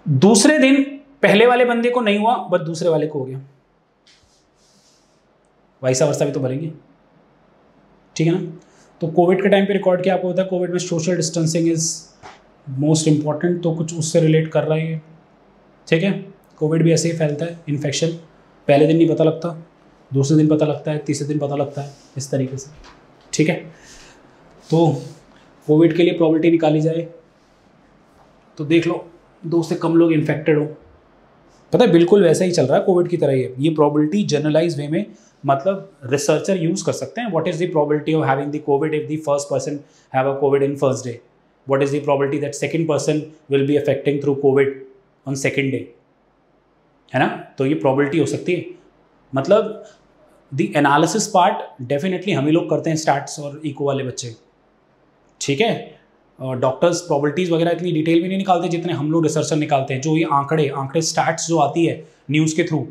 दूसरे दिन पहले वाले बंदे को नहीं हुआ बट दूसरे वाले को हो गया, वैसा वर्षा भी तो भरेंगे, ठीक है ना। तो कोविड के टाइम पे रिकॉर्ड किया आपको, होता है कोविड में social distancing is most important, तो कुछ उससे रिलेट कर रहा है, ठीक है। कोविड भी ऐसे ही फैलता है, इन्फेक्शन पहले दिन नहीं पता लगता, दूसरे दिन पता लगता है, तीसरे दिन पता लगता है, इस तरीके से, ठीक है। तो कोविड के लिए प्रोबेबिलिटी निकाली जाए तो देख लो 2 से कम लोग इन्फेक्टेड हो, पता है बिल्कुल वैसा ही चल रहा है कोविड की तरह ही है। ये प्रोबेबिलिटी जनरलाइज वे में मतलब रिसर्चर यूज कर सकते हैं, what is the probability of having the Covid if the first person have a Covid in first day, what is the probability that second person will B affecting through Covid on second day, है ना। तो ये probability हो सकती है। मतलब the analysis part definitely हम ही लोग करते हैं, स्टैट्स और इको वाले बच्चे, ठीक है। डॉक्टर्स प्रोबेबिलिटीज़ वगैरह इतनी डिटेल में नहीं निकालते जितने हम लोग रिसर्चर निकालते हैं। जो ये आंकड़े स्टैट्स जो आती है न्यूज़ के थ्रू,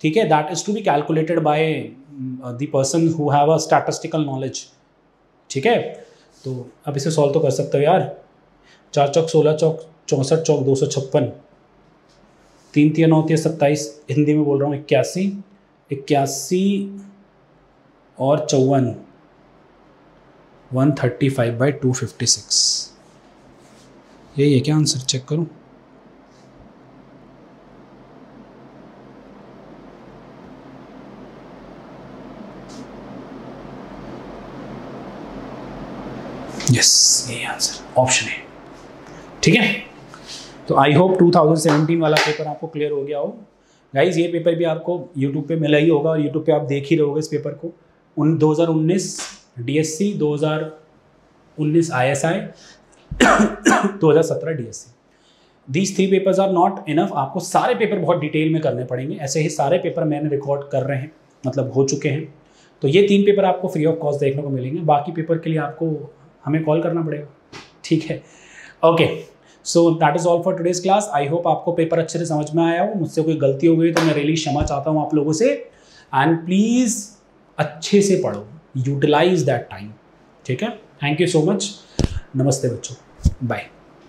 ठीक है, that is to be calculated by the person who have a statistical knowledge, ठीक है। तो अब इसे सॉल्व तो कर सकते हो यार। 4 चौक 16 चौक 64 चौक 256, 3 3 9 27, हिंदी में बोल रहा हूँ 81 और 54, 135/256। यही है क्या आंसर? चेक करूं। यस, यही आंसर, ऑप्शन है, ठीक है। तो आई होप 2017 वाला पेपर आपको क्लियर हो गया हो गाइज। ये पेपर भी आपको यूट्यूब पे मिला ही होगा और यूट्यूब पे आप देख ही रहोगे इस पेपर को। 2019 DSC, 2019 ISI, 2017 DSC। These 3 papers are not enough. आपको सारे पेपर बहुत डिटेल में करने पड़ेंगे। ऐसे ही सारे पेपर मैंने रिकॉर्ड कर रहे हैं, मतलब हो चुके हैं। तो ये 3 पेपर आपको फ्री ऑफ कॉस्ट देखने को मिलेंगे। बाकी पेपर के लिए आपको हमें कॉल करना पड़ेगा, ठीक है। Okay, so that is all for today's class. I hope आपको पेपर अच्छे से समझ में आया हो। मुझसे कोई गलती हो गई तो मैं रियली क्षमा चाहता हूँ आप लोगों से। एंड प्लीज़ अच्छे से पढ़ो, यूटिलाइज दैट टाइम, ठीक है। Thank you so much. नमस्ते बच्चों, बाय।